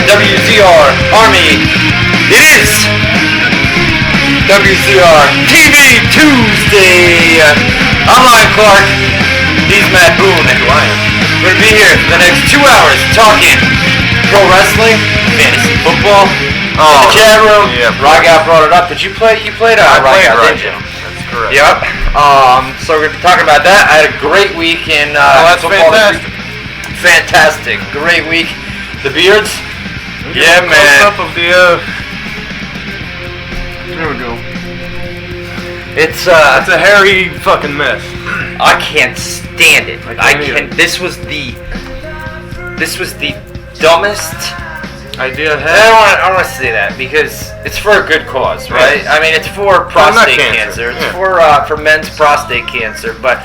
WZR Army. It is WZR TV Tuesday. I'm Wyatt Clark. He's Matt Boone and Bryan. We're going to be here for the next 2 hours talking pro wrestling, fantasy football. Oh, the chat room. Yeah, Rygap brought it up. Did you play? You played Rygap, didn't you? That's correct. Yep. So we're going to be talking about that. I had a great week in that's football. Fantastic. Great week. The beards. Yeah, man. Up of the, there we go. It's a hairy fucking mess. I can't stand it. This was the dumbest idea I had. I don't want to say that because it's for a good cause, right? Yes. I mean, it's for prostate cancer. It's for men's prostate cancer. But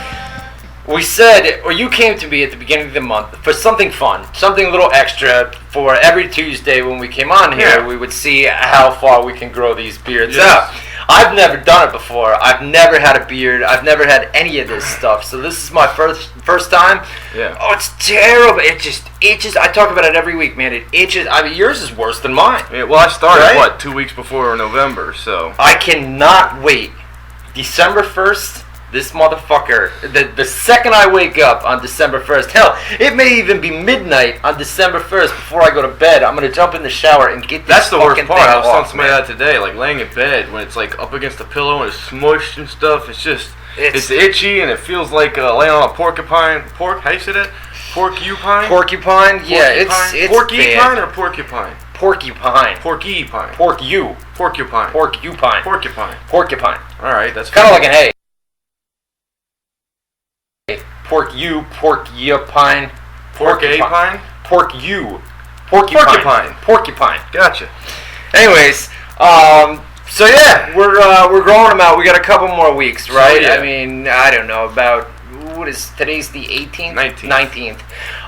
we said, or you came to me at the beginning of the month for something fun, something a little extra for every Tuesday when we came on here. Yeah. We would see how far we can grow these beards Yes. out. I've never done it before. I've never had a beard. I've never had any of this stuff. So this is my first time. Yeah. Oh, it's terrible. It just itches. I talk about it every week, man. It itches. I mean, yours is worse than mine. Yeah, well, I started, right? 2 weeks before November, so. I cannot wait. December 1st, this motherfucker, the second I wake up on December 1st, hell, it may even be midnight on December 1st before I go to bed, I'm going to jump in the shower and get this That's the worst fucking part. thing I was telling off, somebody man. that today, like laying in bed when it's like up against the pillow and it's smushed and stuff. It's just, it's itchy and it feels like laying on a porcupine. How do you say that? Porcupine? Porcupine? Yeah, it's porcupine bad. or porcupine? Porcupine. Porcupine. Porcupine. Porcupine. Porcupine. Porcupine. All right, that's kind of like an A. Porcupine. Porcupine. Porcupine. Gotcha. Anyways, so yeah, we're growing them out. We got a couple more weeks, right? So, yeah. I mean, I don't know about today's the 18th, 19th.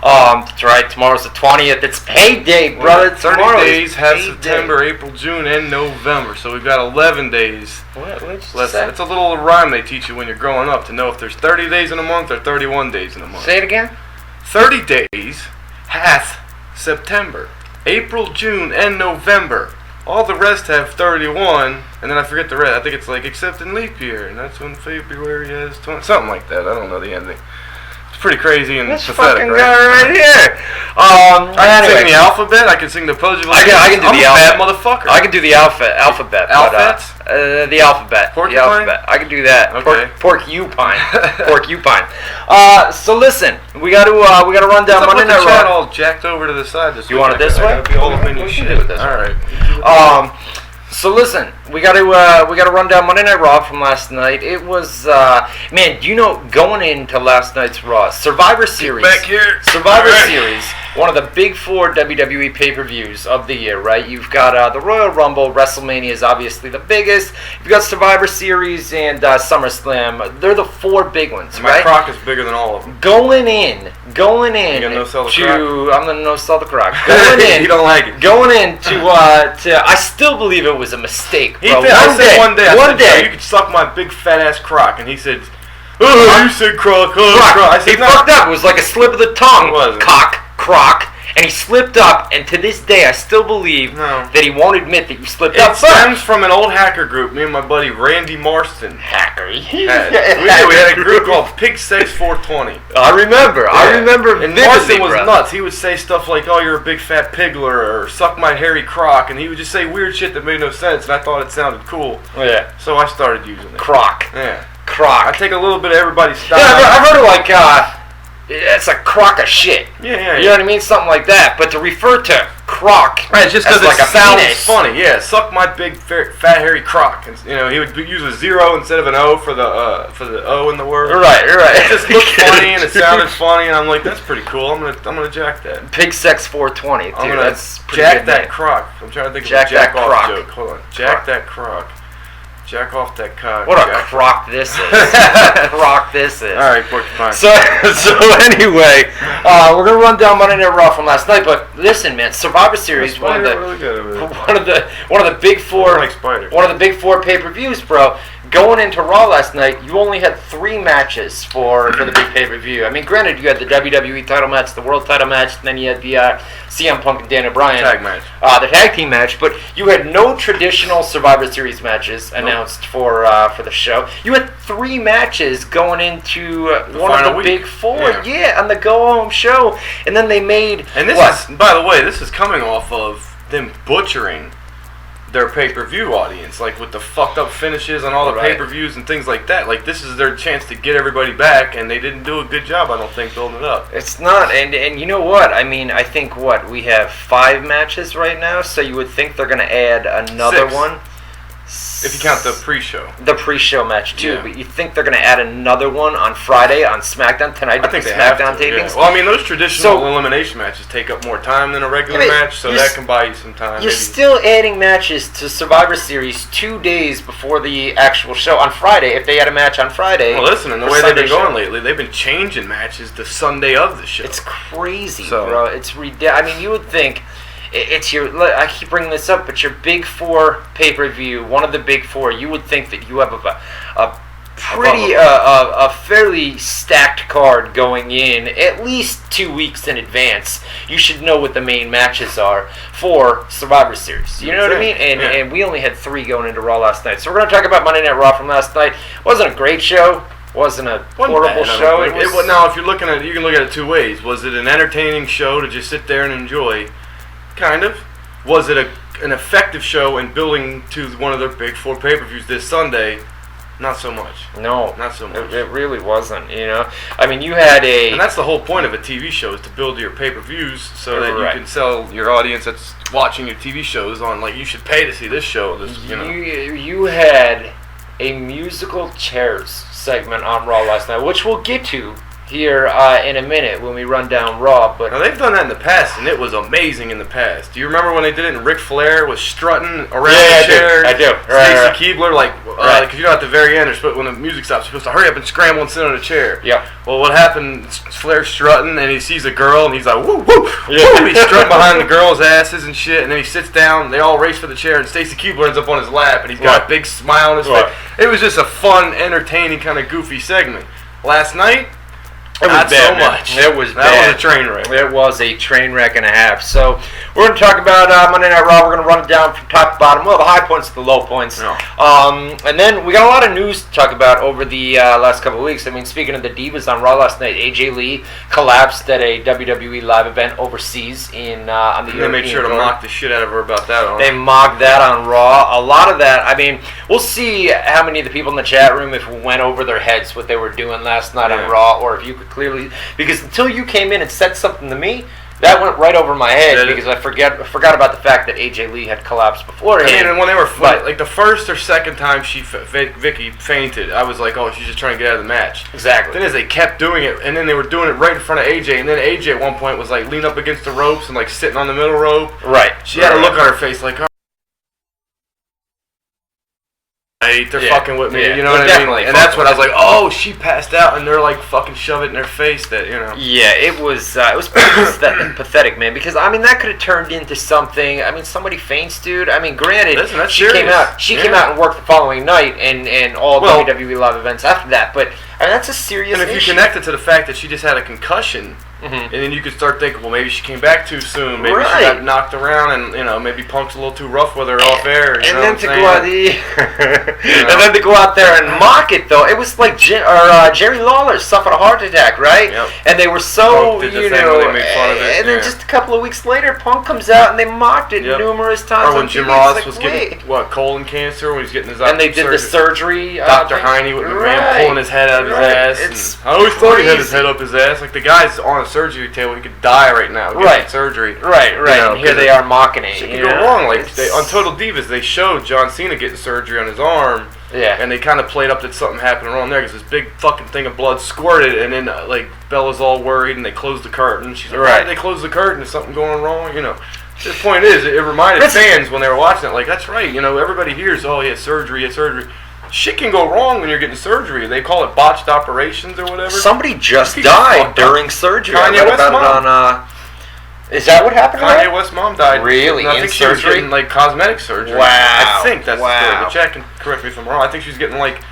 That's right. Tomorrow's the 20th. It's payday, brother. 30 Tomorrow days has payday. September, April, June, and November. So we've got 11 days. What did you Less. say? It's a little rhyme they teach you when you're growing up to know if there's 30 days in a month or 31 days in a month. Say it again. 30 days hath September, April, June, and November. All the rest have 31, and then I forget the rest. I think it's like except in leap year, and that's when February has 20. Something like that. I don't know the ending. It's pretty crazy and This pathetic, fucking right? guy right here. I can Anyway. sing the alphabet. I can sing the Pudgy. I can do I'm the a bad alphabet. motherfucker. I can do the alphabet. Alphabets? The alphabet. Porcupine? The alphabet. I can do that. Okay. Porcupine. Porcupine. So listen, we got to run down Monday Night chat Raw. all jacked over to the side this You week. want it this I way? gotta be all up in your We can shit. do it this way. All right. So listen, we got to run down Monday Night Raw from last night. It was man, you know, going into last night's Raw, Survivor Series. Back here. Survivor All right. Series, one of the big four WWE pay-per-views of the year, right? You've got the Royal Rumble, WrestleMania is obviously the biggest. You've got Survivor Series and SummerSlam. They're the four big ones, My right? crock is bigger than all of them. Going in. You gonna no-sell the crock? I'm gonna no-sell the crock. Going in. You don't like it. Going into I still believe it was a mistake. He bro. did. I said one day, One day. you could suck my big fat ass crock, and he said, "Oh, you said crock, crock." I He said, "No." fucked up. It was like a slip of the tongue. It wasn't. Crock. And he slipped up, and to this day, I still believe No. that he won't admit that you slipped It up. stems from an old hacker group. Me and my buddy Randy Marston Hacker. we had a group called Pig Sex 420. I remember. I remember And vividly, Marston was bro. nuts. He would say stuff like, "Oh, you're a big fat pigler," or "Suck my hairy crock," and he would just say weird shit that made no sense, and I thought it sounded cool. Yeah. So I started using it. Crock. Yeah. I Crock. take a little bit of everybody's style. Yeah, I've heard of like, it's a crock of shit. Yeah. You know what I mean? Something like that. But to refer to crock Right, it's just as because like it a sounds penis. funny. Yeah, suck my big fat hairy crock. And, you know, he would use a 0 instead of an O for the O in the word. Right. It just looked funny and it sounded funny, and I'm like, that's pretty cool. I'm gonna jack that. Pig Sex 420, dude. I'm gonna That's pretty jack good that name. crock. I'm trying to think Jack of a jack that off crock. joke. Hold on. Jack that crock. Jack off that cock. What a Jack. crock this is. Crock this is. All right, porcupine. So anyway, we're gonna run down Monday Night Raw from last night. But listen, man, Survivor Series, one of the big four, I like spiders. one of the big four pay-per-views, bro. going into Raw last night, you only had 3 matches for the big pay-per-view. I mean, granted, you had the WWE title match, the World title match, and then you had the CM Punk and Daniel Bryan tag match, the tag team match. But you had no traditional Survivor Series matches announced for the show. You had 3 matches going into one of the big 4, on the go-home show, and then they made. And this is, by the way, this is coming off of them butchering their pay-per-view audience, like with the fucked up finishes on all the pay-per-views and things like that. Like, this is their chance to get everybody back, and they didn't do a good job, I don't think, building it up. It's not, and you know what? I mean, I think we have 5 matches right now, so you would think they're going to add another 6. one. If you count the pre-show. The pre-show match, too. Yeah. But you think they're going to add another one on Friday on SmackDown tonight? I think they SmackDown have to, tapings. Yeah. Well, I mean, those traditional elimination matches take up more time than a regular match, so that can buy you some time. You're still adding matches to Survivor Series 2 days before the actual show on Friday. If they had a match on Friday. Well, listen, and the way they've been going lately, they've been changing matches the Sunday of the show. It's crazy, bro. It's ridiculous. I mean, you would think. It's I keep bringing this up, but your big 4 pay-per-view, one of the big 4, you would think that you have a fairly stacked card going in at least 2 weeks in advance. You should know what the main matches are for Survivor Series. You know what I mean? And we only had 3 going into Raw last night. So we're going to talk about Monday Night Raw from last night. It wasn't a great show. Wasn't a horrible show. Now, if you're looking at it, you can look at it 2 ways. Was it an entertaining show to just sit there and enjoy? Kind of. Was it an effective show in building to one of their big 4 pay-per-views this Sunday? Not so much. No. Not so much. It really wasn't, you know? I mean, you had a... And that's the whole point of a TV show, is to build your pay-per-views so that you can sell your audience that's watching your TV shows on, like, you should pay to see this show. You had a musical chairs segment on Raw last night, which we'll get to here in a minute when we run down Raw. But now, they've done that in the past, and it was amazing in the past. Do you remember when they did it and Ric Flair was strutting around the chair? I do. Stacy Keibler, because you know at the very end, when the music stops, you're supposed to hurry up and scramble and sit on a chair. Yeah. Well, what happened, Flair's strutting, and he sees a girl, and he's like, woo, woo, woo. He's strutting behind the girls' asses and shit, and then he sits down, they all race for the chair, and Stacy Keibler ends up on his lap, and he's got a big smile on his face. It was just a fun, entertaining, kind of goofy segment. Last night, it was not bad, so much. It was bad. That was a train wreck. It was a train wreck and a half. So we're going to talk about Monday Night Raw. We're going to run it down from top to bottom. We'll have the high points to the low points. No. And then we got a lot of news to talk about over the last couple of weeks. I mean, speaking of the Divas on Raw last night, AJ Lee collapsed at a WWE live event overseas on the European. They made sure to mock the shit out of her about that. They mocked that on Raw. A lot of that, I mean, we'll see how many of the people in the chat room, if it went over their heads what they were doing last night on Raw, or if you could clearly... Because until you came in and said something to me, that went right over my head because I forgot about the fact that AJ Lee had collapsed before. I mean, and when they were like the first or second time Vicky fainted, I was like, oh, she's just trying to get out of the match. Exactly. Then as they kept doing it, and then they were doing it right in front of AJ, and then AJ at one point was like leaning up against the ropes and like sitting on the middle rope. Right. She had a look on her face like, oh, they're fucking with me, you know what I mean? And that's when I was like, oh, she passed out, and they're like fucking shove it in her face that, you know. Yeah, it was pretty pathetic, man, because, I mean, that could have turned into something. I mean, somebody faints, dude. I mean, granted, listen, she came out and worked the following night and all WWE live events after that, but I mean, that's a serious issue. And if you connect it to the fact that she just had a concussion, and then you could start thinking, well, maybe she came back too soon. Maybe she got knocked around, and you know, maybe Punk's a little too rough with her off air. And then to go out and then to go out there and mock it, though, it was like Jerry Lawler suffered a heart attack, right? Yep. And they were so, they made fun of it. And then just a couple of weeks later, Punk comes out and they mocked it numerous times. Or when Jim Ross was getting colon cancer, when he was getting his and they did the surgery. Dr. Heine with the man pulling his head out of his ass. I always thought he had his head up his ass. Like the guy's on a surgery table, he could die right now. Getting surgery. Right. You know, and here they are mocking it. Shit could go wrong. Like on Total Divas, they showed John Cena getting surgery on his arm. Yeah. And they kind of played up that something happened wrong there because this big fucking thing of blood squirted, and then like Bella's all worried, and they closed the curtain. She's like, why did they close the curtain? Is something going wrong? You know. The point is, it reminded fans when they were watching it, like, that's right. You know, everybody hears, oh, he had surgery. Shit can go wrong when you're getting surgery. They call it botched operations or whatever. Somebody just died during surgery. Kanye West Is that what happened to Kanye her? West's mom died. Really? And I think she was getting like cosmetic surgery. Wow. I think that's the story. But Jack can correct me if I'm wrong. I think she was getting like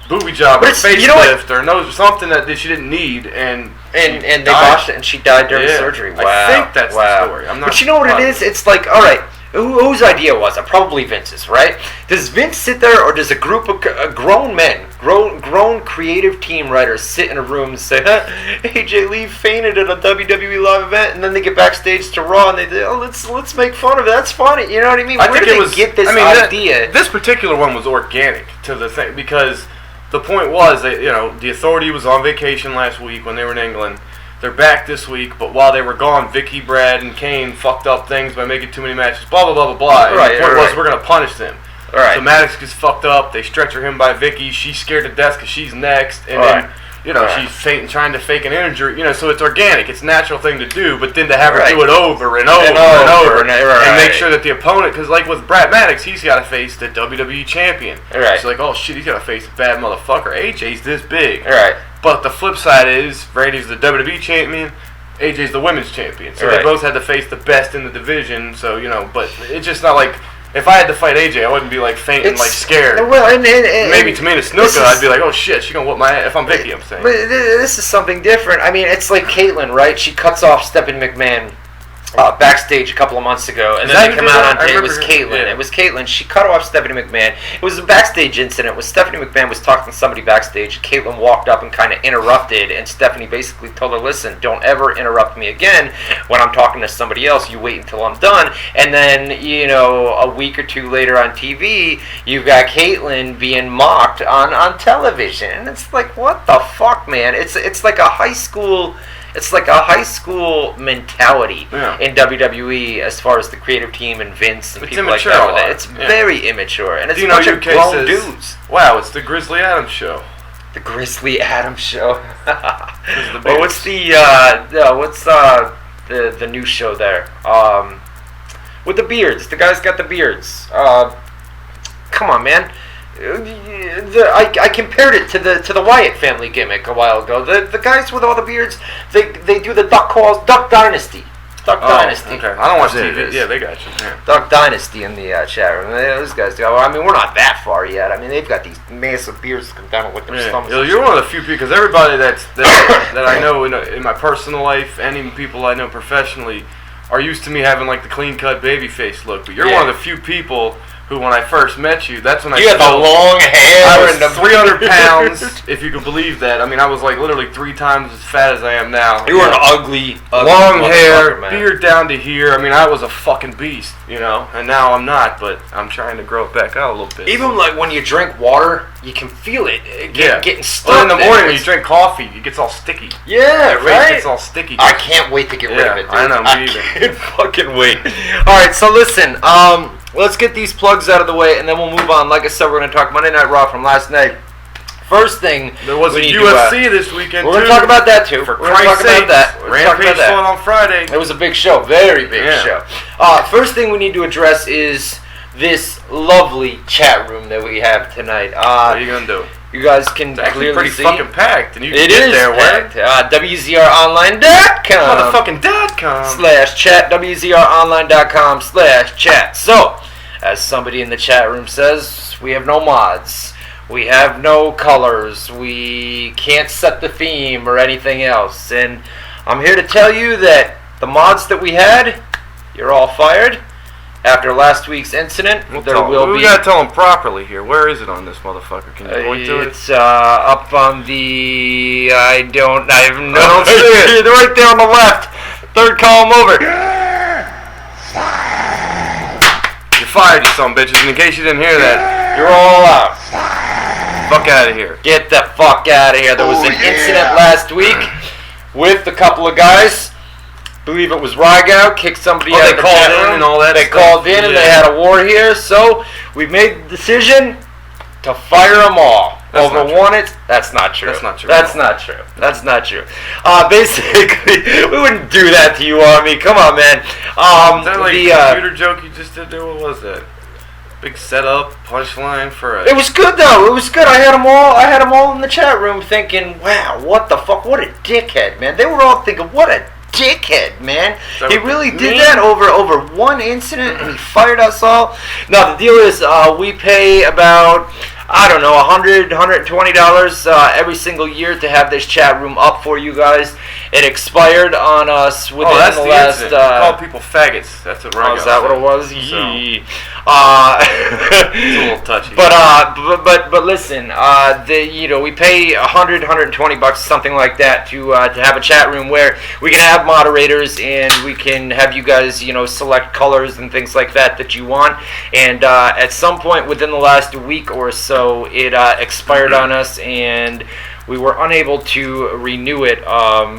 booby job or facelift or nose something that she didn't need, and they botched it and she died during surgery. Wow. I think that's the story. I'm not. But you know what it is? It's like, all right. Whose idea was it? Probably Vince's, right? Does Vince sit there, or does a group of grown men, grown creative team writers sit in a room and say, AJ Lee fainted at a WWE live event, and then they get backstage to Raw and they say, oh, let's make fun of it. That's funny. You know what I mean? Where did they get this idea? This particular one was organic to the thing, because the point was that, the Authority was on vacation last week when they were in England. They're back this week, but while they were gone, Vicky, Brad, and Kane fucked up things by making too many matches, blah, blah, blah, blah, blah. And the point was, we're going to punish them. Right. So Maddox gets fucked up, they stretcher him by Vicky, she's scared to death because she's next, and then, she's fainting, trying to fake an injury, so it's organic, it's a natural thing to do, but then to have her do it over and over and over, and make sure that the opponent, because like with Brad Maddox, he's got to face the WWE champion. Right. So like, oh shit, he's got to face a bad motherfucker. AJ's this big. Right. But the flip side is, Randy's the WWE champion, AJ's the women's champion. So they both had to face the best in the division. So, but it's just not like, if I had to fight AJ, I wouldn't be like fainting, like scared. Well, and maybe Tamina Snuka, I'd be like, oh shit, she gonna whoop my ass. If I'm Vicky, I'm saying. But this is something different. I mean, it's like Caitlyn, right? She cuts off Stephanie McMahon backstage a couple of months ago, and then they come out on. It was Caitlyn. Yeah. It was Caitlyn. She cut off Stephanie McMahon. It was a backstage incident where Stephanie McMahon was talking to somebody backstage. Caitlyn walked up and kind of interrupted, and Stephanie basically told her, "Listen, don't ever interrupt me again when I'm talking to somebody else. You wait until I'm done." And then, a week or two later on TV, you've got Caitlyn being mocked on television, and it's like, what the fuck, man? It's like a high school. It's like a high school mentality in WWE as far as the creative team and Vince and people like that. It's very immature, and it's a bunch of grown dudes. Wow, it's the Grizzly Adams show. The Grizzly Adams show. Well, what's the new show there? With the beards. The guy's got the beards. Come on, man. I compared it to the Wyatt family gimmick a while ago. The guys with all the beards, they do the Duck Dynasty. Dynasty. Okay. I don't watch TV. Yeah, they got you. Yeah. Duck Dynasty in the chat room. Those guys do. I mean, we're not that far yet. I mean, they've got these massive beards that come down with their stomachs. You're one of the few people, because everybody that I know in my personal life, and even people I know professionally, are used to me having like the clean cut baby face look. But you're one of the few people who, when I first met you, that's when you had the long hair. I was 300 pounds, if you can believe that. I mean, I was like literally 3 times as fat as I am now. You were an ugly long hair, beard down to here. I mean, I was a fucking beast, and now I'm not, but I'm trying to grow it back out a little bit. Even like when you drink water, you can feel it getting stuck. Well, in the morning when you drink coffee, it gets all sticky. Yeah, right? It gets all sticky. I can't wait to get rid of it, dude. I know, me either. I can't fucking wait. Alright, so listen, let's get these plugs out of the way, and then we'll move on. Like I said, we're going to talk Monday Night Raw from last night. First thing, there was a UFC this weekend. We're going to talk about that too. We're going to talk about that. Rampage fought on Friday. It was a big show, very big show. First thing we need to address is this lovely chat room that we have tonight. What are you going to do? You guys can clearly pretty see. Fucking packed, and you can it get is there. Packed. WZROnline.com /chat. WZROnline.com/chat. So, as somebody in the chat room says, we have no mods. We have no colors. We can't set the theme or anything else. And I'm here to tell you that the mods that we had, you're all fired. After last week's incident, we gotta tell them properly here. Where is it on this motherfucker? Can you point to it? It's up on the. I don't see it. Right there on the left, third column over. You're fired, you son bitches. And in case you didn't hear that, you're all out. Fuck out of here. Get the fuck out of here. There was an incident last week with a couple of guys. I believe it was Rygow, kicked somebody out of the chat room. And all that they called in and they had a war here, so we made the decision to fire them all. That's not true. Basically, we wouldn't do that to you, Army. Come on, man. Is that like a computer joke you just did there? What was that? Big setup, punchline for a... It was good, though. It was good. I had them all in the chat room thinking, wow, what the fuck? What a dickhead, man. They were all thinking, what a dickhead, man. So He really did that over one incident, and he fired us all. No, the deal is we pay about, I don't know, $120 every single year to have this chat room up for you guys. It expired on us within that's the the last. incident. We call people faggots. That's what Ryan Is that what it was? So. Yee. It's a little touchy. But listen, we pay $120, something like that, to have a chat room where we can have moderators and we can have you guys, select colors and things like that you want. And at some point within the last week or so, it expired on us, and we were unable to renew it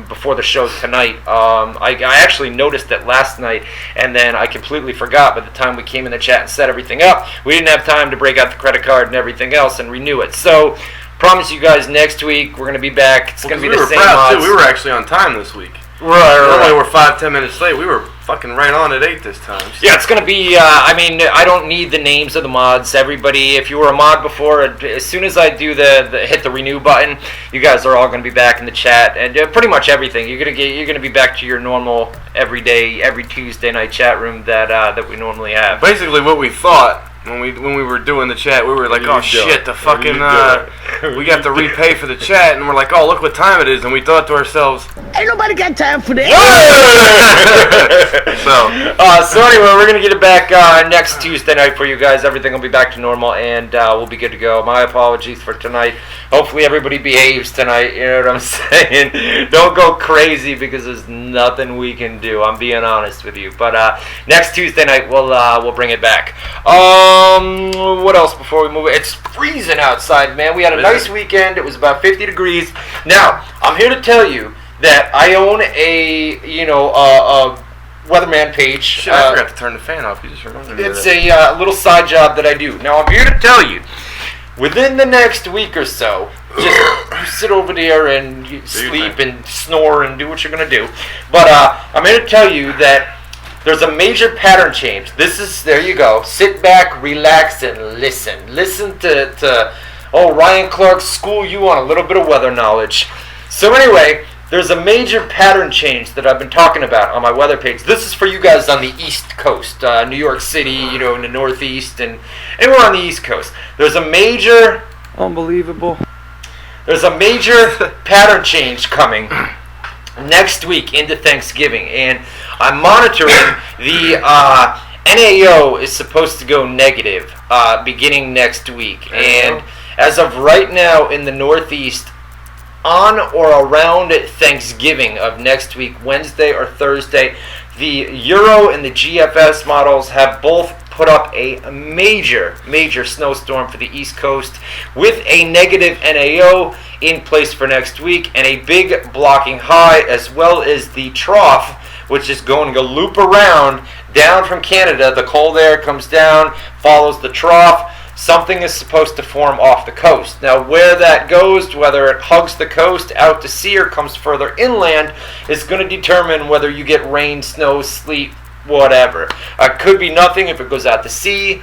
before the show tonight. I actually noticed it last night, and then I completely forgot by the time we came in the chat and set everything up. We didn't have time to break out the credit card and everything else and renew it. So, promise you guys next week we're going to be back. It's going to be the same odds. We were actually on time this week. Right. Normally we're 5-10 minutes late. We were fucking right on at 8 this time. Yeah, it's going to be, I don't need the names of the mods. Everybody, if you were a mod before, as soon as I do hit the renew button, you guys are all going to be back in the chat, and pretty much everything. You're going to be back to your normal every Tuesday night chat room that we normally have. Basically what we thought when we were doing the chat, we were like, oh shit, the fucking we got to repay for the chat, and we're like, oh, look what time it is, and we thought to ourselves, ain't nobody got time for that. So anyway, we're gonna get it back next Tuesday night for you guys. Everything will be back to normal, and we'll be good to go. My apologies for tonight. Hopefully everybody behaves tonight. You know what I'm saying? Don't go crazy, because there's nothing we can do. I'm being honest with you. But next Tuesday night we'll bring it back. What else before we move? It's freezing outside, man. We had a nice weekend. It was about 50 degrees. Now, I'm here to tell you that I own a weatherman page. Shit, I forgot to turn the fan off. You just reminded me. It's a little side job that I do. Now, I'm here to tell you, within the next week or so, just you sit over there and you sleep and snore and do what you're going to do. But I'm here to tell you that there's a major pattern change. There you go. Sit back, relax, and listen. Listen to Ryan Clark school you on a little bit of weather knowledge. So anyway, there's a major pattern change that I've been talking about on my weather page. This is for you guys on the East Coast, New York City, in the Northeast, and anywhere on the East Coast. There's a major... Unbelievable. There's a major pattern change coming next week into Thanksgiving, and I'm monitoring the NAO is supposed to go negative beginning next week, and as of right now in the Northeast, on or around Thanksgiving of next week, Wednesday or Thursday, the Euro and the GFS models have both put up a major snowstorm for the East Coast with a negative NAO in place for next week and a big blocking high, as well as the trough, which is going to loop around down from Canada. The cold air comes down, follows the trough. Something is supposed to form off the coast. Now, where that goes, whether it hugs the coast out to sea or comes further inland, is going to determine whether you get rain, snow, sleet, whatever. Could be nothing if it goes out to sea.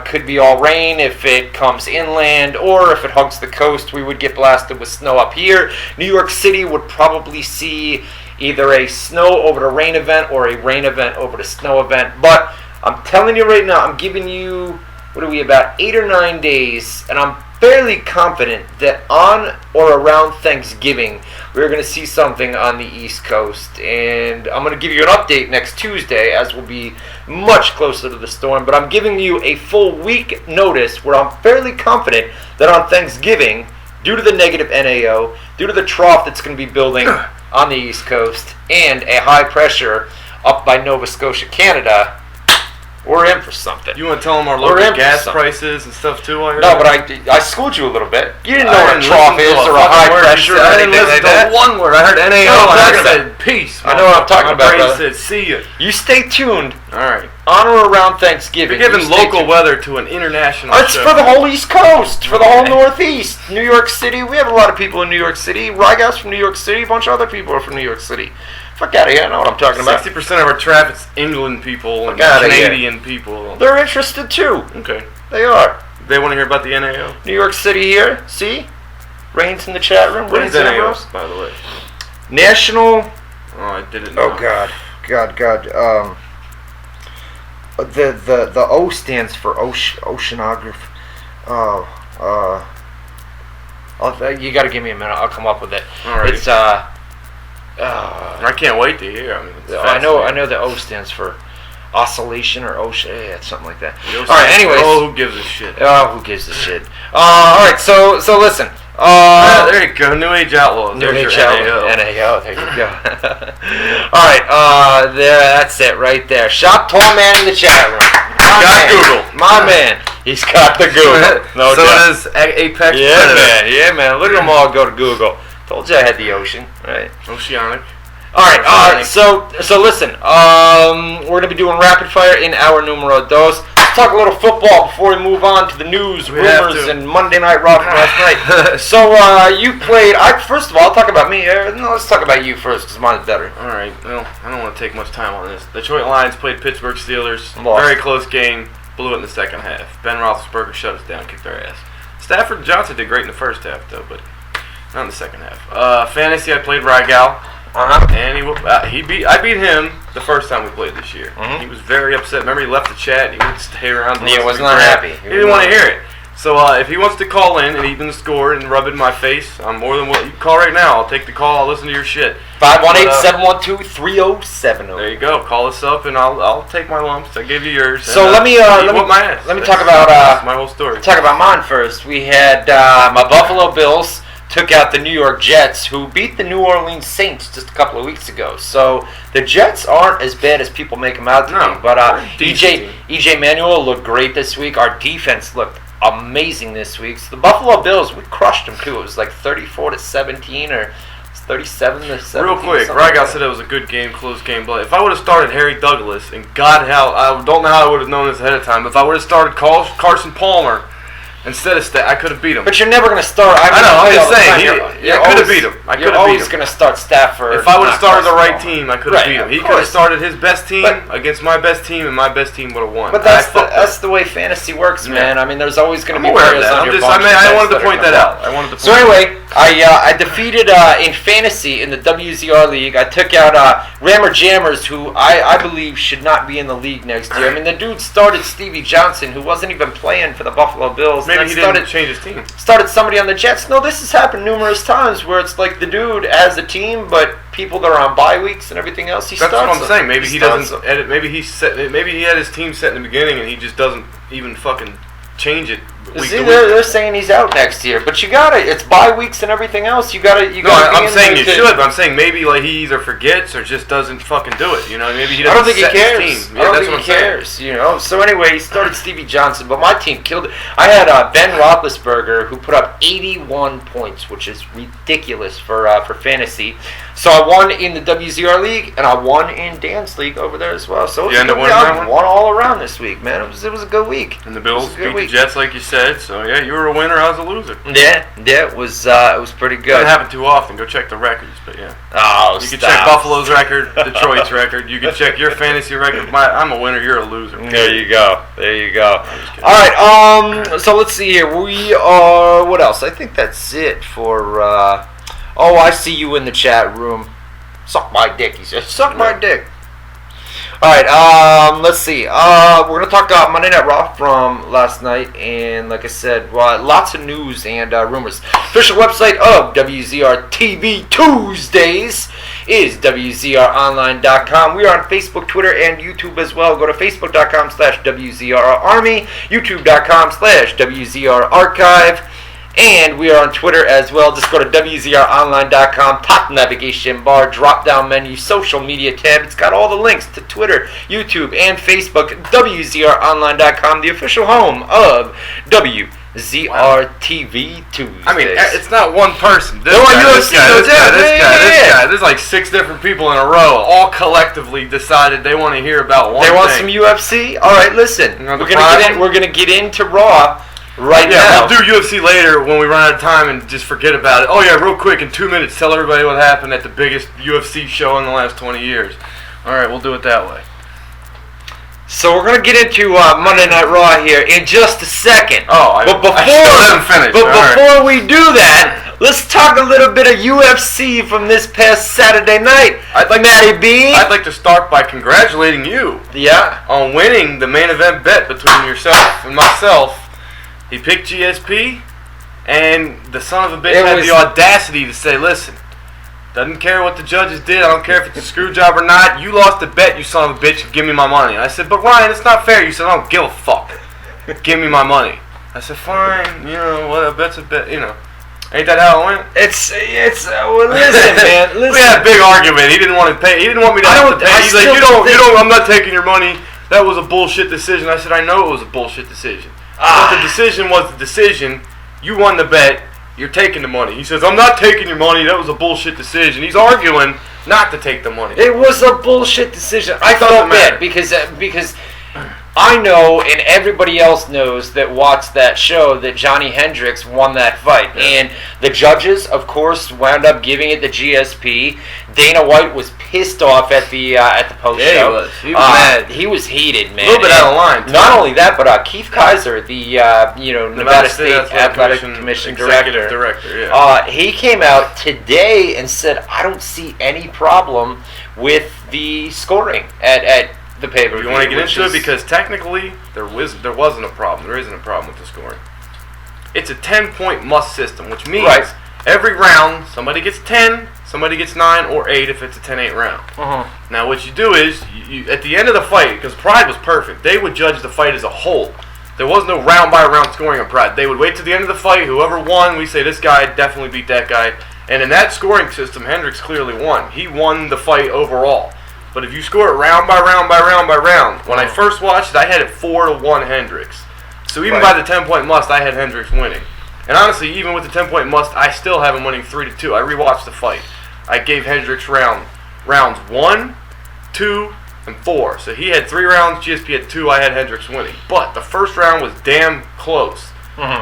Could be all rain if it comes inland, or if it hugs the coast, we would get blasted with snow up here. New York City would probably see either a snow over to rain event or a rain event over to snow event. But I'm telling you right now, I'm giving you, about 8 or 9 days, and I'm fairly confident that on or around Thanksgiving, we're going to see something on the East Coast. And I'm going to give you an update next Tuesday, as we'll be much closer to the storm. But I'm giving you a full week notice where I'm fairly confident that on Thanksgiving, due to the negative NAO, due to the trough that's going to be building on the East Coast, and a high pressure up by Nova Scotia, Canada, we're in for something. You want to tell them our local gas prices and stuff too? No, but I schooled you a little bit. You didn't know what a trough is or a high pressure or anything like that. One word. I heard NAO and I said peace. I know what I'm talking about, brother. Said see ya. You stay tuned. All right. On or around Thanksgiving. You're giving local weather to an international show. It's for the whole East Coast, for the whole Northeast. New York City. We have a lot of people in New York City. Ryga's from New York City. A bunch of other people are from New York City. Fuck out of here. I know what I'm talking about. 60% of our traffic's England people and Canadian people. They're interested too. Okay. They are. They want to hear about the NAO? New York City here. See? Rain's in the chat room. What is NAO, by the way? National Oh, I didn't Oh know. God. The O stands for oceanography. You got to give me a minute. I'll come up with it. All right. It's I can't wait to hear. I mean, it's I know the O stands for oscillation or ocean. Yeah, it's something like that. All right. Anyways. Oh, who gives a shit? Who gives a shit? All right. So listen. There you go. New Age Outlaws. New There's Age your Outlaws. NAO. NAO. There you go. All right. There. That's it right there. Shop Tall Man in the chat room. Got Google. My man. He's got the Google. No so doubt. does Apex Yeah, Predator. man. Yeah, man. Look at them all go to Google. Told you I had the ocean, right? Oceanic. All right. So listen. We're gonna be doing rapid fire in our numero dos. Let's talk a little football before we move on to the news, rumors, and Monday Night Raw from last night. So you played. First of all, I'll talk about me. No, let's talk about you first, because mine's better. All right. Well, I don't want to take much time on this. Detroit Lions played Pittsburgh Steelers. Lost. Very close game. Blew it in the second half. Ben Roethlisberger shut us down, kicked our ass. Stafford and Johnson did great in the first half, though, but not in the second half. Fantasy, I played Rygal. And I beat him the first time we played this year. Mm-hmm. He was very upset. Remember, he left the chat. He would stay around. He was not happy. He didn't want to hear it. So if he wants to call in and even score and rub it in my face, I'm more than willing. You can call right now. I'll take the call. I'll listen to your shit. 518-712-3070. There you go. Call us up and I'll take my lumps. I give you yours. So let me talk about talk my whole story. Talk about mine first. We had my Buffalo Bills took out the New York Jets, who beat the New Orleans Saints just a couple of weeks ago. So the Jets aren't as bad as people make them out to be. But EJ Manuel looked great this week. Our defense looked amazing this week. So the Buffalo Bills, we crushed them too. It was like 34-17 or 37-17. Real quick, Rygal said it was a good game, close game. But if I would have started Harry Douglas, and God how I don't know how I would have known this ahead of time. But if I would have started Carson Palmer instead of I could have beat him. But you're never going to start. I know. I'm just saying. I could have beat him. You're always going to start Stafford. If I would have started the right team, I could have beat him. He could have started his best team against my best team, and my best team would have won. But that's the way fantasy works, man. I mean, there's always going to be players on your bench. I wanted to point that out. So anyway, I defeated in fantasy in the WZR league. I took out Rammer Jammers, who I believe should not be in the league next year. I mean, the dude started Stevie Johnson, who wasn't even playing for the Buffalo Bills. Maybe he didn't change his team. Started somebody on the Jets. No, this has happened numerous times where it's like the dude has a team, but people that are on bye weeks and everything else, That's what I'm saying. Maybe he doesn't edit. Maybe he had his team set in the beginning, and he just doesn't even fucking change it. They're saying he's out next year, but you gotta. It's bye weeks and everything else. You gotta. I'm saying you should, but I'm saying maybe like he either forgets or just doesn't fucking do it. You know, maybe he doesn't. I don't think he cares. His team. I don't think he cares. You know. So anyway, he started Stevie Johnson, but my team killed it. I had Ben Roethlisberger, who put up 81 points, which is ridiculous for fantasy. So I won in the WZR league, and I won in Dan's league over there as well. So I won all around this week, man. It was a good week. And the Bills beat the Jets, like you said. So yeah, you were a winner. I was a loser. Yeah, it was pretty good. Doesn't happen too often. Go check the records, but yeah. Oh, you can check Buffalo's record, Detroit's record. You can check your fantasy record. I'm a winner. You're a loser. There you go. All right. So let's see here. We are. What else? I think that's it for. I see you in the chat room. Suck my dick. He says, "Suck my dick." All right, let's see. We're going to talk Monday Night Raw from last night, and like I said, lots of news and rumors. Official website of WZR TV Tuesdays is WZROnline.com. We are on Facebook, Twitter, and YouTube as well. Go to Facebook.com/WZRArmy, YouTube.com/WZRArchive. And we are on Twitter as well. Just go to WZROnline.com, top navigation bar, drop-down menu, social media tab. It's got all the links to Twitter, YouTube, and Facebook. WZROnline.com, the official home of WZR TV Tuesdays. I mean, it's not one person. This guy. There's like 6 different people in a row, all collectively decided they want to hear about one thing. They want some UFC? All right, listen. We're gonna get into Raw. Right now. We'll do UFC later when we run out of time and just forget about it. Oh yeah, real quick, in 2 minutes, tell everybody what happened at the biggest UFC show in the last 20 years. All right, we'll do it that way. So we're going to get into Monday Night Raw here in just a second. Oh, before we do that, Let's talk a little bit of UFC from this past Saturday night. Matty B. I'd like to start by congratulating you. Yeah. On winning the main event bet between yourself and myself. He picked GSP, and the son of a bitch had the audacity to say, listen, doesn't care what the judges did. I don't care if it's a screw job or not. You lost the bet, you son of a bitch. Give me my money. And I said, but Ryan, it's not fair. You said, I don't give a fuck. Give me my money. I said, fine. You know, what? A bet's a bet. You know, ain't that how it went? Well, listen, man. Listen. We had a big argument. He didn't want to pay. He didn't want me to have to pay. He's like, you don't. I'm not taking your money. That was a bullshit decision. I said, I know it was a bullshit decision. But the decision was the decision. You won the bet. You're taking the money. He says, I'm not taking your money. That was a bullshit decision. He's arguing not to take the money. It was a bullshit decision. I felt bad because I know, and everybody else knows that watched that show, that Johnny Hendricks won that fight. Yeah. And the judges, of course, wound up giving it to GSP. Dana White was pissed off at the post show. He was. He was mad. He was heated, man. A little bit out of line. Not only that, but Keith Kaiser, the Nevada State Athletic Commission director. Yeah. He came out today and said, I don't see any problem with the scoring at the pay-per-view. You want to get into it? Because technically, there wasn't a problem. There isn't a problem with the scoring. It's a 10-point must system, which means every round, somebody gets 10, somebody gets 9, or 8 if it's a 10-8 round. Now, what you do is, you at the end of the fight, because Pride was perfect, they would judge the fight as a whole. There was no round-by-round scoring on Pride. They would wait to the end of the fight. Whoever won, we say, this guy definitely beat that guy. And in that scoring system, Hendricks clearly won. He won the fight overall. But if you score it round by round by round by round, when I first watched it, I had it 4-1 Hendricks. So even by the 10-point must, I had Hendricks winning. And honestly, even with the 10-point must, I still have him winning 3-2. I rewatched the fight. I gave Hendricks rounds 1, 2, and 4. So he had 3 rounds, GSP had 2, I had Hendricks winning. But the first round was damn close.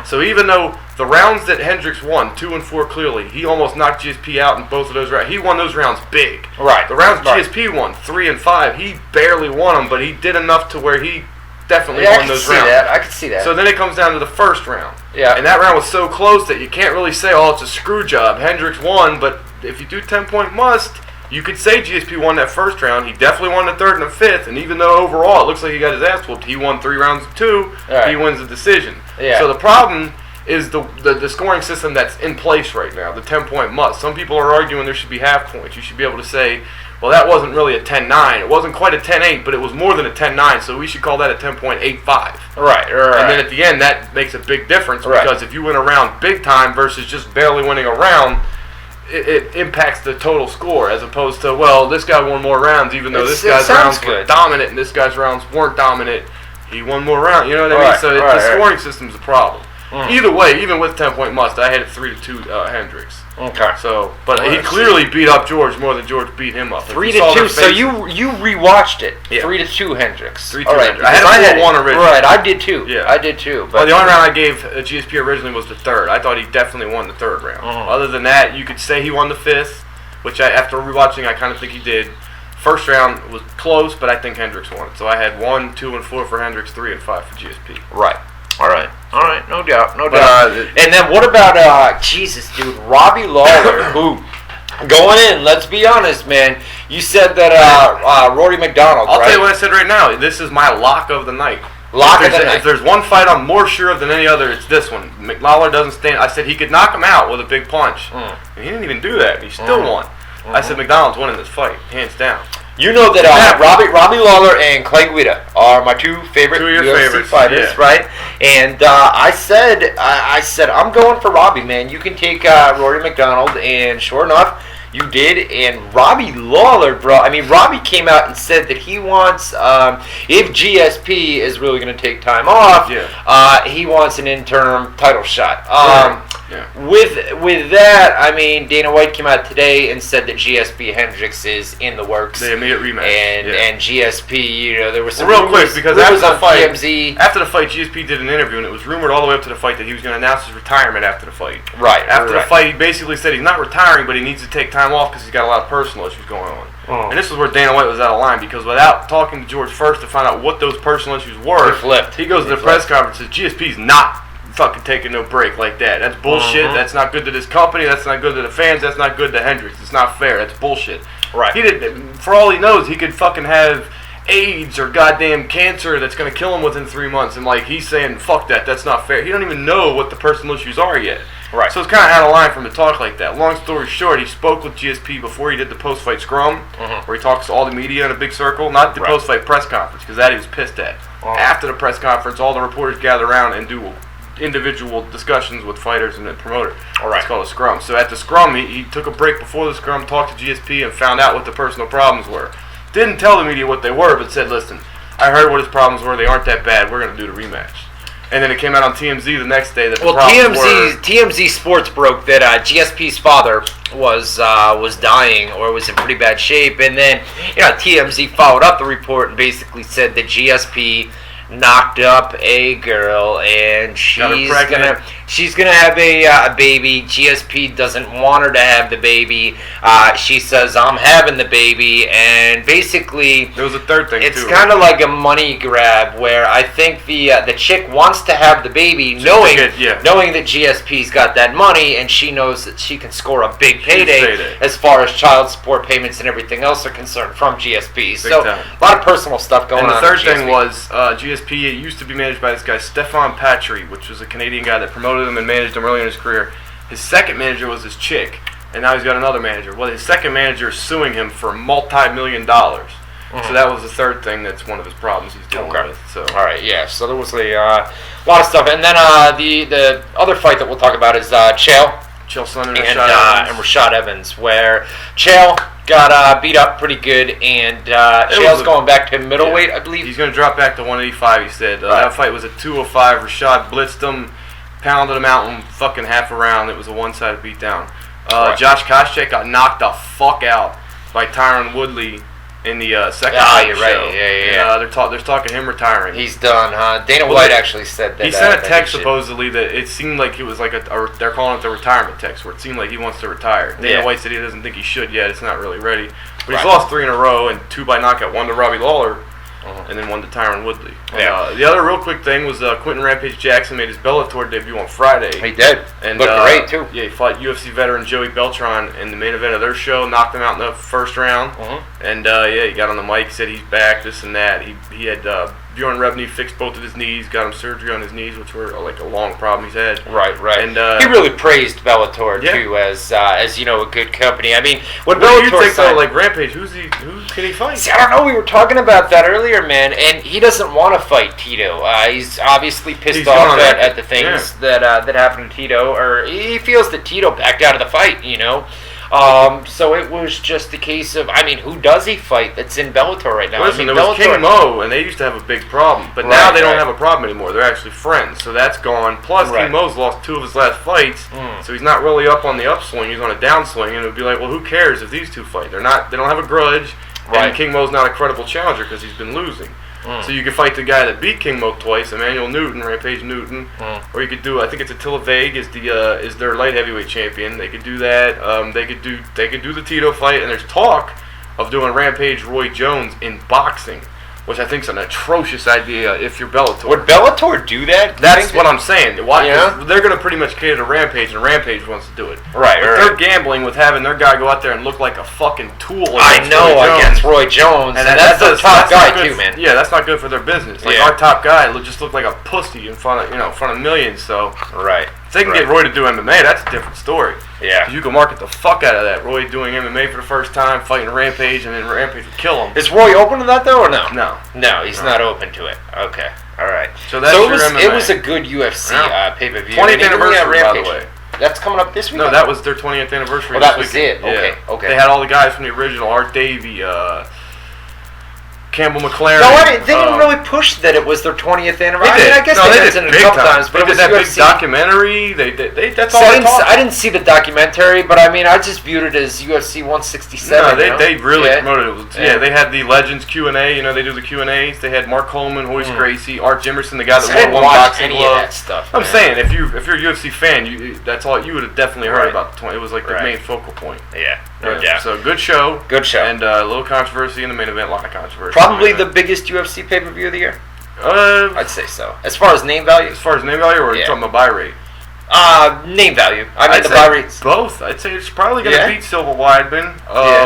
So even though the rounds that Hendricks won, 2 and 4 clearly, he almost knocked GSP out in both of those rounds. He won those rounds big. Right. The rounds GSP won, 3 and 5, he barely won them, but he did enough to where he definitely won those rounds. I could see that. So then it comes down to the first round. Yeah. And that round was so close that you can't really say, oh, it's a screw job. Hendricks won, but if you do 10-point must, you could say GSP won that first round. He definitely won the third and the fifth, and even though overall it looks like he got his ass whooped, he won 3 rounds of 2, he wins the decision. Yeah. So the problem is the scoring system that's in place right now, the 10-point must. Some people are arguing there should be half points. You should be able to say, well, that wasn't really a 10-9. It wasn't quite a 10-8, but it was more than a 10-9, so we should call that a 10.85. Right. And then at the end, that makes a big difference because if you win a round big time versus just barely winning a round, it impacts the total score as opposed to, well, this guy won more rounds even though this guy's rounds were dominant and this guy's rounds weren't dominant. He won more rounds. You know what I mean? So the scoring system's a problem. Either way, even with 10-point must, I had it 3-2 Hendricks. Okay. So, but he clearly beat up George more than George beat him up. 3-2. So you rewatched it. Yeah. 3-2 Hendricks. 3-2 Hendricks. I had 4-1 originally. Right, I did too. Yeah, I did too. But the only round I gave GSP originally was the third. I thought he definitely won the third round. Other than that, you could say he won the fifth, which after rewatching, I kind of think he did. First round was close, but I think Hendricks won it. So I had 1, 2, and 4 for Hendricks, 3 and 5 for GSP. Right. All right, no doubt. And then what about, Jesus, dude, Robbie Lawler, who, going in, let's be honest, man, you said that Rory McDonald, I'll tell you what I said right now. This is my lock of the night. If there's one fight I'm more sure of than any other, it's this one. Lawler doesn't stand. I said he could knock him out with a big punch. And he didn't even do that. He still won. I said McDonald's winning this fight, hands down. You know that Robbie Lawler and Clay Guida are my two favorite UFC fighters, right? And I said I'm going for Robbie, man. You can take Rory McDonald, and sure enough, you did. And Robbie Lawler, bro. I mean, Robbie came out and said that he wants, if GSP is really going to take time off, he wants an interim title shot. With that, I mean, Dana White came out today and said that GSP Hendricks is in the works. The immediate rematch. And GSP, you know, there was some real quick because after the fight, TMZ. After the fight, GSP did an interview and it was rumored all the way up to the fight that he was going to announce his retirement after the fight. Right. After the fight, he basically said he's not retiring, but he needs to take time off because he's got a lot of personal issues going on. And this is where Dana White was out of line because without talking to George first to find out what those personal issues were, he goes to the press conference and says GSP's not fucking taking no break like that. That's bullshit. That's not good to this company. That's not good to the fans. That's not good to Hendricks. It's not fair. That's bullshit. Right. He did. For all he knows, he could fucking have AIDS or goddamn cancer that's gonna kill him within 3 months, and like he's saying, fuck that. That's not fair. He don't even know what the personal issues are yet. Right. So it's kind of out of line for him to talk like that. Long story short, he spoke with GSP before he did the post-fight scrum, where he talks to all the media in a big circle. Not the post-fight press conference, because that he was pissed at. After the press conference, all the reporters gather around and do individual discussions with fighters and the promoter. It's called a scrum. So at the scrum, he took a break before the scrum, talked to GSP, and found out what the personal problems were. Didn't tell the media what they were, but said, listen, I heard what his problems were. They aren't that bad. We're going to do the rematch. And then it came out on TMZ the next day that the problems were... TMZ Sports broke that GSP's father was dying or was in pretty bad shape, and then TMZ followed up the report and basically said that GSP knocked up a girl and she's gonna have a baby. GSP doesn't want her to have the baby. She says, I'm having the baby, and basically there was a third thing it's kind of like a money grab where I think the chick wants to have the baby knowing that GSP's got that money, and she knows that she can score a big payday as far as child support payments and everything else are concerned from GSP. So a lot of personal stuff going on. And the third thing was GSP used to be managed by this guy Stefan Patry, which was a Canadian guy that promoted him and managed him early in his career. His second manager was his chick, and now he's got another manager. Well, his second manager is suing him for multi-million dollars. So that was the third thing that's one of his problems he's dealing with. So all right, yeah. So there was a lot of stuff, and then the other fight that we'll talk about is Chael Sonnen and Rashad Evans, where Chael got beat up pretty good, and Chael's going back to middleweight, I believe. He's going to drop back to 185, he said. That fight was at 205. Rashad blitzed him, pounded him out in fucking half a round. It was a one-sided beatdown. Josh Koscheck got knocked the fuck out by Tyron Woodley in the second round you're show. right. Yeah. They're talking him retiring. He's done, huh? Dana White actually said that. He sent a text supposedly that it seemed like it was like they're calling it the retirement text, where it seemed like he wants to retire. Dana White said he doesn't think he should yet. It's not really ready. But he's lost 3 in a row, and 2 by knockout. 1 to Robbie Lawler, and then 1 to Tyron Woodley. The other real quick thing was Quentin Rampage Jackson made his Bellator debut on Friday. He did. And looked great, too. Yeah, he fought UFC veteran Joey Beltran in the main event of their show, knocked him out in the first round. And, he got on the mic, said he's back, this and that. He had Bjorn Rebney fixed both of his knees, got him surgery on his knees, which were like a long problem he's had. Right. And he really praised Bellator, too, as a good company. I mean, when Bellator do you think, though, like Rampage, who can he fight? See, I don't know. We were talking about that earlier, man, and he doesn't want to fight Tito. He's obviously pissed off at the things that happened to Tito, or he feels that Tito backed out of the fight, So it was just a case of, who does he fight that's in Bellator right now? Listen, there was King Mo, and they used to have a big problem, but now they don't have a problem anymore. They're actually friends, so that's gone. Plus, King Mo's lost 2 of his last fights, so he's not really up on the upswing. He's on a downswing, and it would be like, well, who cares if these two fight? They don't have a grudge, and King Mo's not a credible challenger because he's been losing. So you could fight the guy that beat King Mo twice, Emmanuel Newton, Rampage Newton, or you could do. I think it's Attila Vague is their light heavyweight champion. They could do that. They could do the Tito fight, and there's talk of doing Rampage Roy Jones in boxing, which I think is an atrocious idea if you're Bellator. Would Bellator do that? That's what I'm saying. Why? They're going to pretty much cater to Rampage, and Rampage wants to do it. Right. They're gambling with having their guy go out there and look like a fucking tool. Against Roy Jones. And that's their top guy too, man. Yeah, that's not good for their business. Like our top guy just looked like a pussy in front of millions. So if they can get Roy to do MMA, that's a different story. Yeah. You can market the fuck out of that. Roy doing MMA for the first time, fighting Rampage, and then Rampage would kill him. Is Roy open to that, though, or no? No, he's not open to it. Okay. All right. So that's your MMA. It was a good UFC pay-per-view. 20th anniversary, by the way. That's coming up this week? No, that was their 20th anniversary. Oh, that was it. Okay. They had all the guys from the original, Art Davey, Campbell McLaren. No, they didn't really push that it was their 20th anniversary. They did. I guess they mentioned it a couple times, but they did that big documentary. That's all I didn't see the documentary, but I just viewed it as UFC 167. No, they really promoted it. They had the Legends Q&A. They do the Q&As. They had Mark Coleman, Hoist Gracie, Art Jimerson, the guy that won boxing glove. That stuff. I'm saying if you're a UFC fan, that's all you would have definitely heard about the 20. It was like the main focal point. Yeah. No doubt. So good show. Good show. And a little controversy in the main event. A lot of controversy. Probably the biggest UFC pay-per-view of the year. I'd say so. As far as name value? As far as name value, or are you talking about buy rate? Name value. I mean, I'd the say buy rates. both. I'd say it's probably going to beat Silver Weidman.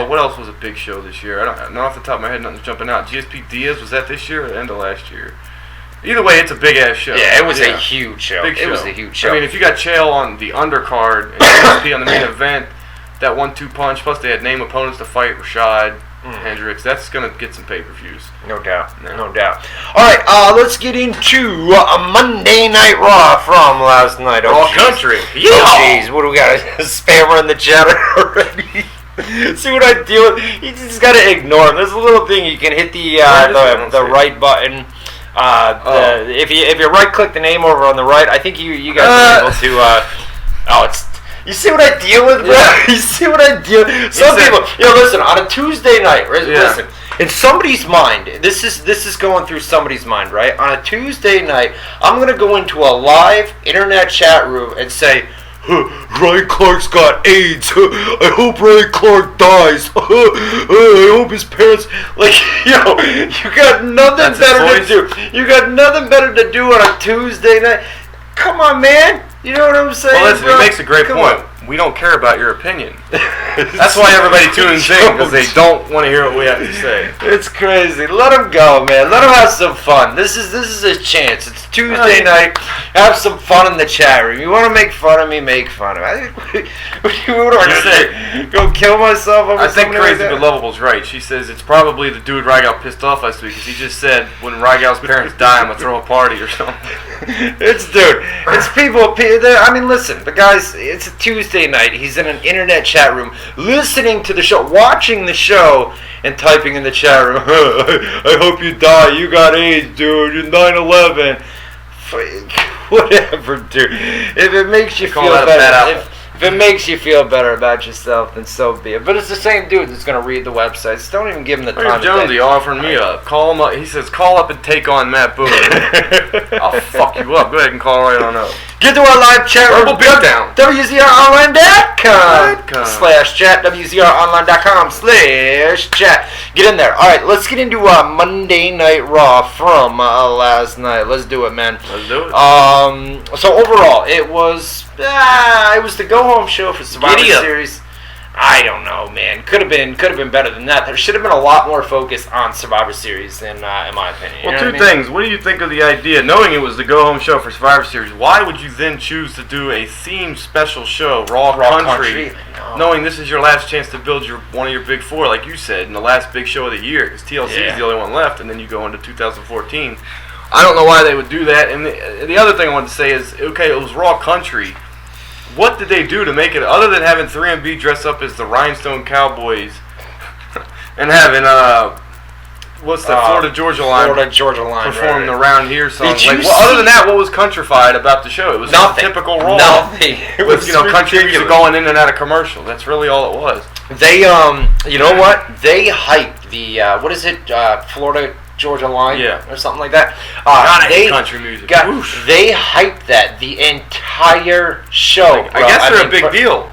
What else was a big show this year? I don't know off the top of my head. Nothing's jumping out. GSP Diaz, was that this year or the end of last year? Either way, it's a big ass show. Yeah, it was a huge show. It was a huge show. I mean, if you got Chael on the undercard and GSP on the main event, that 1-2 punch. Plus, they had name opponents to fight: Rashad, Hendricks. That's gonna get some pay-per-views. No doubt. No doubt. All right, let's get into a Monday Night Raw from last night. Raw country. Yeah. Oh, jeez, what do we got? A spammer in the chat already. See what I deal with? You just gotta ignore him. There's a little thing you can hit the right button. If you right click the name over on the right, I think you guys are able to. You see what I deal with, bro? Yeah. You see what I deal with? Some people, listen, on a Tuesday night, listen, in somebody's mind, this is going through somebody's mind, right? On a Tuesday night, I'm going to go into a live internet chat room and say, Ryan Clark's got AIDS. I hope Ryan Clark dies. I hope his parents, you got nothing better to do. You got nothing better to do on a Tuesday night. Come on, man. You know what I'm saying? Well, listen, bro? It makes a great point. We don't care about your opinion. That's why everybody tunes in, because they don't want to hear what we have to say. It's crazy. Let them go, man. Let them have some fun. This is a chance. It's Tuesday night. Have some fun in the chat room. You want to make fun of me? Make fun of me. What do I say? Go kill myself over I think something Crazy like But Lovable's right. She says it's probably the dude Rygal pissed off last week, because he just said, when Rygal's parents die, I'm going to throw a party or something. It's people. I mean, listen, the guys, it's a Tuesday night. He's in an internet chat room, listening to the show, watching the show, and typing in the chat room, I hope you die. You got AIDS, dude. You're 9/11. Whatever, dude. If it makes you feel better, if it makes you feel better about yourself, then so be it. But it's the same dude that's going to read the websites. Don't even give him the time. Jonesy offering me up. Call him up. He says, call up and take on Matt Boone. I'll fuck you up. Go ahead and call right on up. Get to our live chat room. WZROnline.com /chat. WZROnline.com/chat. Get in there. All right, let's get into Monday Night Raw from last night. Let's do it, man. Let's do it. So overall, it was the go-home show for Survivor Series. I don't know, man. Could have been better than that. There should have been a lot more focus on Survivor Series, in my opinion. Well, two things. What do you think of the idea? Knowing it was the go-home show for Survivor Series, why would you then choose to do a themed special show, Raw Country? Knowing this is your last chance to build one of your big four, like you said, in the last big show of the year, because TLC is the only one left, and then you go into 2014. I don't know why they would do that. And the other thing I wanted to say is, okay, it was Raw Country. What did they do to make it, other than having 3MB dress up as the Rhinestone Cowboys and having Florida Georgia Line perform the Round Here song? Other than that, what was countrified about the show? It was nothing. Typical Raw. Nothing. It was country music going in and out of commercial. That's really all it was. They you know what? They hyped the Florida Georgia Line, or something like that. They country music. They hyped that the entire show. I guess they're a big deal.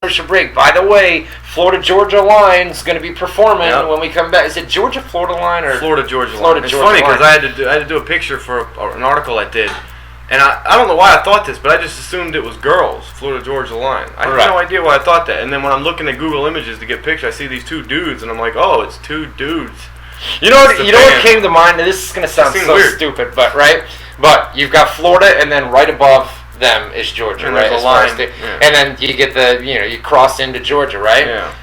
Commercial break. By the way, Florida Georgia Line's going to be performing when we come back. Is it Georgia Florida Line or Florida Georgia Line? It's funny because I had to do a picture for an article I did. And I don't know why I thought this, but I just assumed it was girls, Florida Georgia Line. I had no idea why I thought that. And then when I'm looking at Google Images to get pictures, I see these two dudes, and I'm like, oh, it's two dudes. You know what came to mind? And this is going to sound so weird. Stupid, but But you've got Florida, and then right above them is Georgia, and right? There's a line. And then you get you cross into Georgia, right? Yeah.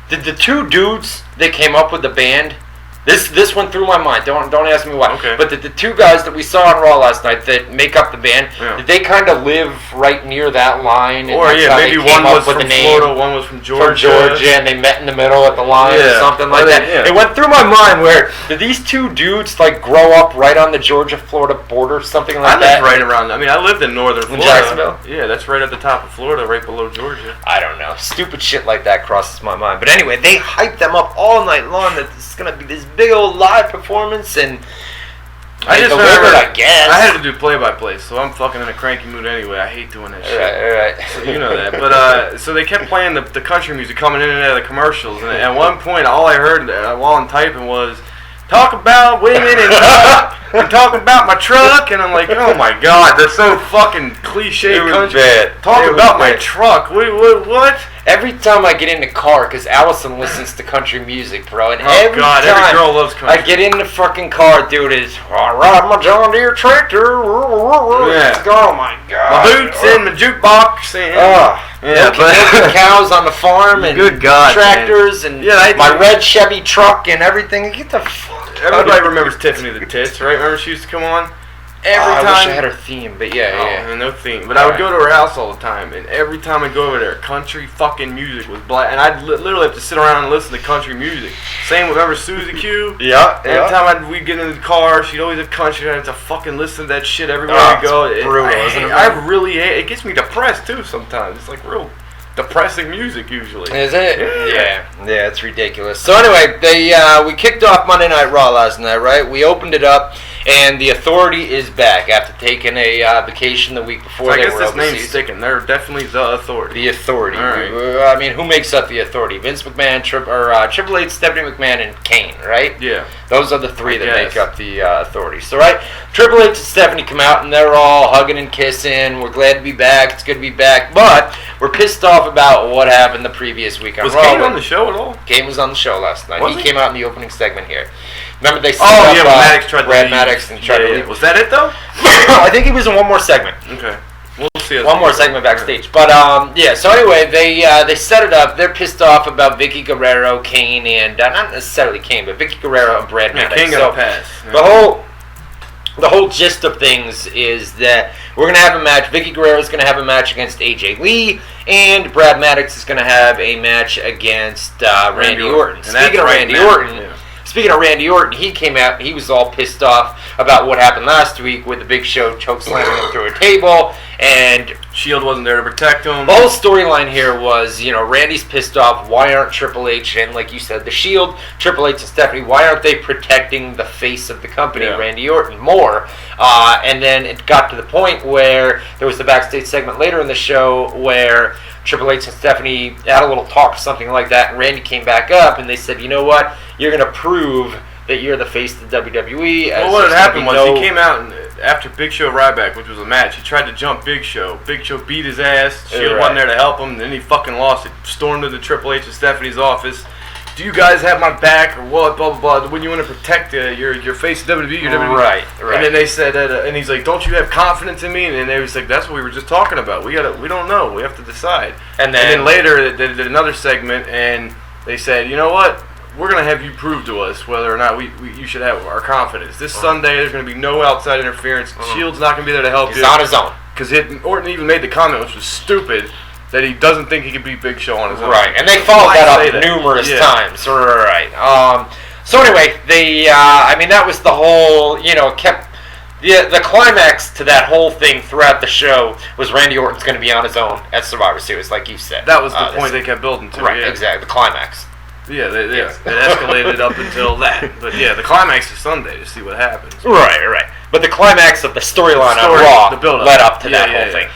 Did the two dudes that came up with the band? This went through my mind. Don't ask me why. Okay. But the two guys that we saw on Raw last night that make up the band, did they kind of live right near that line? Or maybe one was from Florida, one was from Georgia. And they met in the middle at the line or something like that. Yeah. It went through my mind where did these two dudes grow up right on the Georgia-Florida border, something like that? I lived right around. I mean, I lived in northern Florida. Jacksonville? Yeah, that's right at the top of Florida, right below Georgia. I don't know. Stupid shit like that crosses my mind. But anyway, they hyped them up all night long that this is going to be this big old live performance, and I just delivered, I guess. I had to do play-by-play, so I'm fucking in a cranky mood anyway. I hate doing that shit. All right. So you know that. But so they kept playing the country music coming in and out of the commercials, and at one point, all I heard while I'm typing was, talk about women and talk about my truck, and I'm like, oh my god, that's so fucking cliche country. Talk about my truck. What? Every time I get in the car, because Allison listens to country music, bro, and every God, time every girl loves country. I get in the fucking car, dude, is I ride my John Deere tractor. Yeah. Oh my god. My boots and my jukebox and milking cows on the farm and good God, tractors and my red Chevy truck and everything. Get the fuck. Everybody remembers Tiffany the Tits, right? Remember she used to come on? Every time. I wish I had her theme, but yeah. No theme. But I would go to her house all the time, and every time I go over there, country fucking music was black, and I'd literally have to sit around and listen to country music. Same with, remember Susie Q? Yeah. Every time we'd get in the car, she'd always have country, and I'd have to fucking listen to that shit everywhere we go. It's brutal, isn't it? I really hate it. It gets me depressed, too, sometimes. It's like real depressing music, usually. Is it? Yeah, it's ridiculous. So anyway, we kicked off Monday Night Raw last night, right? We opened it up, and the Authority is back after taking a vacation the week before. So I guess this name's sticking. They're definitely the Authority. The Authority. All right. I mean, who makes up the Authority? Vince McMahon, Triple H, Stephanie McMahon, and Kane, right? Yeah. Those are the three that make up the Authority. So, right, Triple H and Stephanie come out, and they're all hugging and kissing. We're glad to be back. It's good to be back. But we're pissed off about what happened the previous week on Raw. Was Kane on the show at all? Kane was on the show last night. He came out in the opening segment here. Remember they set up Maddox tried Brad Maddox and tried to leave. Was that it, though? I think he was in one more segment. Okay. We'll see. One more segment backstage. But, so anyway, they set it up. They're pissed off about Vicky Guerrero, Kane, and not necessarily Kane, but Vicky Guerrero and Brad Maddox. Kane got a pass. Yeah. The whole gist of things is that we're going to have a match. Vicky Guerrero is going to have a match against AJ Lee, and Brad Maddox is going to have a match against Randy Orton. Speaking of Randy Orton, he came out, he was all pissed off about what happened last week with the Big Show chokeslamming him through a table, and Shield wasn't there to protect him. The whole storyline here was, Randy's pissed off, why aren't Triple H and, like you said, the Shield, Triple H and Stephanie, why aren't they protecting the face of the company, Randy Orton, more? And then it got to the point where there was the backstage segment later in the show where Triple H and Stephanie had a little talk or something like that, and Randy came back up, and they said, you know what, you're going to prove that you're the face of the WWE. Well, what had happened was he came out and after Big Show Ryback, which was a match, he tried to jump Big Show. Big Show beat his ass. Shield wasn't there to help him. Then he fucking lost it. Stormed into Triple H and Stephanie's office. Do you guys have my back or what? Blah blah blah. When you want to protect your face of WWE, your WWE. Right. And then they said that, and he's like, "Don't you have confidence in me?" And they was like, "That's what we were just talking about. We don't know. We have to decide." And then later they did another segment, and they said, "You know what? We're going to have you prove to us whether or not you should have our confidence. This Sunday, there's going to be no outside interference. Shield's not going to be there to help you." He's on his own. Because Orton even made the comment, which was stupid, that he doesn't think he could beat Big Show on his own. Right, and they followed that up numerous times. Right. So anyway, that was the whole, kept... The climax to that whole thing throughout the show was Randy Orton's going to be on his own at Survivor Series, like you said. That was the point they kept building to. Right, exactly, the climax. Yeah, it escalated up until that. But yeah, the climax is Sunday to see what happens. Right. But the climax of the storyline on Raw led up to that whole thing.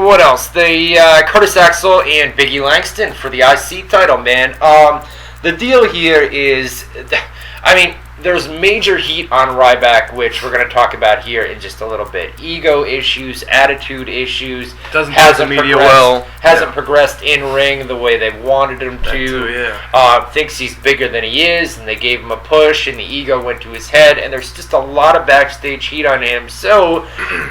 What else? Curtis Axel and Biggie Langston for the IC title, man. The deal here is, there's major heat on Ryback, which we're going to talk about here in just a little bit. Ego issues, attitude issues. Hasn't progressed in ring the way they wanted him to. Thinks he's bigger than he is, and they gave him a push, and the ego went to his head, and there's just a lot of backstage heat on him. So,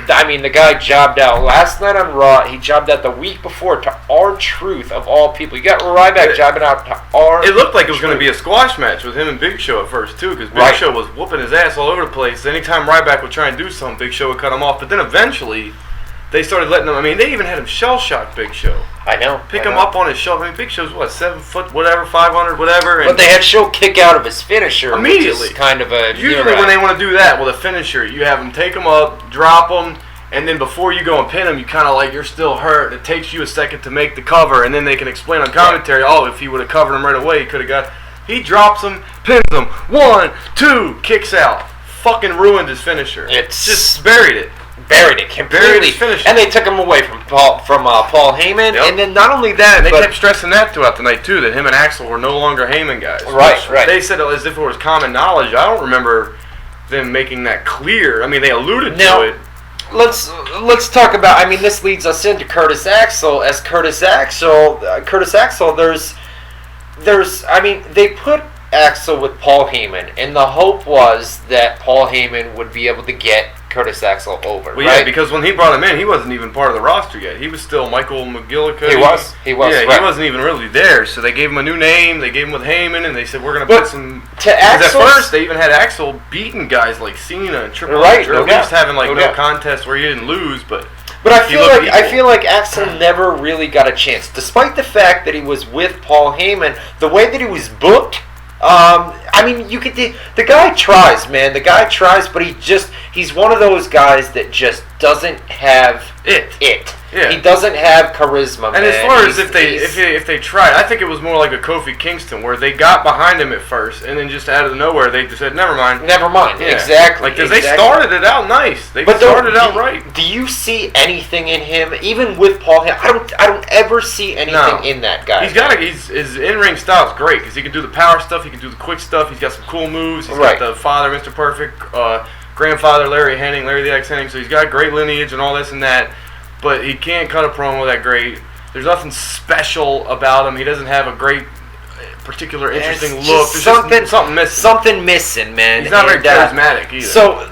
the guy jobbed out last night on Raw. He jobbed out the week before to R-Truth, of all people. You got Ryback jobbing out to R-Truth. It looked like it was going to be a squash match with him and Big Show at first, too, because Big Show was whooping his ass all over the place. Anytime Ryback would try and do something, Big Show would cut him off. But then eventually, they started letting him. They even had him shell-shock Big Show. I know. Pick him up on his shell. Big Show's 7 foot, whatever, 500, whatever. But they had Show kick out of his finisher immediately. Which is kind of a. Usually, when they want to do that with a finisher, you have him take him up, drop him, and then before you go and pin him, you kind of you're still hurt. It takes you a second to make the cover, and then they can explain on commentary, if he would have covered him right away, he could have got. He drops him, pins him, 1, 2, kicks out. Fucking ruined his finisher. It's just buried it. buried it completely, finished. and they took him away from Paul Heyman, Yep. and then not only that, And they but kept stressing that throughout the night too, that him and Axel were no longer Heyman guys. Right, Which right. They said it as if it was common knowledge. I don't remember them making that clear. I mean, they alluded Now, to it. Let's talk about. I mean, this leads us into Curtis Axel. As Curtis Axel, there's. I mean, they put Axel with Paul Heyman, and the hope was that Paul Heyman would be able to get Curtis Axel over. Well, right? yeah, because when he brought him in, he wasn't even part of the roster yet. He was still Michael McGillicuddy. He was. Yeah, right. he wasn't even really there. So they gave him a new name. They gave him with Heyman, and they said we're gonna But put some. to 'cause at Axel's- first, they even had Axel beating guys like Cena and Triple Right, H, or no at least doubt. having like No no doubt. contest where he didn't lose, but. But I he feel looked like equal. Axel never really got a chance, despite the fact that he was with Paul Heyman. The way that he was booked, I mean, you could. The guy tries, man. The guy tries, but he's one of those guys that just doesn't have It. Yeah. He doesn't have charisma, And man. as far as He's- if they tried, I think it was more like a Kofi Kingston, where they got behind him at first, and then just out of nowhere they just said, "Never mind." Never mind. Yeah. Exactly. Like, 'cause they started it out nice. They But started out right. Do you see anything in him, even with Paul Heyman? I don't ever see anything No. in that guy. His in-ring style is great because he can do the power stuff, he can do the quick stuff. He's got some cool moves. He's Right. got the father, Mr. Perfect, grandfather Larry the X Hennig. So he's got great lineage and all this and that. But he can't cut a promo that great. There's nothing special about him. He doesn't have a great, particular, interesting It's look. just There's something missing. Something missing, man. He's not very And, charismatic either. So,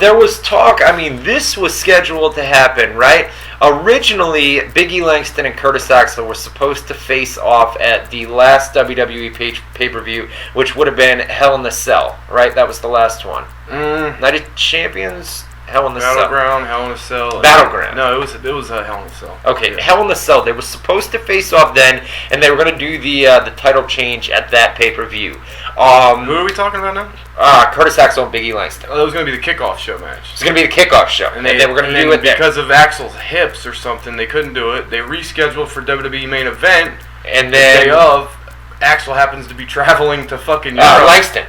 there was talk. I mean, this was scheduled to happen, right? Originally, Big E Langston and Curtis Axel were supposed to face off at the last WWE pay-per-view, which would have been Hell in the Cell, right? That was the last one. Night of Champions, Hell in the Cell. Battleground, Hell in a Cell. Battleground. No, it was a Hell in a Cell. Okay, Yeah. Hell in the Cell. They were supposed to face off then, and they were going to do the title change at that pay-per-view. Who are we talking about now? Curtis Axel and Big E Langston. Oh, that was going to be the kickoff show match. It's going to be the kickoff show, and they were going to do it there. Because of Axel's hips or something, they couldn't do it. They rescheduled for WWE main event. And The then day of, Axel happens to be traveling to fucking Europe. Langston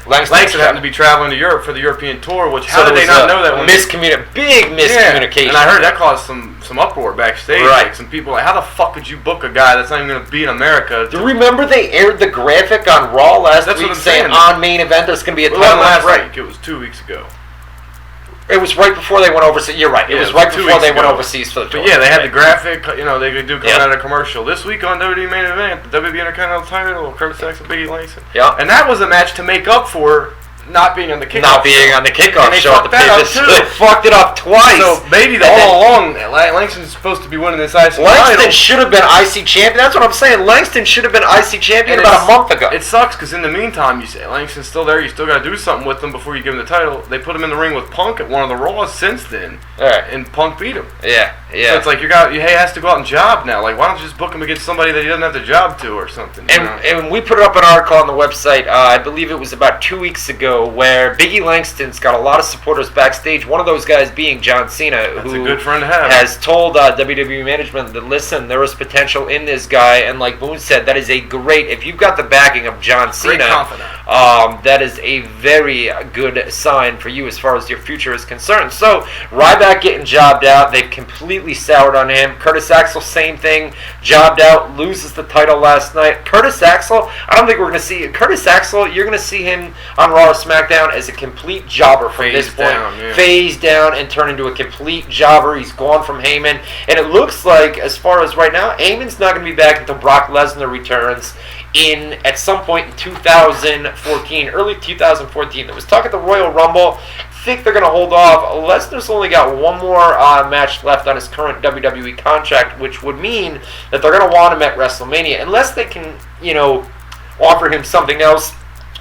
happened to be traveling to Europe for the European tour. Which So how did there they was not a know that? When big miscommunication. And I heard that caused some uproar backstage. Right. Like some people like, how the fuck could you book a guy that's not even going to be in America? Do you remember they aired the graphic on Raw last That's what week I'm saying saying. on main event there's going to be a It wasn't title last match? Right. week. It was 2 weeks ago. It was right before they went overseas. You're right. It Yeah, was it right was 2 before weeks they went ago. overseas for the tour. But yeah, they had Right. the graphic, they could do coming Yeah. out of a commercial. This week on WWE Main Event, the WWE Intercontinental title, Curtis Axel, Big E Langston. Yeah. And that was a match to make up for not being on the kickoff Not being show. on the kickoff And they show at the fucked that up, previous. too. They fucked it up twice. So maybe And then all along, Langston's supposed to be winning this IC Langston title. should have been IC champion. That's what I'm saying. Langston should have been IC champion And about a month ago. It sucks because in the meantime, you say Langston's still there. You still got to do something with him before you give him the title. They put him in the ring with Punk at one of the Raws since then, Alright. and Punk beat him. Yeah. So it's like he has to go out and job now. Like, why don't you just book him against somebody that he doesn't have the job to or something? you know? And we put up an article on the website, I believe it was about 2 weeks ago, where Big E Langston's got a lot of supporters backstage. One of those guys being John Cena, That's who a good friend to have. has told WWE management that, listen, there is potential in this guy. And like Boone said, that is a great, if you've got the backing of John Great Cena, confidant. that is a very good sign for you as far as your future is concerned. So, Ryback getting jobbed out. They've completely soured on him. Curtis Axel, same thing. Jobbed out, loses the title last night. Curtis Axel, I don't think we're going to see Curtis Axel, you're going to see him on Raw or SmackDown as a complete jobber from Phased this point. down, yeah. Phased down and turn into a complete jobber. He's gone from Heyman. And it looks like, as far as right now, Heyman's not going to be back until Brock Lesnar returns at some point in 2014, early 2014. There was talk at the Royal Rumble. I think they're going to hold off. Lesnar's only got one more match left on his current WWE contract, which would mean that they're going to want him at WrestleMania, unless they can, offer him something else,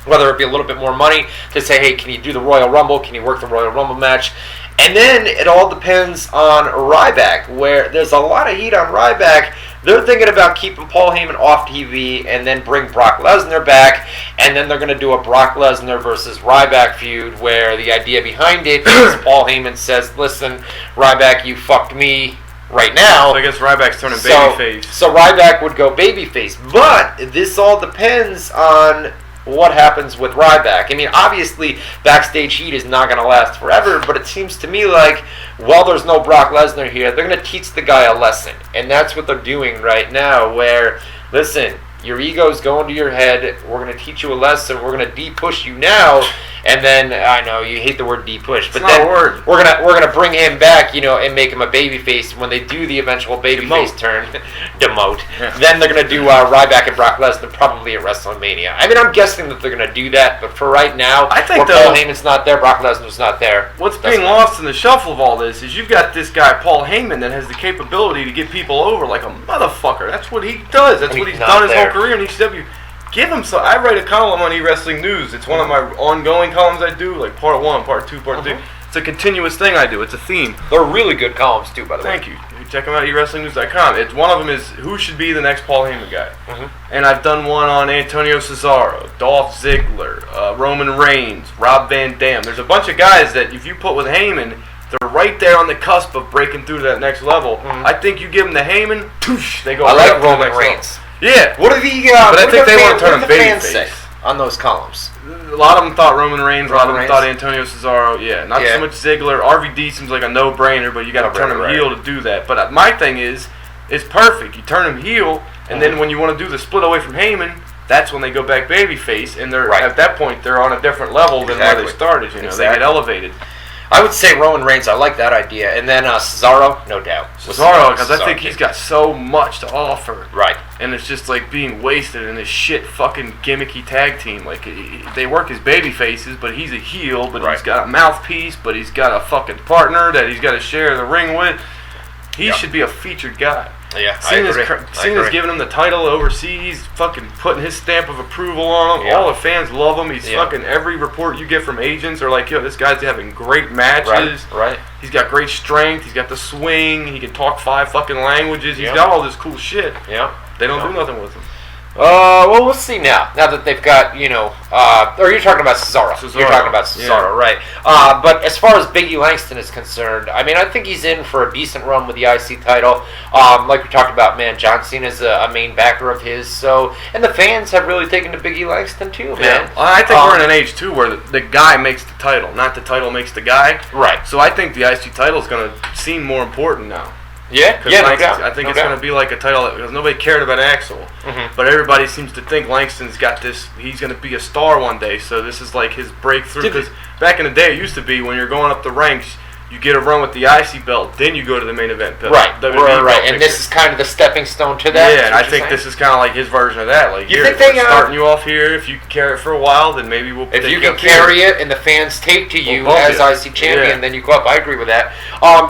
whether it be a little bit more money to say, hey, can you do the Royal Rumble? Can you work the Royal Rumble match? And then it all depends on Ryback, where there's a lot of heat on Ryback. They're thinking about keeping Paul Heyman off TV and then bring Brock Lesnar back, and then they're going to do a Brock Lesnar versus Ryback feud, where the idea behind it is Paul Heyman says, listen, Ryback, you fucked me right now. So I guess Ryback's turning babyface. So Ryback would go babyface. But this all depends on what happens with Ryback. I mean, obviously, backstage heat is not going to last forever, but it seems to me like, well, there's no Brock Lesnar here. They're going to teach the guy a lesson, and that's what they're doing right now, where, listen, your ego's going to your head. We're going to teach you a lesson. We're going to de-push you now. And then, I know you hate the word de-push, but then we're gonna bring him back, and make him a babyface. When they do the eventual babyface turn, demote, then they're gonna do Ryback and Brock Lesnar probably at WrestleMania. I mean, I'm guessing that they're gonna do that, but for right now, I think Paul Heyman's not there, Brock Lesnar's not there. What's being lost in the shuffle of all this is you've got this guy Paul Heyman that has the capability to get people over like a motherfucker. That's what he does. That's what he's done his whole career in ECW. Give him some. I write a column on eWrestling News. It's one of my ongoing columns I do, like part 1, part 2, part 3. It's a continuous thing I do. It's a theme. They're really good columns too, by the way. Thank you. You check them out at eWrestlingNews.com. It's one of them is who should be the next Paul Heyman guy. And I've done one on Antonio Cesaro, Dolph Ziggler, Roman Reigns, Rob Van Dam. There's a bunch of guys that if you put with Heyman, they're right there on the cusp of breaking through to that next level. I think you give them the Heyman, poosh, they go. I right like Roman Reigns. Yeah. What are the? But I think they want to turn him babyface on those columns. A lot of them thought Roman Reigns. A lot of them thought Antonio Cesaro. Yeah, not so much Ziggler. RVD seems like a no-brainer, but you got to turn him heel to do that. But my thing is, it's perfect. You turn him heel, and then when you want to do the split away from Heyman, that's when they go back babyface, and they're at that point they're on a different level than where they started. They get elevated. I would say Roman Reigns. I like that idea. And then Cesaro, no doubt. Cesaro, because I think he's got so much to offer. Right. And it's just like being wasted in this shit fucking gimmicky tag team. Like, they work as baby faces, but he's a heel, but he's got a mouthpiece, but he's got a fucking partner that he's got to share the ring with. He should be a featured guy. Yeah, Cena's giving him the title overseas, fucking putting his stamp of approval on him. All the fans love him. He's fucking, every report you get from agents are like, yo, this guy's having great matches. Right. He's got great strength. He's got the swing. He can talk 5 fucking languages. He's got all this cool shit. Yeah. They don't do nothing with him. Well, we'll see now. Now that they've got, or you're talking about Cesaro. You're talking about Cesaro, right? But as far as Biggie Langston is concerned, I mean, I think he's in for a decent run with the IC title. Like we talked about, man, John Cena's a main backer of his. So, and the fans have really taken to Biggie Langston too, man. Yeah. I think we're in an age too where the guy makes the title, not the title makes the guy. Right. So I think the IC title is going to seem more important now. Yeah, no doubt. I think it's going to be like a title because nobody cared about Axel, but everybody seems to think Langston's got this. He's going to be a star one day, so this is like his breakthrough. Because back in the day, it used to be when you're going up the ranks, you get a run with the IC belt, then you go to the main event belt. Right. And this is kind of the stepping stone to that. Yeah, and I think this is kind of like his version of that. Like, we're starting you off here. If you can carry it for a while, then maybe we'll. If you can carry it and the fans take to you as IC champion, then you go up. I agree with that.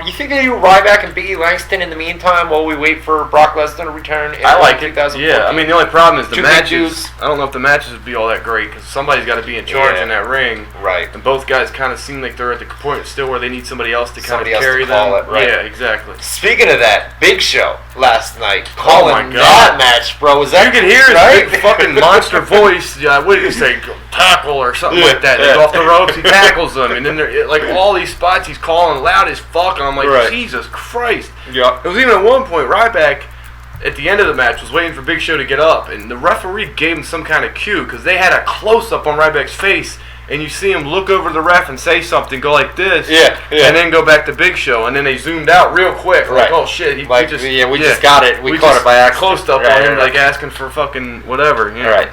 You think they do Ryback and Biggie Langston in the meantime while we wait for Brock Lesnar to return? I like it. Yeah, I mean the only problem is the matches. I don't know if the matches would be all that great because somebody's got to be in charge in that ring. Right. And both guys kind of seem like they're at the point still where they need somebody else to kind of carry them. Right. Yeah, exactly. Speaking of that, Big Show last night calling that match, bro. Was that you could hear his big fucking monster voice. What did you say? Tackle or something like that. He's off the ropes. He tackles them, and then like all these spots he's calling loud as fuck. And I'm like, Jesus Christ. Yeah. It was even at one point, Ryback at the end of the match was waiting for Big Show to get up, and the referee gave him some kind of cue because they had a close up on Ryback's face. And you see him look over the ref and say something, go like this, and then go back to Big Show, and then they zoomed out real quick, like, oh shit, we just got it, we caught it by accident. Close up on him, like asking for fucking whatever. Right.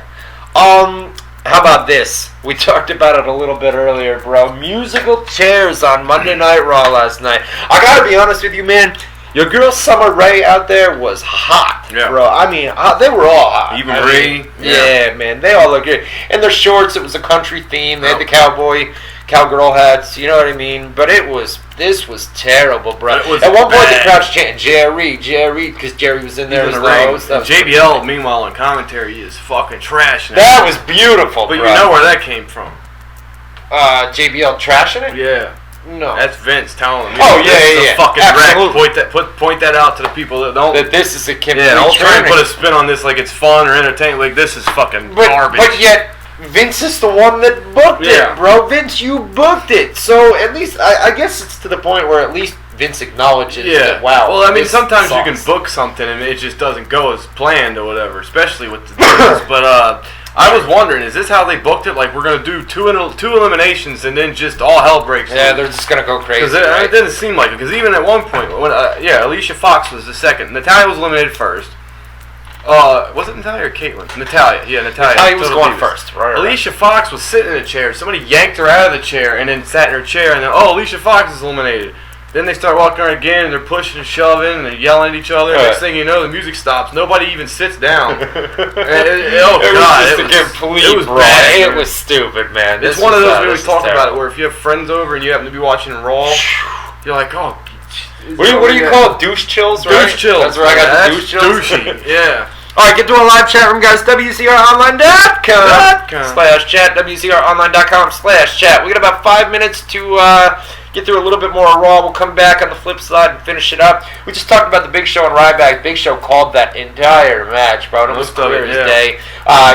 How about this? We talked about it a little bit earlier, bro. Musical chairs on Monday Night Raw last night. I gotta be honest with you, man. Your girl Summer Rae out there was hot, bro. I mean, they were all hot. Even Rae. Yeah, man. They all look good. And their shorts, it was a country theme. They had the cowgirl hats, you know what I mean? But this was terrible, bro. At one point, the crowd's chanting, Jerry, because Jerry was in there as the host. JBL, meanwhile, on commentary, is fucking trash now. That was beautiful, but bro. You know where that came from. JBL trashing it? Yeah. No. That's Vince telling me. Oh, yeah. Fucking wreck. Point that out to the people that don't. That this is a complete don't try and put a spin on this like it's fun or entertaining. Like, this is fucking garbage. But yet, Vince is the one that booked it, bro. Vince, you booked it. So, at least, I guess it's to the point where at least Vince acknowledges that, wow. Well, I mean, sometimes you can book something and it just doesn't go as planned or whatever, especially with the deals. But, I was wondering, is this how they booked it? Like, we're going to do two eliminations and then just all hell breaks loose? Yeah, they're just going to go crazy. Because it didn't seem like it. Because even at one point, when Alicia Fox was the second. Natalia was eliminated first. Was it Natalia or Caitlyn? Natalia. Yeah, Natalia. Natalia was going first. Right. Alicia Fox was sitting in a chair. Somebody yanked her out of the chair and then sat in her chair. And then, Alicia Fox is eliminated. Then they start walking around again, and they're pushing and shoving, and they're yelling at each other. Right. Next thing you know, the music stops. Nobody even sits down. It was bad. It was stupid, man. It's one of those we always talk about it, where if you have friends over and you happen to be watching Raw, you're like, oh. What do you call it? Douche chills, right? Douche chills. That's where I got the douche chills. Douchey, yeah. All right, get to our live chat room, guys. WZROnline.com/chat. WZROnline.com/chat. We got about 5 minutes to get through a little bit more Raw. We'll come back on the flip side and finish it up. We just talked about the Big Show and Ryback. Big Show called that entire match, bro. It was clear as day.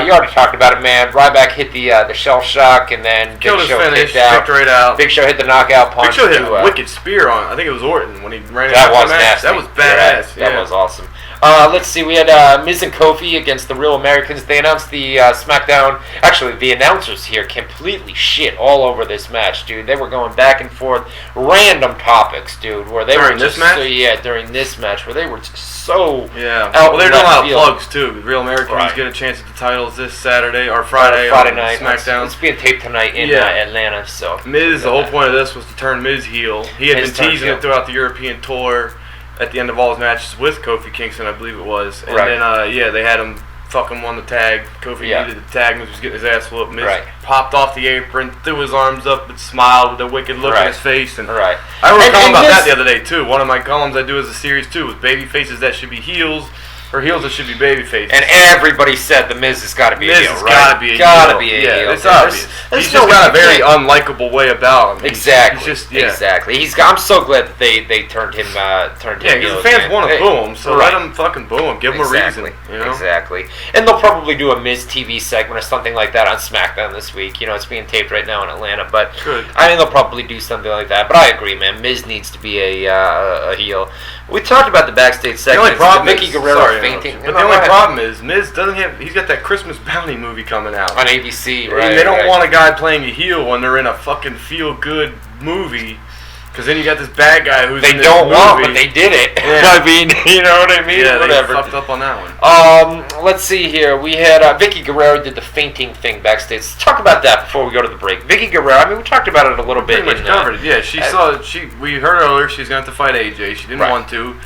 You already talked about it, man. Ryback hit the shell shock, and then Big Show finish, kicked out. right out. Big Show hit the knockout punch. Big Show hit a wicked spear on, I think it was Orton when he ran into that was match. nasty. That was badass. That was awesome. Let's see, we had Miz and Kofi against the Real Americans. They announced the SmackDown. Actually, the announcers here completely shit all over this match, dude. They were going back and forth, random topics, dude. Where they during were just this match? during this match, where they were just so Well, they're doing a lot of plugs too. Real Americans get a chance at the titles this Saturday or Friday night. SmackDown. It's being taped tonight in Atlanta. So Miz, the whole point of this was to turn Miz heel. He had been teasing it throughout the European tour. At the end of all his matches with Kofi Kingston, I believe it was. And then, they had him fuck him on the tag. Kofi needed the tag. Miz was getting his ass whooped. Miz popped off the apron, threw his arms up, and smiled with a wicked look in his face. And I wrote a column about that the other day, too. One of my columns I do as a series, too, was baby faces that should be heels. Or heels that should be baby faces. And everybody said the Miz has got to be a heel, right? Gotta be a heel. It's obvious. He's just got a very unlikable way about him. Exactly. He's just, exactly. I'm so glad that they turned him heel. Yeah, because the fans want to boo him, so let them fucking boo him. Give him a reason. You know? Exactly. And they'll probably do a Miz TV segment or something like that on SmackDown this week. You know, it's being taped right now in Atlanta, but I think they'll probably do something like that. But I agree, man. Miz needs to be a heel. We talked about the backstage segment. The only problem Vicky Guerrero fainting. But the only problem is Miz doesn't have. He's got that Christmas Bounty movie coming out on ABC, right? And they don't want a guy playing a heel when they're in a fucking feel good movie. Because then you got this bad guy who's in this movie. But they did it. Yeah. I mean, you know what I mean? Yeah, whatever. They fucked up on that one. Let's see here. We had Vicky Guerrero did the fainting thing backstage. Let's talk about that before we go to the break. Vicky Guerrero. I mean, we talked about it a little bit. Pretty much covered it. Yeah, we heard earlier she's going to have to fight AJ. She didn't want to.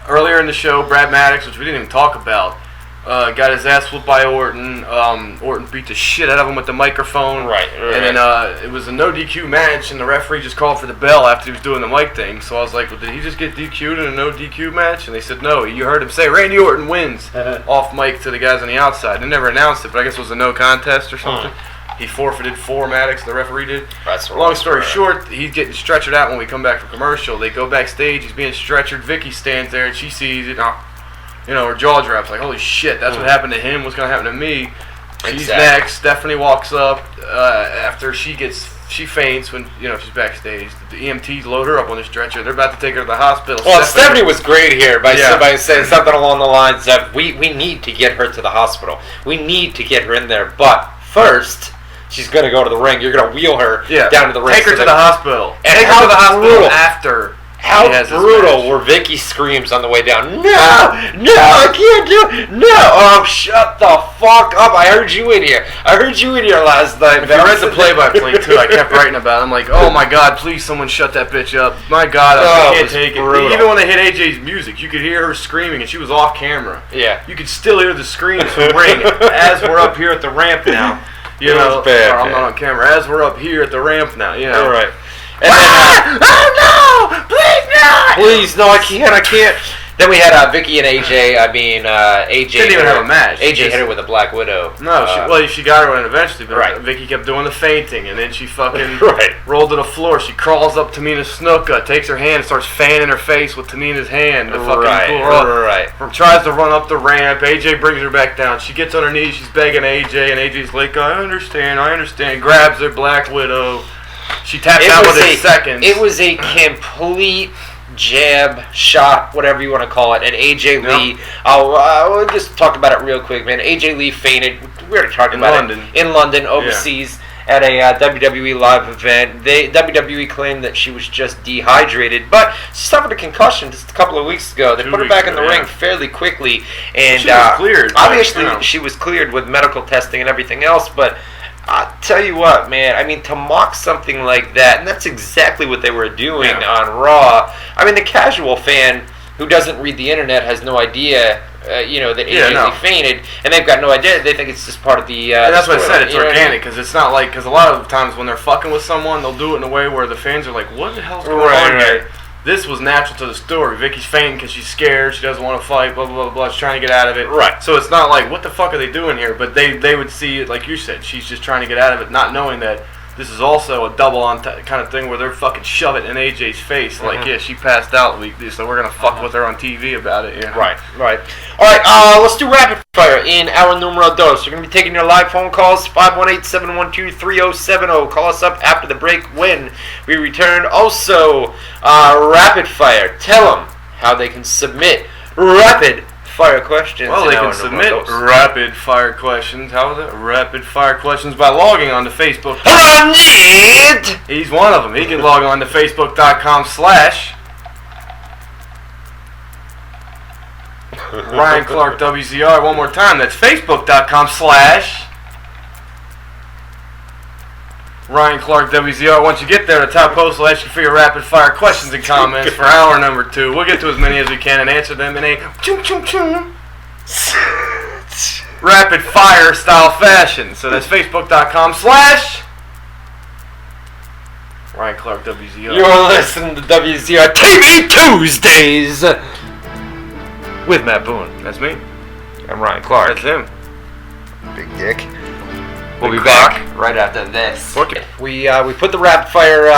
Earlier in the show, Brad Maddox, which we didn't even talk about, got his ass whooped by Orton. Orton beat the shit out of him with the microphone. And then it was a no DQ match, and the referee just called for the bell after he was doing the mic thing. So I was like, well, did he just get DQ'd in a no DQ match? And they said, no. You heard him say, Randy Orton wins off mic to the guys on the outside. They never announced it, but I guess it was a no contest or something. He forfeited for Maddox, the referee did. Long story short, he's getting stretchered out when we come back from commercial. They go backstage, he's being stretchered. Vicky stands there, and she sees it. You know, her jaw drops, like, holy shit, that's what happened to him, what's going to happen to me? She's next. Stephanie walks up after she faints when, she's backstage. The EMTs load her up on the stretcher. They're about to take her to the hospital. Well, Stephanie was great here by saying something along the lines of, we need to get her to the hospital. We need to get her in there, but first, she's going to go to the ring. You're going to wheel her down to the ring. Take her to the hospital. And take her to the hospital after. How brutal were Vicky screams on the way down? No, I can't do it. No. Oh, shut the fuck up. I heard you in here last night. If I read the play-by-play, too, I kept writing about it. I'm like, oh, my God, please, someone shut that bitch up. My God, I can't take it. Even when they hit AJ's music, you could hear her screaming, and she was off camera. Yeah. You could still hear the screams from ring as we're up here at the ramp now. I'm not on camera. As we're up here at the ramp now, All right. And then, oh no! Please not! Please, no, I can't. Then we had Vicky and AJ. I mean, AJ didn't even have a match. AJ hit her with a Black Widow. No, she got her in eventually, but Vicky kept doing the fainting, and then she fucking rolled to the floor. She crawls up Tamina Snuka, takes her hand, and starts fanning her face with Tamina's hand to fucking pull her up. Tries to run up the ramp. AJ brings her back down. She gets on her knees. She's begging AJ, and AJ's like, I understand. Grabs her Black Widow. She tapped out within seconds. It was a complete jab, shot, whatever you want to call it, at AJ Lee. We'll just talk about it real quick, man. AJ Lee fainted. We already talked about it. In London, overseas. Yeah. At a WWE live event. WWE claimed that she was just dehydrated, but she suffered a concussion just a couple of weeks ago. They put her back in the ring fairly quickly, and she was cleared. Obviously, she was cleared with medical testing and everything else, but I'll tell you what, man, I mean, to mock something like that, and that's exactly what they were doing on Raw. I mean, the casual fan who doesn't read the internet has no idea that AJ fainted, and they've got no idea. They think it's just part of the. That's what I said. It's organic because it's not like because a lot of times when they're fucking with someone, they'll do it in a way where the fans are like, "What the hell's going on here?" This was natural to the story. Vicky's fainting because she's scared. She doesn't want to fight. Blah blah blah blah. She's trying to get out of it. Right. So it's not like what the fuck are they doing here? But they would see it like you said. She's just trying to get out of it, not knowing that. This is also a double on kind of thing where they're fucking shove it in AJ's face. Like, yeah, she passed out, so we're going to fuck with her on TV about it. Yeah. Right. All right, let's do rapid fire in our numero dos. We're going to be taking your live phone calls, 518-712-3070. Call us up after the break when we return. Also, rapid fire. Tell them how they can submit rapid fire questions. Well, they can submit rapid fire questions. How is it? Rapid fire questions by logging on to Facebook. He's one of them. He can log on to Facebook.com/ Ryan Clark WZR. One more time. That's Facebook.com/ Ryan Clark WZR. Once you get there, the top post will ask you for your rapid fire questions and comments for hour number 2. We'll get to as many as we can and answer them in a rapid fire style fashion. So that's Facebook.com/ Ryan Clark WZR. You're listening to WZR TV Tuesdays with Matt Boone. That's me. I'm Ryan Clark. That's him. Big dick. We'll be back right after this. Okay. We put the rapid fire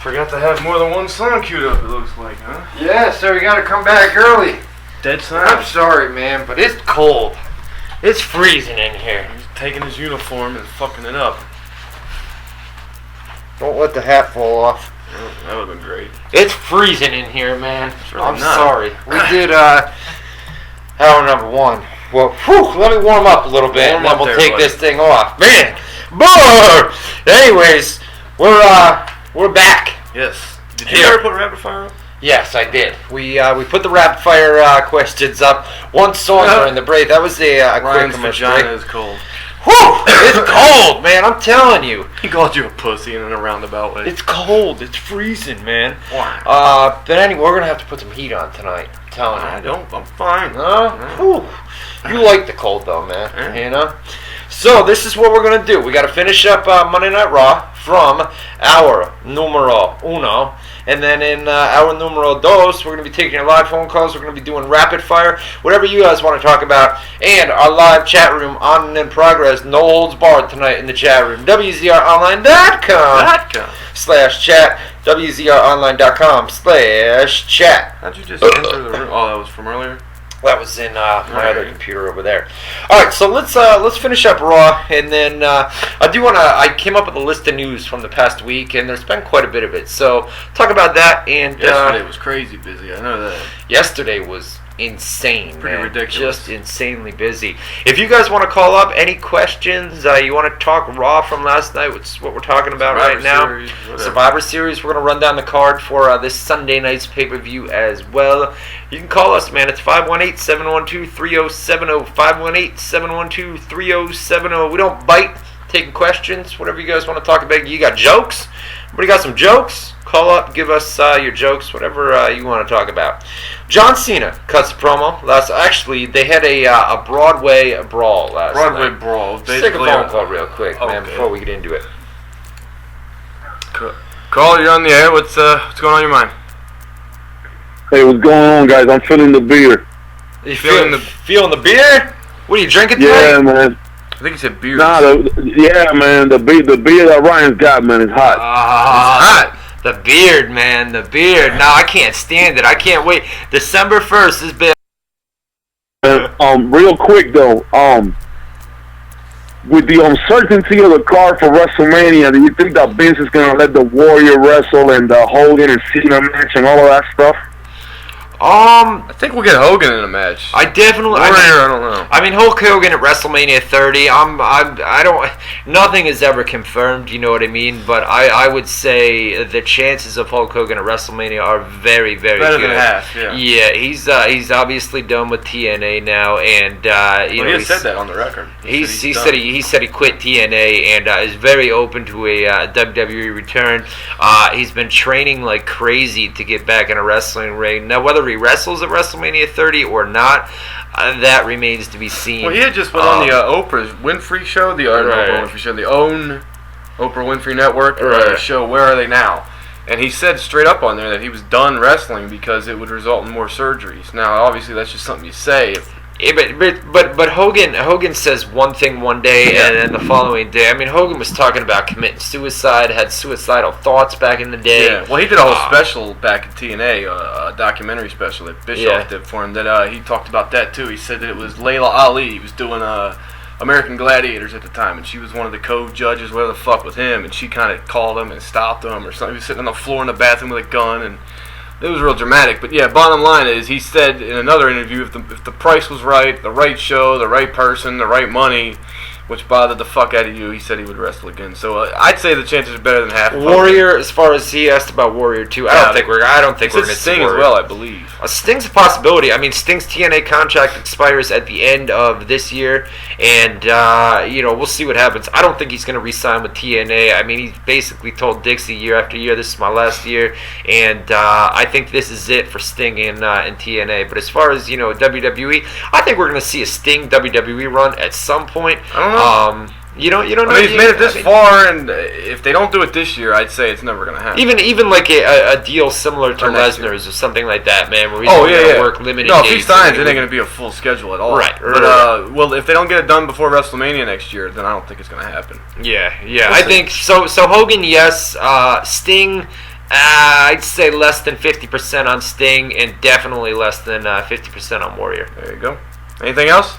Forgot to have more than one song queued up, it looks like, huh? Yeah, so we gotta come back early. Dead son. I'm sorry, man, but it's cold. It's freezing in here. He's taking his uniform and fucking it up. Don't let the hat fall off. Oh, that would have been great. It's freezing in here, man. Really I'm not. sorry. We did hour number 1. Well, let me warm up a little bit, and then we'll take this thing off. Man, boom! Anyways, we're back. Yes. Did you ever put rapid fire up? Yes, I did. We put the rapid fire questions up. One song during the break. That was a Ryan's quick vagina break. is cold. Whew! It's cold, man. I'm telling you. He called you a pussy in a roundabout way. It's cold. It's freezing, man. Wow. But anyway, we're gonna have to put some heat on tonight. I'm telling you. I don't. I'm fine. Whew. You like the cold though, man. You know. So this is what we're gonna do. We gotta finish up Monday Night Raw from our numero uno, and then in our numero dos, we're gonna be taking your live phone calls. We're gonna be doing rapid fire, whatever you guys want to talk about, and our live chat room on and in progress. No holds barred tonight in the chat room. WZROnline.com/chat. WZROnline.com/chat. How'd you just enter the room? Oh, that was from earlier? That was in my other computer over there. All right, so let's finish up Raw, and then I do want to. I came up with a list of news from the past week, and there's been quite a bit of it. So talk about that. And yesterday was crazy busy. I know that. Yesterday was insane, pretty man. ridiculous. Just insanely busy. If you guys want to call up any questions, you want to talk Raw from last night, which is what we're talking about right now. Series, Survivor Series. We're going to run down the card for this Sunday night's pay-per-view as well. You can call us, man. It's 518-712-3070. 518-712-3070. We don't bite. Taking questions, whatever you guys want to talk about. You got jokes? Anybody got some jokes? Call up, give us your jokes, whatever you want to talk about. John Cena cuts a promo. Actually, they had a Broadway brawl last night. Broadway brawl. Let's take a phone call real quick, man, before we get into it. Call, you're on the air. What's going on in your mind? Hey, what's going on, guys? I'm feeling the beer. You feeling the beer? What are you drinking tonight? Yeah, man. I think he said beer. Nah, yeah, man. The beer that Ryan's got, man, is hot. It's hot. The beard, man. The beard. No, I can't stand it. I can't wait. December 1st has been. Real quick though, with the uncertainty of the card for WrestleMania, do you think that Vince is gonna let the Warrior wrestle and the Hogan and Cena match and all of that stuff? I think we'll get Hogan in a match. I definitely. Warrior, I don't know. I mean, Hulk Hogan at WrestleMania 30. I don't. Nothing is ever confirmed. You know what I mean? But I would say the chances of Hulk Hogan at WrestleMania are very, very better good. than half. Yeah. Yeah, he's obviously done with TNA now, and he has said that on the record. He said he quit TNA and is very open to a WWE return. He's been training like crazy to get back in a wrestling ring. Now, whether he wrestles at WrestleMania 30 or not, that remains to be seen. Well, he had just went on the Oprah Winfrey show, the Oprah Winfrey show, the own Oprah Winfrey Network show. Where Are They Now? And he said straight up on there that he was done wrestling because it would result in more surgeries. Now, obviously, that's just something you say. Yeah, but Hogan says one thing one day and then the following day. I mean, Hogan was talking about committing suicide, had suicidal thoughts back in the day. Yeah, well, he did a whole special back in TNA, a documentary special that Bischoff did for him. That he talked about that too. He said that it was Layla Ali. He was doing American Gladiators at the time, and she was one of the co-judges, whatever the fuck, with him. And she kind of called him and stopped him or something. He was sitting on the floor in the bathroom with a gun and. It was real dramatic, but yeah, bottom line is, he said in another interview, if the price was right, the right show, the right person, the right money, which bothered the fuck out of you, he said he would wrestle again. So I'd say the chances are better than half. Warrior, as far as he asked about Warrior too, I don't think we're going to see Sting as well, I believe. Sting's a possibility. I mean, Sting's TNA contract expires at the end of this year, and we'll see what happens. I don't think he's going to re-sign with TNA. I mean, he's basically told Dixie year after year, this is my last year, and I think this is it for Sting in TNA. But as far as WWE, I think we're going to see a Sting WWE run at some point. I don't know. You don't know. I mean, he's made it this far, and if they don't do it this year, I'd say it's never going to happen. Even like a deal similar to Lesnar's or something like that, man, where he's going to work limited days. No, if he signs, it ain't going to be a full schedule at all. Right. But well, if they don't get it done before WrestleMania next year, then I don't think it's going to happen. Yeah. I think so. So Hogan, yes. Sting. I'd say less than 50% on Sting, and definitely less than 50% on Warrior. There you go. Anything else?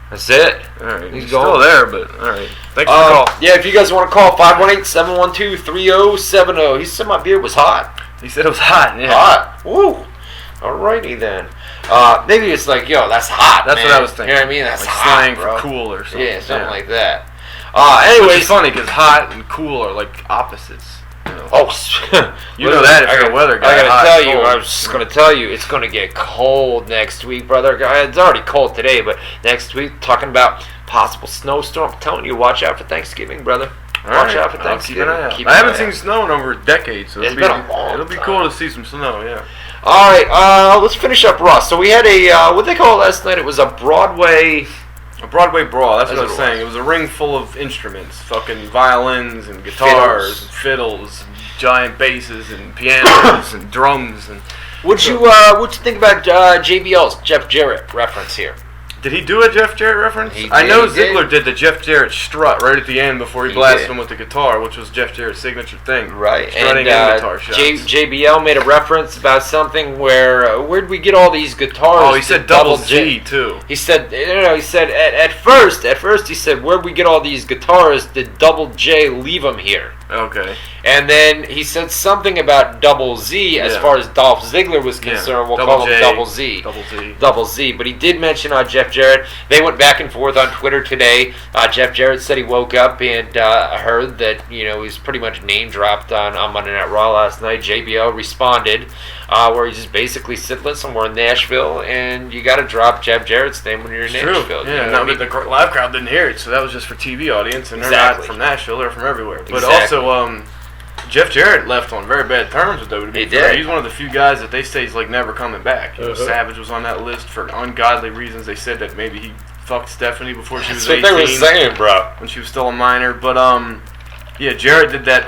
That's it. All right. He's still there, but all right. Thanks for the call. Yeah, if you guys want to call, 518-712-3070. He said my beer was hot. He said it was hot. Yeah. Hot. Woo. Alrighty then. Maybe it's like, that's hot. That's what I was thinking. You know what I mean? That's like hot, slang bro. for cool or something. Yeah, something like that. Anyways, it's funny because hot and cool are like opposites. Oh, you know that if you're a weather guy. I was just going to tell you, it's going to get cold next week, brother. It's already cold today, but next week, talking about possible snowstorm. I'm telling you, watch out for Thanksgiving, brother. Watch out for Thanksgiving. I haven't seen snow in over a decade, so it'll be cool to see some snow, yeah. All right, let's finish up Raw. So we had what they call it last night, it was a Broadway brawl, that's what I was saying. It was a ring full of instruments, fucking violins and guitars and fiddles and giant basses and pianos and drums. And what'd you think about JBL's Jeff Jarrett reference here? Did he do a Jeff Jarrett reference? I know Ziggler did the Jeff Jarrett strut right at the end before he blasted him with the guitar, which was Jeff Jarrett's signature thing. Right. Strutting and guitar shots. JBL made a reference about something where'd we get all these guitars? Oh, he said double G too. He said, he said at first he said, where'd we get all these guitars? Did Double J leave them here? Okay. And then he said something about Double Z as far as Dolph Ziggler was concerned. We'll call him Double Z. Double Z. But he did mention Jeff Jarrett. They went back and forth on Twitter today. Jeff Jarrett said he woke up and heard that he was pretty much name dropped on Monday Night Raw last night. JBL responded where he just basically said, "Listen, we're in Nashville, and you got to drop Jeff Jarrett's name when you're in Nashville." Yeah, now the live crowd didn't hear it, so that was just for TV audience, and they're not from Nashville; they're from everywhere. But also, Jeff Jarrett left on very bad terms with WWE. He did. He's one of the few guys that they say is like never coming back. Savage was on that list for ungodly reasons. They said that maybe he fucked Stephanie before she was 18. That's what they were saying, bro. When she was still a minor. But yeah, Jarrett did that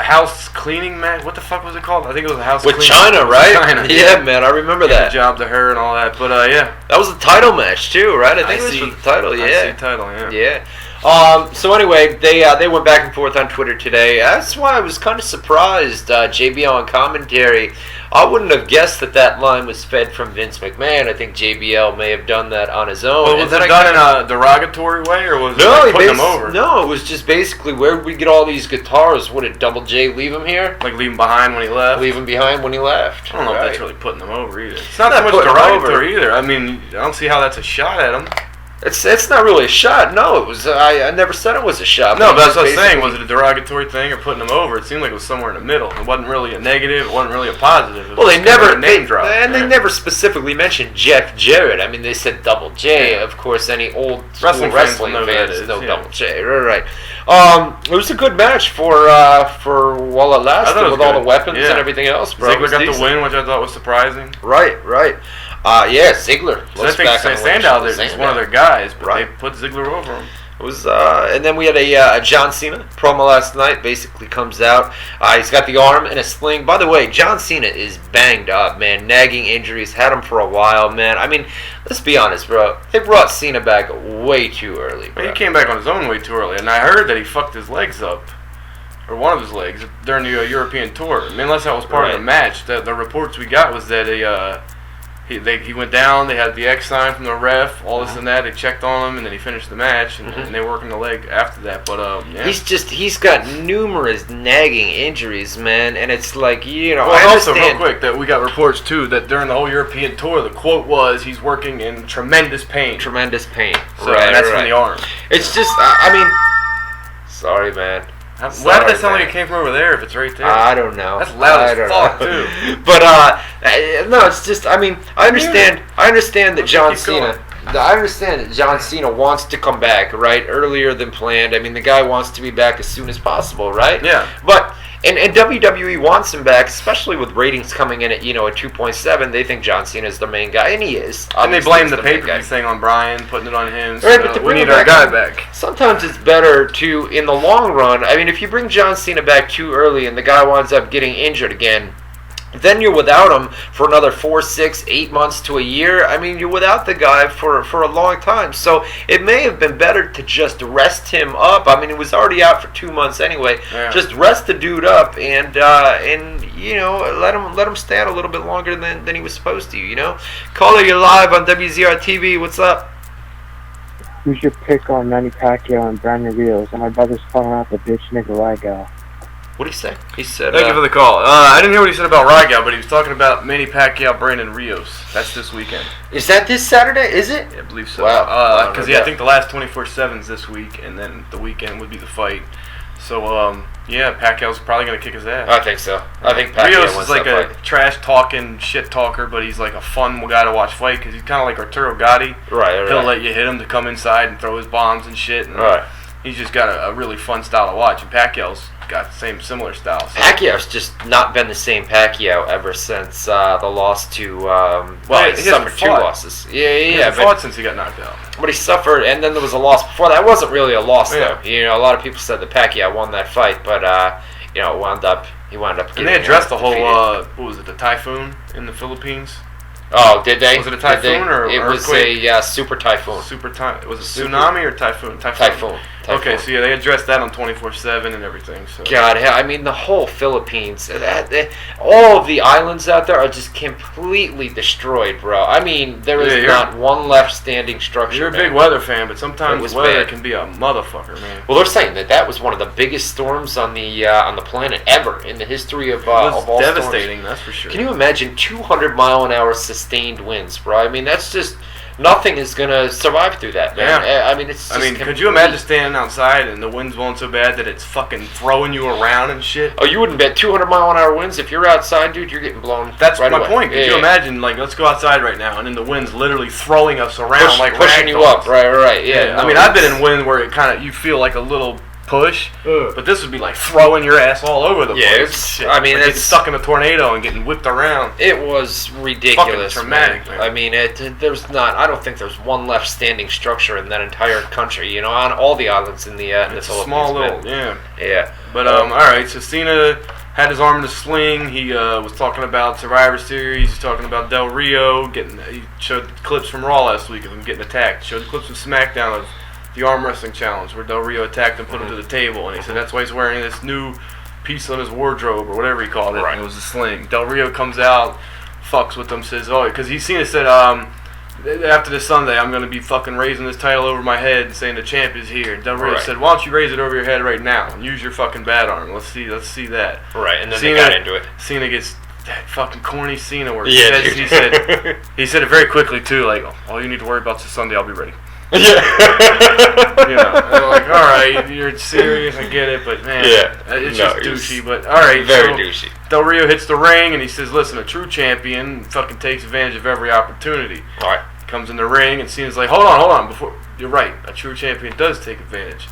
house cleaning match. What the fuck was it called? I think it was a house with cleaning China, right? China. Yeah, man, I remember that. Good job to her and all that. But yeah, that was a title match too, right? I think it was for the title. Yeah, title. Yeah. Yeah. So anyway, they went back and forth on Twitter today. That's why I was kind of surprised. JBL on commentary, I wouldn't have guessed that line was fed from Vince McMahon. I think JBL may have done that on his own. Well, was it done in a derogatory way, or was it putting him over? No, it was just basically, where did we get all these guitars? What, did Double J leave him here? Like leave him behind when he left? Leave him behind when he left. I don't know if that's really putting them over either. It's not that much derogatory either. I mean, I don't see how that's a shot at him. It's not really a shot. No, it was. I never said it was a shot. No, but that's what I was saying. Was it a derogatory thing or putting him over? It seemed like it was somewhere in the middle. It wasn't really a negative. It wasn't really a positive. Well, they never specifically mentioned Jeff Jarrett. I mean, they said Double J. Yeah. Of course, any old wrestling fans know Double J. Right. It was a good match for while it lasted with all the weapons and everything else. Bro, Ziggler got the win, which I thought was surprising. Right. Yeah, Ziggler. So I think Sandow is one of their guys, but they put Ziggler over him. It was, and then we had a John Cena promo last night. Basically comes out. He's got the arm in a sling. By the way, John Cena is banged up, man. Nagging injuries. Had him for a while, man. I mean, let's be honest, bro. They brought Cena back way too early, bro. Well, he came back on his own way too early, and I heard that he fucked his legs up. Or one of his legs during the European tour. I mean, unless that was part of the match. The reports we got was that he went down, they had the X sign from the ref, all this and that, they checked on him, and then he finished the match, and they were working the leg after that, but, yeah. He's got numerous nagging injuries, man, and it's like, Well, also, real quick, that we got reports, too, that during the whole European tour, the quote was, he's working in tremendous pain. Tremendous pain. So, and that's from the arm. It's just, sorry, man. Why did that sound like it came from over there if it's right there? I don't know. That's loud as fuck, too. But, no, it's just, I mean, I understand that John Cena... I understand that John Cena wants to come back, right, earlier than planned. I mean, the guy wants to be back as soon as possible, right? Yeah. But... And WWE wants him back, especially with ratings coming in at, at 2.7. They think John Cena is the main guy, and he is. And they blame the pay-per-view thing on Bryan, putting it on him. So right, but we need our guy back. Sometimes it's better to, in the long run, I mean, if you bring John Cena back too early and the guy winds up getting injured again, then you're without him for another 4, 6, 8 months to a year. I mean, you're without the guy for a long time. So it may have been better to just rest him up. I mean, he was already out for 2 months anyway. Yeah. Just rest the dude up and let him stand a little bit longer than he was supposed to. Caller, you're live on WZR TV. What's up? Who's your pick on Manny Pacquiao and Bryan Rios? And my brother's calling out the bitch nigga Rygal. What did he say? He said... Thank you for the call. I didn't hear what he said about Rygal, but he was talking about Manny Pacquiao, Brandon Rios. That's this weekend. Is that this Saturday? Is it? Yeah, I believe so. Wow. Because, I think the last 24/7's this week, and then the weekend would be the fight. So, Pacquiao's probably going to kick his ass. I think so. I think Pacquiao Rios is like a trash-talking, shit-talker, but he's like a fun guy to watch fight, because he's kind of like Arturo Gatti. Right. He'll let you hit him to come inside and throw his bombs and shit. And he's just got a really fun style to watch, and Pacquiao's got the similar style. So. Pacquiao's just not been the same Pacquiao ever since the loss to he suffered 2 losses. He hasn't fought since he got knocked out. But he suffered, and then there was a loss before that. It wasn't really a loss though. A lot of people said that Pacquiao won that fight, but he wound up. And they addressed the whole the typhoon in the Philippines. Oh, did they? Was it a typhoon or It was a super typhoon. Was it tsunami or typhoon? Typhoon. Okay, so yeah, they addressed that on 24/7 and everything. So. God, I mean, the whole Philippines, all of the islands out there are just completely destroyed, bro. I mean, there is not one left standing structure. You're a big weather fan, but sometimes weather bad. can be a motherfucker, man. Well, they're saying that was one of the biggest storms on the planet ever in the history of all storms. Devastating, that's for sure. Can you imagine 200-mile-an-hour sustained winds, bro? I mean, that's just nothing is gonna survive through that, man. Yeah. I mean, it's. Just could you imagine standing outside and the wind's blowing so bad that it's fucking throwing you around and shit? Oh, you wouldn't bet 200-mile-an-hour winds if you're outside, dude. You're getting blown. That's right my away. point. Could you imagine, like, let's go outside right now, and then the wind's literally throwing us around, pushing you up, right? Yeah. I mean, I've been in wind where it kind of you feel like a little push, but this would be like throwing your ass all over the place. I mean, like getting stuck in a tornado and getting whipped around. It was ridiculous. Fucking traumatic, man. I mean, I don't think there's one left standing structure in that entire country. You know, on all the islands in the It's Philippines. a small little, yeah. But all right. So Cena had his arm in a sling. He was talking about Survivor Series. He's talking about Del Rio. He showed clips from Raw last week of him getting attacked. Showed the clips from SmackDown of the arm wrestling challenge where Del Rio attacked and put him to the table, and he said that's why he's wearing this new piece on his wardrobe or whatever he called it. Right. And it was a sling. Del Rio comes out, fucks with him, says, "Oh, because he's seen it said after this Sunday I'm gonna be fucking raising this title over my head and saying the champ is here." Del Rio said, "Why don't you raise it over your head right now and use your fucking bad arm? Let's see that." Right, and then Cena, they got into it. Cena gets that fucking corny Cena where he said it very quickly too, like, all you need to worry about is Sunday, I'll be ready. Yeah. You know, I'm like, all right, you're serious, I get it, but man, it's just douchey. But all right, very douchey. Del Rio hits the ring and he says, "Listen, a true champion fucking takes advantage of every opportunity." All right, comes in the ring and Cena's like, "Hold on, before you're right, a true champion does take advantage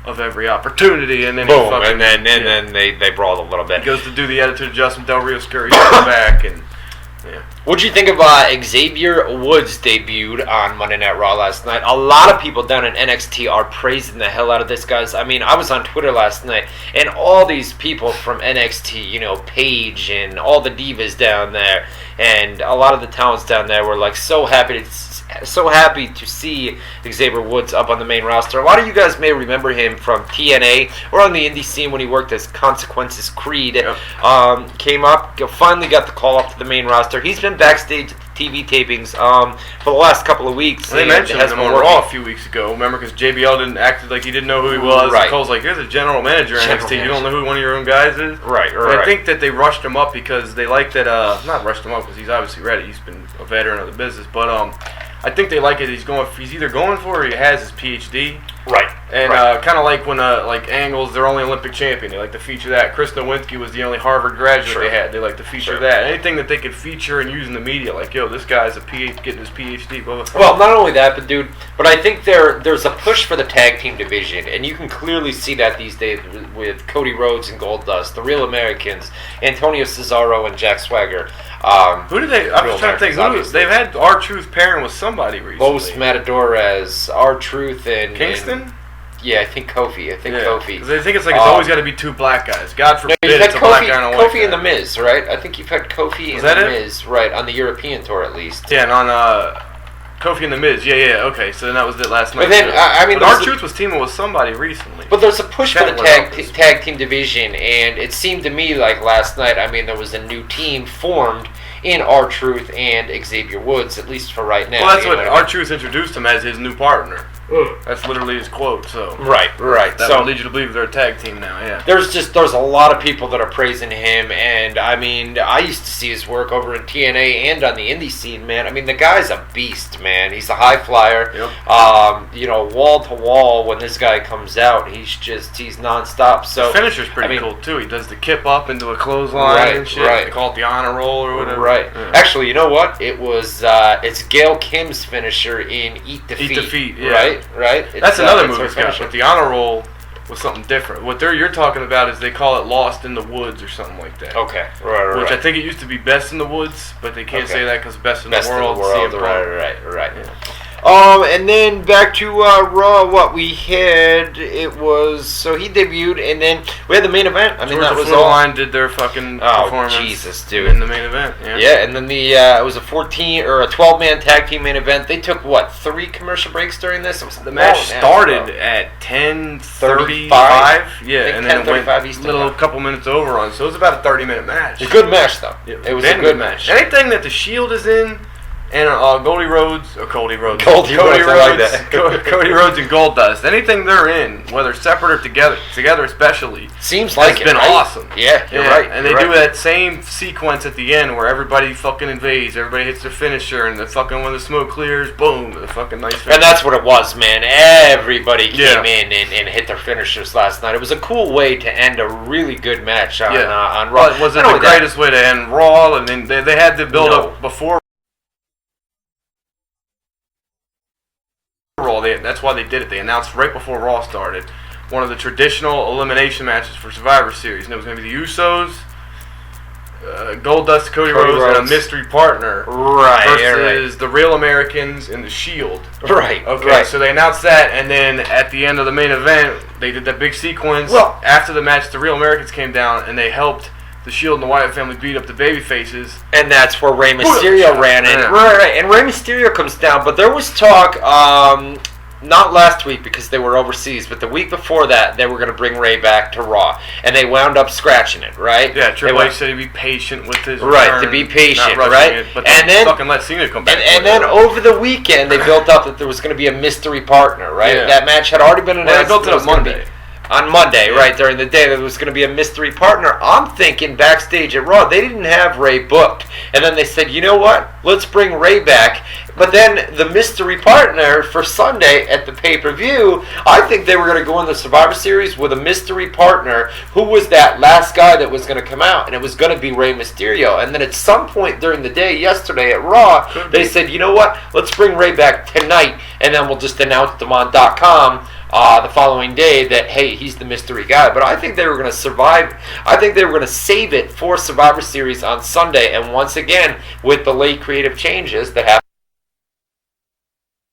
of every opportunity." And then boom, and then they brawl a little bit. He goes to do the attitude adjustment. Del Rio scurries back and. Yeah. What'd you think of Xavier Woods debuted on Monday Night Raw last night? A lot of people down in NXT are praising the hell out of this, guys. I mean, I was on Twitter last night, and all these people from NXT, you know, Paige and all the divas down there, and a lot of the talents down there were like so happy to see Xavier Woods up on the main roster. A lot of you guys may remember him from TNA or on the indie scene when he worked as Consequences Creed. Yep. Came up, finally got the call up to the main roster. He's been backstage at the TV tapings for the last couple of weeks. Well, they mentioned him on Raw a few weeks ago. Remember, because JBL didn't act like he didn't know who he was. Right. And Cole's like, "You're the general manager in NXT. You don't know who one of your own guys is?" Right. I think that they rushed him up because they like that. Not rushed him up because he's obviously ready. He's been a veteran of the business, but I think they like it. He's either going for it or he has his PhD. Right. And kind of like when like Angle's their only Olympic champion, they like to feature that. Chris Nowinski was the only Harvard graduate they had. They like to feature that. Anything that they could feature and use in the media, like, yo, this guy's getting his PhD. Blah, blah, blah. Well, not only that, but I think there's a push for the tag team division, and you can clearly see that these days with Cody Rhodes and Goldust, the Real Americans, Antonio Cesaro and Jack Swagger. Who did they? I'm trying to think. They've had R-Truth pairing with somebody recently. Los Matadores, R-Truth, and Kingston. Yeah, I think Kofi. Kofi. Because I think it's always got to be two black guys. God forbid it's a black guy and a white guy. Kofi and The Miz, right? I think you've had Kofi and The Miz, right, on the European tour at least. Yeah, and on Kofi and The Miz. Yeah. Okay, so then that was it last night. But then, but R-Truth was teaming with somebody recently. But there's a push for the tag team division, and it seemed to me like last night, I mean, there was a new team formed in R-Truth and Xavier Woods, at least for right now. Well, that's what R-Truth introduced him as his new partner. That's literally his quote. So right. That would lead you to believe they're a tag team now. Yeah. There's a lot of people that are praising him, and I mean, I used to see his work over in TNA and on the indie scene, man. I mean, the guy's a beast, man. He's a high flyer. Yep. Wall to wall. When this guy comes out, he's nonstop. So the finisher's pretty cool too. He does the kip up into a clothesline and shit. They call it the honor roll or whatever. Right. Yeah. Actually, you know what? It was it's Gail Kim's finisher in Eat Defeat. Yeah. Right. That's another move he's got. But the honor roll was something different. What you're talking about is they call it Lost in the Woods or something like that. Okay. Right. Which I think it used to be Best in the Woods, but they can't say that because Best in the World. Right. Yeah. And then back to Raw, what we had, it was, so he debuted, and then we had the main event. I mean, that was all. Line did their fucking performance. Jesus, dude. In the main event, Yeah, and then it was a 12-man tag team main event. They took, 3 commercial breaks during this? The match started at 10:35. Yeah, and then it went a couple minutes over on, so it was about a 30-minute match. It's a good match, though. It was a good match. Anything that the Shield is in, and Cody Rhodes, I like that. Cody Rhodes and Goldust. Anything they're in, whether separate or together especially, seems like it's been awesome. Yeah, you're right. And they do that same sequence at the end where everybody fucking invades, everybody hits their finisher, and when the smoke clears, boom, the fucking nice finish. And that's what it was, man. Everybody came in and hit their finishers last night. It was a cool way to end a really good match on Raw. But was it the greatest way to end Raw? I mean, they had the build up before Raw. That's why they did it. They announced right before Raw started one of the traditional elimination matches for Survivor Series, and it was going to be the Usos, Goldust, Cody Rhodes, and a mystery partner, versus the Real Americans and the Shield. Okay, so they announced that, and then at the end of the main event, they did that big sequence. Well, after the match, the Real Americans came down and they helped the Shield and the Wyatt family beat up the baby faces. And that's where Rey Mysterio ran in. Right. And Rey Mysterio comes down, but there was talk, not last week because they were overseas, but the week before that, they were going to bring Rey back to Raw. And they wound up scratching it, right? Yeah, Triple H said he'd be patient with his return, to be patient, right? But then fucking let Cena come back. And then over the weekend, they built up that there was going to be a mystery partner, right? Yeah. That match had already been announced. Well, they built it up Monday. On Monday, right, during the day, there was going to be a mystery partner. I'm thinking backstage at Raw, they didn't have Rey booked. And then they said, you know what? Let's bring Rey back. But then the mystery partner for Sunday at the pay-per-view, I think they were going to go in the Survivor Series with a mystery partner who was that last guy that was going to come out. And it was going to be Rey Mysterio. And then at some point during the day, yesterday at Raw, they said, you know what? Let's bring Rey back tonight. And then we'll just announce them on .com. The following day that, hey, he's the mystery guy. But I think they were going to survive. I think they were going to save it for Survivor Series on Sunday. And once again, with the late creative changes that happen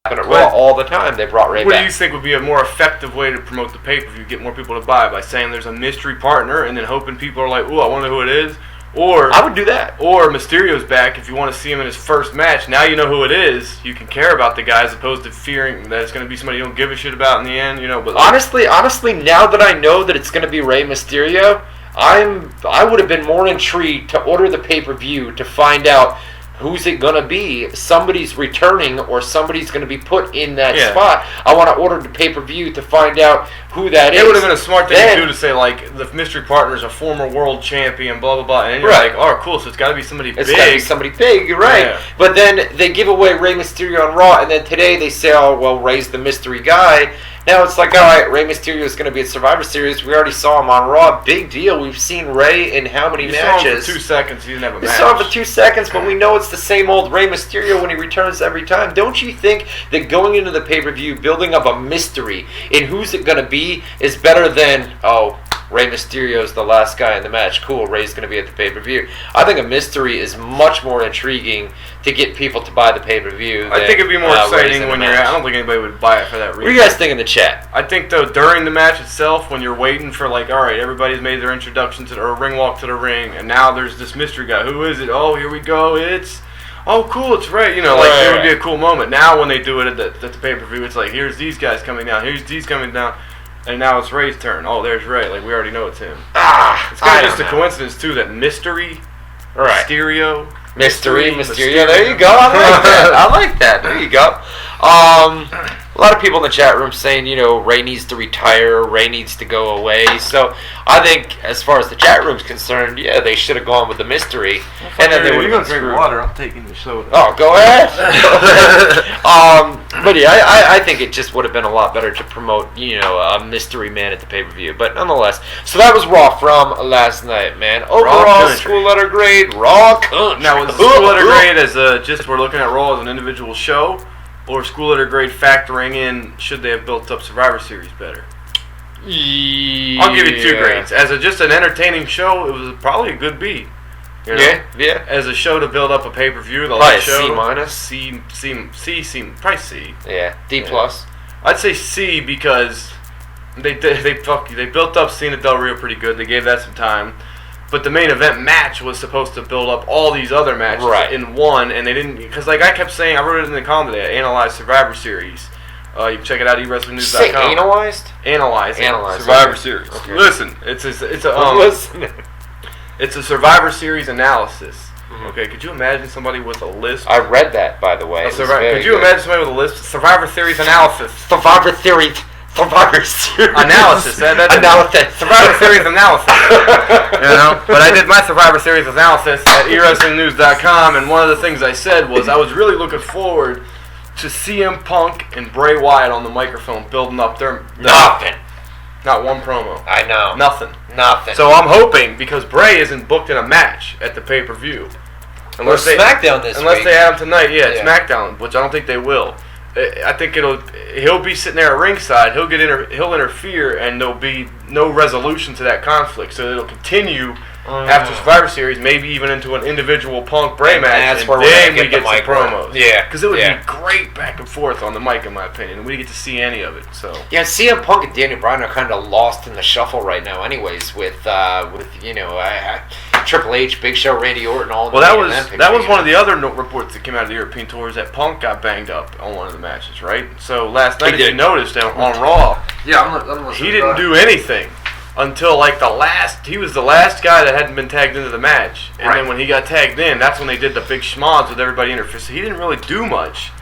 at Raw all the time, they brought Rey back. What do you think would be a more effective way to promote the pay-per-view, get more people to buy, by saying there's a mystery partner and then hoping people are like, ooh, I wonder who it is? Or I would do that. Or Mysterio's back. If you want to see him in his first match, now you know who it is. You can care about the guy as opposed to fearing that it's going to be somebody you don't give a shit about in the end. You know. But honestly, now that I know that it's going to be Rey Mysterio, I would have been more intrigued to order the pay-per-view to find out who's it going to be. Somebody's returning or somebody's going to be put in that spot. I want to order the pay-per-view to find out who that is. It would have been a smart thing to do to say, like, the mystery partner is a former world champion, blah, blah, blah. And you're like, oh, cool, so it's got to be somebody big. It's got to be somebody big, you're right. Yeah. But then they give away Rey Mysterio on Raw, and then today they say, oh, well, Rey's the mystery guy. Now it's like, all right, Rey Mysterio is going to be at Survivor Series. We already saw him on Raw. Big deal. We've seen Rey in how many matches? Saw him for 2 seconds. He didn't have a match. We saw him for 2 seconds, but we know it's the same old Rey Mysterio when he returns every time. Don't you think that going into the pay-per-view, building up a mystery in who's it going to be is better than, oh, Rey Mysterio's the last guy in the match. Cool, Rey's going to be at the pay-per-view. I think a mystery is much more intriguing to get people to buy the pay-per-view. I think it'd be more exciting when you're at. I don't think anybody would buy it for that reason. What do you guys think in the chat? I think, though, during the match itself, when you're waiting for, like, all right, everybody's made their introduction to or ring walk to the ring, and now there's this mystery guy. Who is it? Oh, here we go. It's... Oh, cool, it's Rey. You know, like, it would be a cool moment. Now, when they do it at the pay-per-view, it's like, here's these guys coming down. Here's these coming down. And now it's Rey's turn. Oh, there's Rey. Like, we already know it's him. It's kind of just a coincidence, too, that Mysterio. Mysterio. There you go. I like that. There you go. A lot of people in the chat room saying, you know, Rey needs to retire, Rey needs to go away. So I think, as far as the chat room's concerned, yeah, they should have gone with the mystery. And then they would have drink water. I'm taking your soda. Oh, go ahead. But yeah, I think it just would have been a lot better to promote, you know, a mystery man at the pay-per-view. But nonetheless, so that was Raw from last night, man. Overall, school letter grade, Raw country. Now, was the school letter grade as just we're looking at Raw as an individual show? Or school letter grade factoring in, should they have built up Survivor Series better? Yeah. I'll give you 2 grades. As just an entertaining show, it was probably a good beat. You know? Yeah. As a show to build up a pay-per-view, the Probably last a show. C minus. C, probably C. Yeah, D plus. I'd say C because they built up Cena Del Rio pretty good. They gave that some time. But the main event match was supposed to build up all these other matches in one, and they didn't. Because like I kept saying, I wrote it in the column today. I analyzed Survivor Series. You can check it out at WrestleNews.com. Say analyzed? Analyze Survivor Series. Okay. Listen, it's a Survivor Series analysis. Mm-hmm. Okay, could you imagine somebody with a list? I read that, by the way. Could you imagine somebody with a list? Survivor Series analysis. Survivor Series analysis. Analysis. Survivor Series analysis. But I did my Survivor Series analysis at WZROnline.com, and one of the things I said was I was really looking forward to CM Punk and Bray Wyatt on the microphone building up their Nothing. Not one promo. I know. Nothing. So I'm hoping, because Bray isn't booked in a match at the pay-per-view. Unless SmackDown this Unless week. they have him tonight, it's SmackDown, which I don't think they will. I think he'll be sitting there at ringside. He'll interfere, and there'll be no resolution to that conflict. So it'll continue after Survivor Series, maybe even into an individual Punk Bray match, that's where then we're we get some promos. Yeah, because it would be great back and forth on the mic, in my opinion, and we didn't get to see any of it. So CM Punk and Daniel Bryan are kind of lost in the shuffle right now, anyways. With Triple H, Big Show, Randy Orton, all. Well, that was one of the other reports that came out of the European tours, that Punk got banged up on one of the matches, right? So last night, if you noticed on Raw, he didn't do anything until like he was the last guy that hadn't been tagged into the match, and then when he got tagged in, that's when they did the big schmoz with everybody interfering. So he didn't really do much.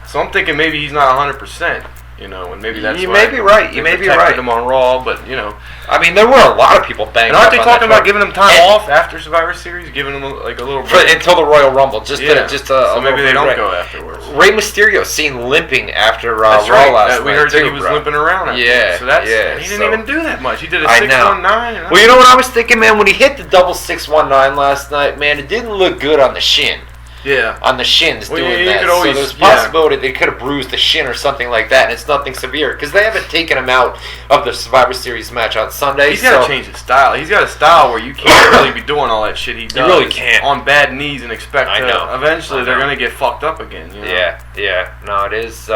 So I'm thinking maybe he's not 100%. And maybe that's you why may be right. You may be right. Him on Raw, but I mean, there were a lot of people banged. And aren't up they on talking that about giving him time off after Survivor Series, giving him like a little break until the Royal Rumble? So maybe they don't go afterwards. Rey Mysterio seen limping after Raw last night. We heard that he was limping around. So he didn't even do that much. He did a 619. Well, you know what I was thinking, man? When he hit the double 619 last night, man, it didn't look good on the shin. Yeah. On the shins doing that. So there's a possibility they could have bruised the shin or something like that, and it's nothing severe. Because they haven't taken him out of the Survivor Series match on Sunday. He's got to change his style. He's got a style where you can't really be doing all that shit he does. You really can't. On bad knees and expect eventually they're going to get fucked up again. Yeah. No, it is...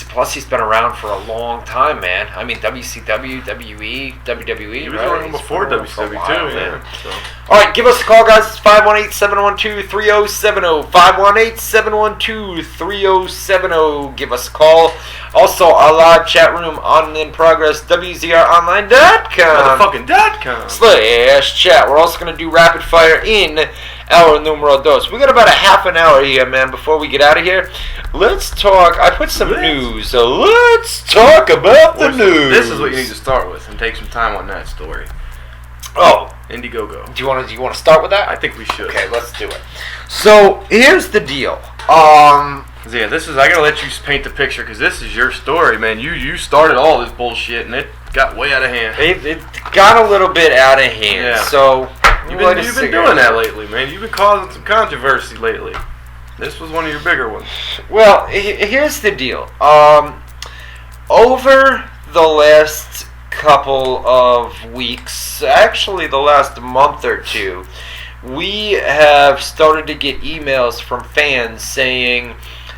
Plus, he's been around for a long time, man. I mean, WCW, WWE, WWE. He was around before WCW, too, man. All right, give us a call, guys. It's 518-712-3070. 518-712-3070. Give us a call. Also, our live chat room on in progress, WZROnline.com. /chat. We're also going to do rapid fire in our numero dos. We got about a half an hour here, man, before we get out of here. Let's talk. I put some news. So let's talk about the news. This is what you need to start with and take some time on that story. Oh, Indiegogo. Do you want to start with that? I think we should. Okay, let's do it. So here's the deal. This is. I gotta let you paint the picture because this is your story, man. You started all this bullshit and it got way out of hand. It got a little bit out of hand. Yeah. So you've been doing that lately, man. You've been causing some controversy lately. This was one of your bigger ones. Well, here's the deal. Over the last couple of weeks, actually the last month or two, we have started to get emails from fans saying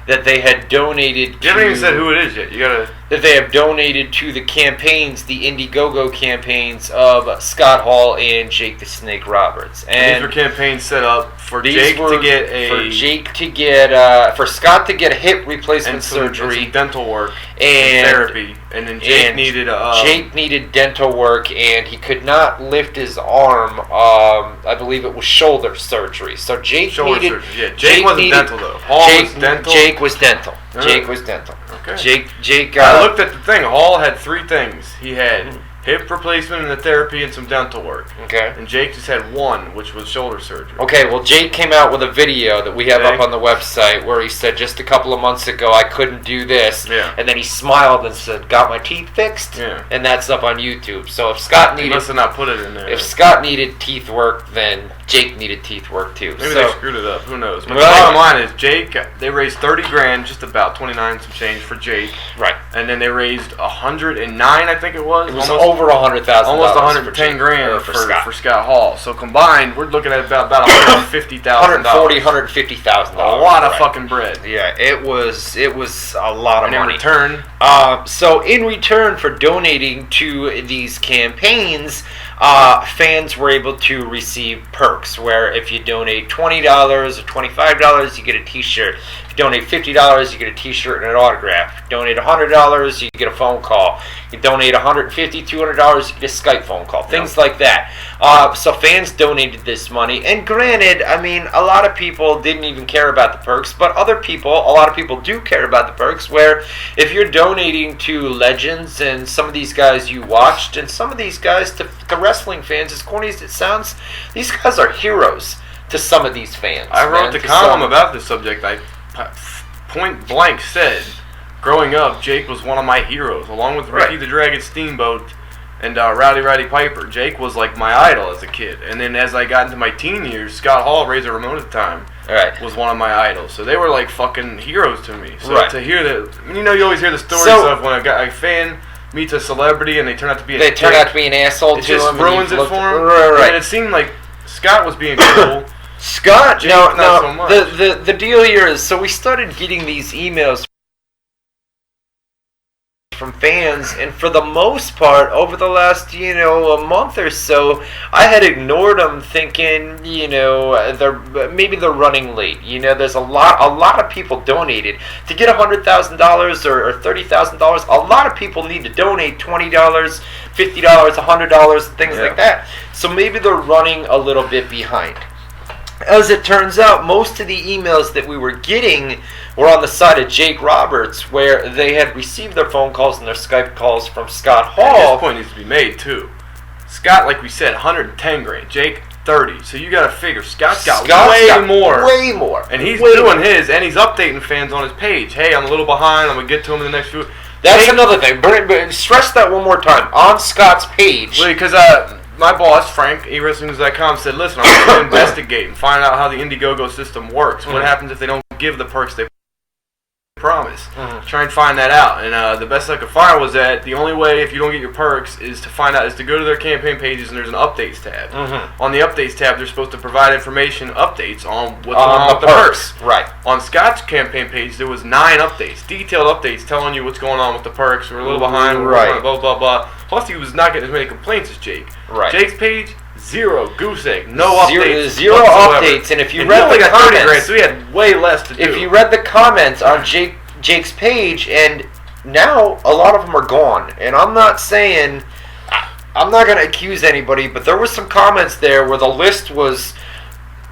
that they had donated. You haven't even said who it is yet. You gotta. That they have donated to the campaigns, the Indiegogo campains of Scott Hall and Jake the Snake Roberts. And these were campaigns set up for Jake to get for Scott to get a hip replacement surgery, and some dental work, and therapy, and then Jake needed dental work, and he could not lift his arm. I believe it was shoulder surgery. So Jake needed. Surgery. Yeah, Jake wasn't dental though. Hall was dental. Jake was dental. Right. Jake was dental. Okay. Jake. I looked at the thing. Hall had three things. He had hip replacement and the therapy and some dental work. Okay. And Jake just had one, which was shoulder surgery. Okay, well, Jake came out with a video that we have up on the website where he said just a couple of months ago I couldn't do this. Yeah. And then he smiled and said, got my teeth fixed? Yeah. And that's up on YouTube. So if Scott He must have not put it in there. If Scott needed teeth work, then Jake needed teeth work too. Maybe they screwed it up. Who knows? But the bottom line is Jake, they raised $30,000, just about 29 some change for Jake. Right. And then they raised 109, I think it was. It was almost over $100,000. Almost 110 grand for for Scott Hall. So combined, we're looking at about $150,000. $150,000. A lot of fucking bread. Yeah, it was a lot of And money. in return, so in return for donating to these campaigns, fans were able to receive perks, where if you donate $20 or $25, you get a t-shirt. If you donate $50, you get a t-shirt and an autograph. If you donate $100, you get a phone call. You donate $150, $200, you get a Skype phone call. Things like that. So fans donated this money, and granted, I mean, a lot of people didn't even care about the perks, but a lot of people do care about the perks, where if you're donating to legends and some of these guys you watched, and some of these guys, to wrestling fans, as corny as it sounds, these guys are heroes to some of these fans. I wrote the column about this subject. I point blank said, growing up, Jake was one of my heroes, along with Ricky the Dragon Steamboat and Rowdy Roddy Piper. Jake was like my idol as a kid. And then as I got into my teen years, Scott Hall, Razor Ramon at the time, was one of my idols. So they were like fucking heroes to me. So to hear that, you know, you always hear the stories of when a fan meets a celebrity and they turn out to be an asshole to him. It just ruins it for him. Right. And it seemed like Scott was being cool. Scott, Jake, no, not so much. The deal here is, so we started getting these emails from fans, and for the most part, over the last, a month or so, I had ignored them, thinking, maybe they're running late. There's a lot of people donated to get $100,000 or $30,000. A lot of people need to donate $20, $50, $100, things like that. So maybe they're running a little bit behind. As it turns out, most of the emails that we were getting were on the side of Jake Roberts, where they had received their phone calls and their Skype calls from Scott Hall. And this point needs to be made, too. Scott, like we said, 110 grand. Jake, 30. So you got to figure, Scott's got way more. Way more. And he's doing his, and he's updating fans on his page. Hey, I'm a little behind. I'm going to get to him in the next few. That's another thing. Stress that one more time. On Scott's page. Because my boss, Frank, eWrestlingNews.com, said, listen, I'm going to investigate and find out how the Indiegogo system works. What happens if they don't give the perks they promise? Try and find that out. And the best I could find was that the only way, if you don't get your perks, is to go to their campaign pages, and there's an updates tab. On the updates tab, they're supposed to provide information, updates on what's going on with the perks. Right. On Scott's campaign page, there was 9 updates, detailed updates telling you what's going on with the perks. We're a little behind. We're blah, blah, blah. Plus, he was not getting as many complaints as Jake. Right. Jake's page, zero, goose egg, no updates. Zero whatsoever. updates, and if you And read he only the got 30 comments, grand, so he had way less to do. if you read the comments on Jake's page, and now a lot of them are gone, and I'm not saying, I'm not going to accuse anybody, but there were some comments there where the list was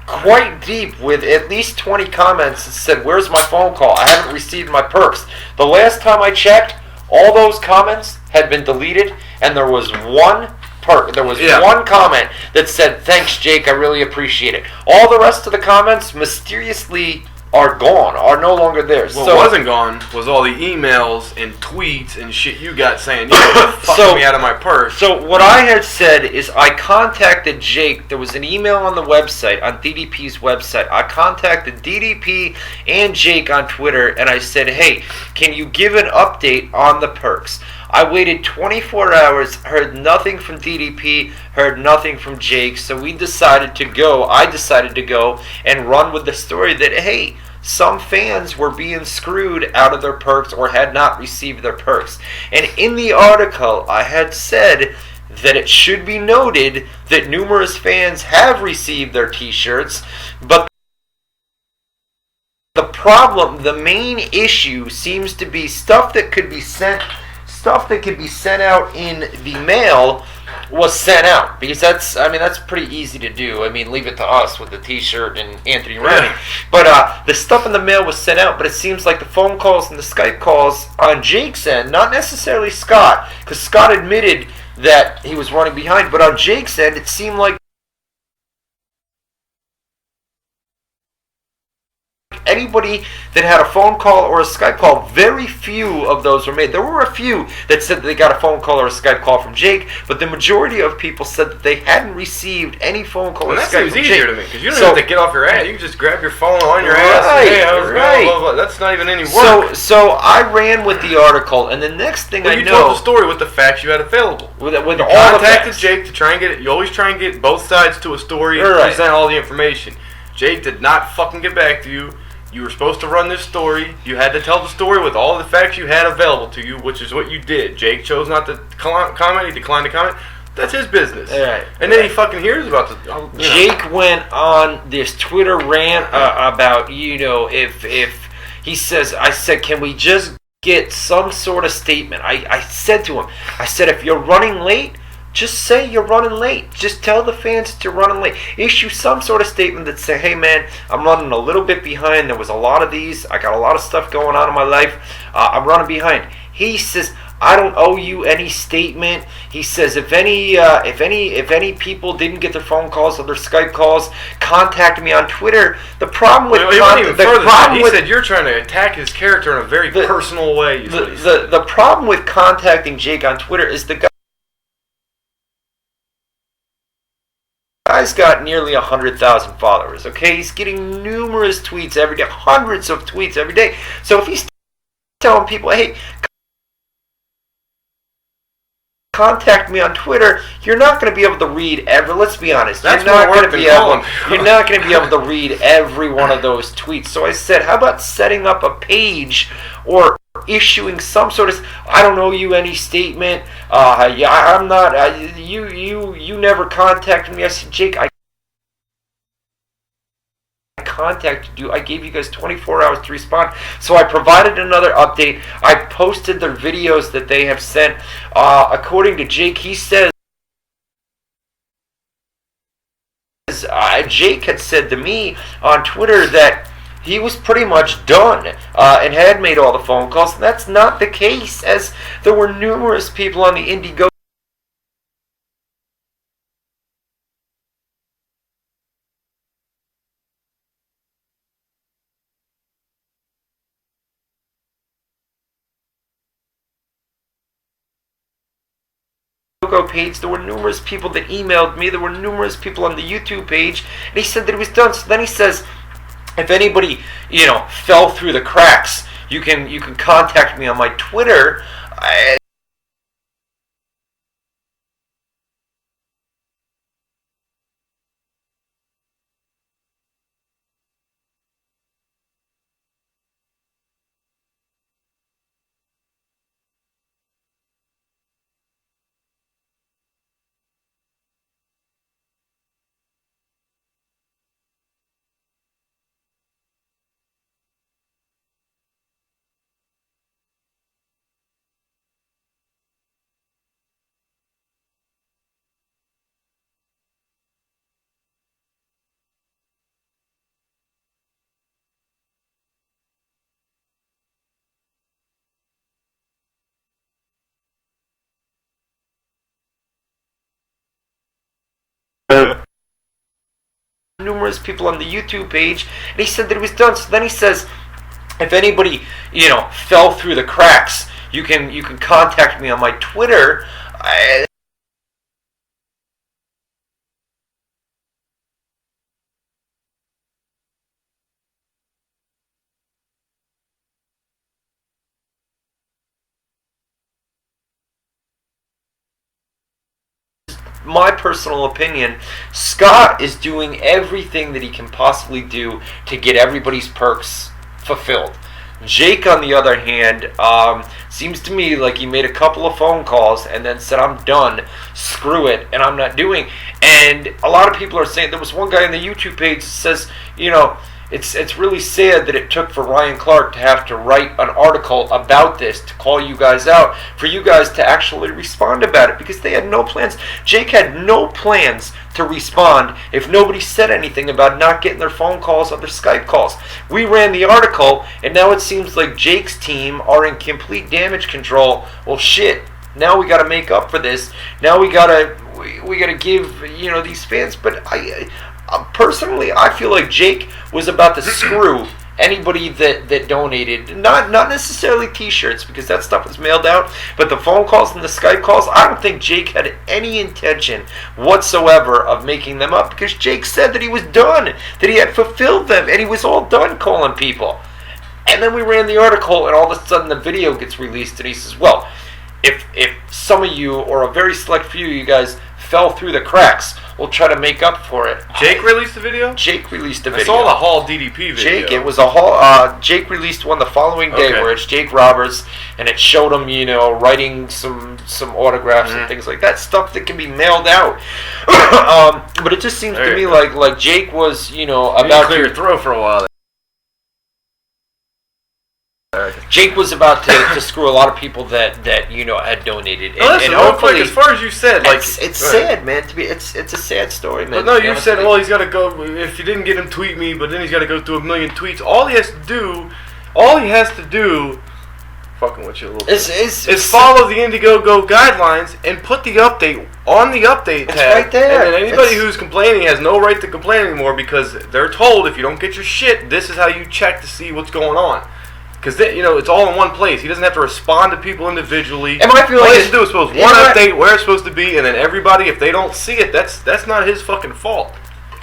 quite deep, with at least 20 comments that said, where's my phone call? I haven't received my perks. The last time I checked, all those comments had been deleted, and there was one one comment that said, thanks Jake, I really appreciate it. All the rest of the comments mysteriously are gone, are no longer there. What wasn't gone was all the emails and tweets and shit you got saying, you're fucking me out of my purse. So what I had said is, I contacted Jake. There was an email on the website, on DDP's website. I contacted DDP and Jake on Twitter, and I said, hey, can you give an update on the perks? I waited 24 hours, heard nothing from DDP, heard nothing from Jake, so I decided to go and run with the story that, hey, some fans were being screwed out of their perks or had not received their perks. And in the article, I had said that it should be noted that numerous fans have received their t-shirts, but the main issue seems to be stuff that could be sent out in the mail was sent out, because that's pretty easy to do. I mean, leave it to us with the t-shirt and Anthony Ronnie. But the stuff in the mail was sent out, but it seems like the phone calls and the Skype calls on Jake's end, not necessarily Scott, because Scott admitted that he was running behind, but on Jake's end, it seemed like anybody that had a phone call or a Skype call, very few of those were made. There were a few that said that they got a phone call or a Skype call from Jake, but the majority of people said that they hadn't received any phone call or that Skype seems from easier Jake. to me, because you don't have to get off your ass. You can just grab your phone on your ass. Right, And, hey, how's it going? right. Blah, blah, blah. That's not even any work. So I ran with the article, and the next thing Well, I you know, told the story with the facts you had available. with You all the contacted facts. Jake to try and get it. You always try and get both sides to a story and Right. present all the information. Jake did not fucking get back to you. You were supposed to run this story. You had to tell the story with all the facts you had available to you, which is what you did. Jake chose not to comment. He declined to comment. That's his business. Right. And then he fucking hears about the. Jake went on this Twitter rant about, if he says, I said, can we just get some sort of statement? I said to him, I said, if you're running late, just say you're running late. Just tell the fans that you're running late. Issue some sort of statement that say, hey man, I'm running a little bit behind. There was a lot of these. I got a lot of stuff going on in my life. I'm running behind. He says, I don't owe you any statement. He says, if any people didn't get their phone calls or their Skype calls, contact me on Twitter. The problem with he went even further than that. He said you're trying to attack his character in a very personal way. The problem with contacting Jake on Twitter is the guy's got nearly 100,000 followers. Okay, he's getting numerous tweets every day, hundreds of tweets every day. So if he's telling people, hey, contact me on Twitter, you're not going to be able to read let's be honest, you're not going to be able to read every one of those tweets. So I said, how about setting up a page or issuing some sort of, I don't owe you any statement, I'm not, you never contacted me. I said, Jake, I contacted you. I gave you guys 24 hours to respond. So I provided another update. I posted their videos that they have sent. According to Jake, he says, Jake had said to me on Twitter that he was pretty much done and had made all the phone calls. And that's not the case, as there were numerous people on the Indiegogo page. There were numerous people that emailed me. There were numerous people on the YouTube page, and he said that he was done. So then he says, if anybody fell through the cracks, you can contact me on my Twitter. Numerous people on the YouTube page, and he said that he was done. So then he says, if anybody fell through the cracks, you can contact me on my Twitter. My personal opinion, Scott is doing everything that he can possibly do to get everybody's perks fulfilled. Jake, on the other hand, seems to me like he made a couple of phone calls and then said, I'm done, screw it, and I'm not doing. And a lot of people are saying, there was one guy on the YouTube page that says, it's really sad that it took for Ryan Clark to have to write an article about this, to call you guys out, for you guys to actually respond about it, because they had no plans. Jake had no plans to respond if nobody said anything about not getting their phone calls or their Skype calls. We ran the article, and now it seems like Jake's team are in complete damage control. Well, shit. Now we got to make up for this. Now we got to give these fans. But personally, I feel like Jake was about to screw anybody that donated, not necessarily T-shirts, because that stuff was mailed out, but the phone calls and the Skype calls, I don't think Jake had any intention whatsoever of making them up, because Jake said that he was done, that he had fulfilled them, and he was all done calling people. And then we ran the article, and all of a sudden the video gets released, and he says, well, if some of you, or a very select few of you guys, fell through the cracks, we'll try to make up for it. Jake released the video? Jake released the I video. saw the Hall DDP video. Jake, it was a Hall. Jake released one the following day, where it's Jake Roberts, and it showed him, writing some autographs and things like that, stuff that can be mailed out. But it just seems to me like Jake was, about to clear your throat for a while. Jake was about to screw a lot of people that had donated. And, Listen, real quick, as far as you said, it's sad, man. It's a sad story, man. But no, you said, well, he's got to go. If you didn't get him, tweet me. But then he's got to go through 1 million tweets. All he has to do, fucking with you a little bit, is follow the Indiegogo guidelines and put the update on the update tab. Right there. And then anybody who's complaining has no right to complain anymore, because they're told if you don't get your shit, this is how you check to see what's going on. Because it's all in one place. He doesn't have to respond to people individually. And I feel all like he has to do is post one update where it's supposed to be, and then everybody, if they don't see it, that's not his fucking fault.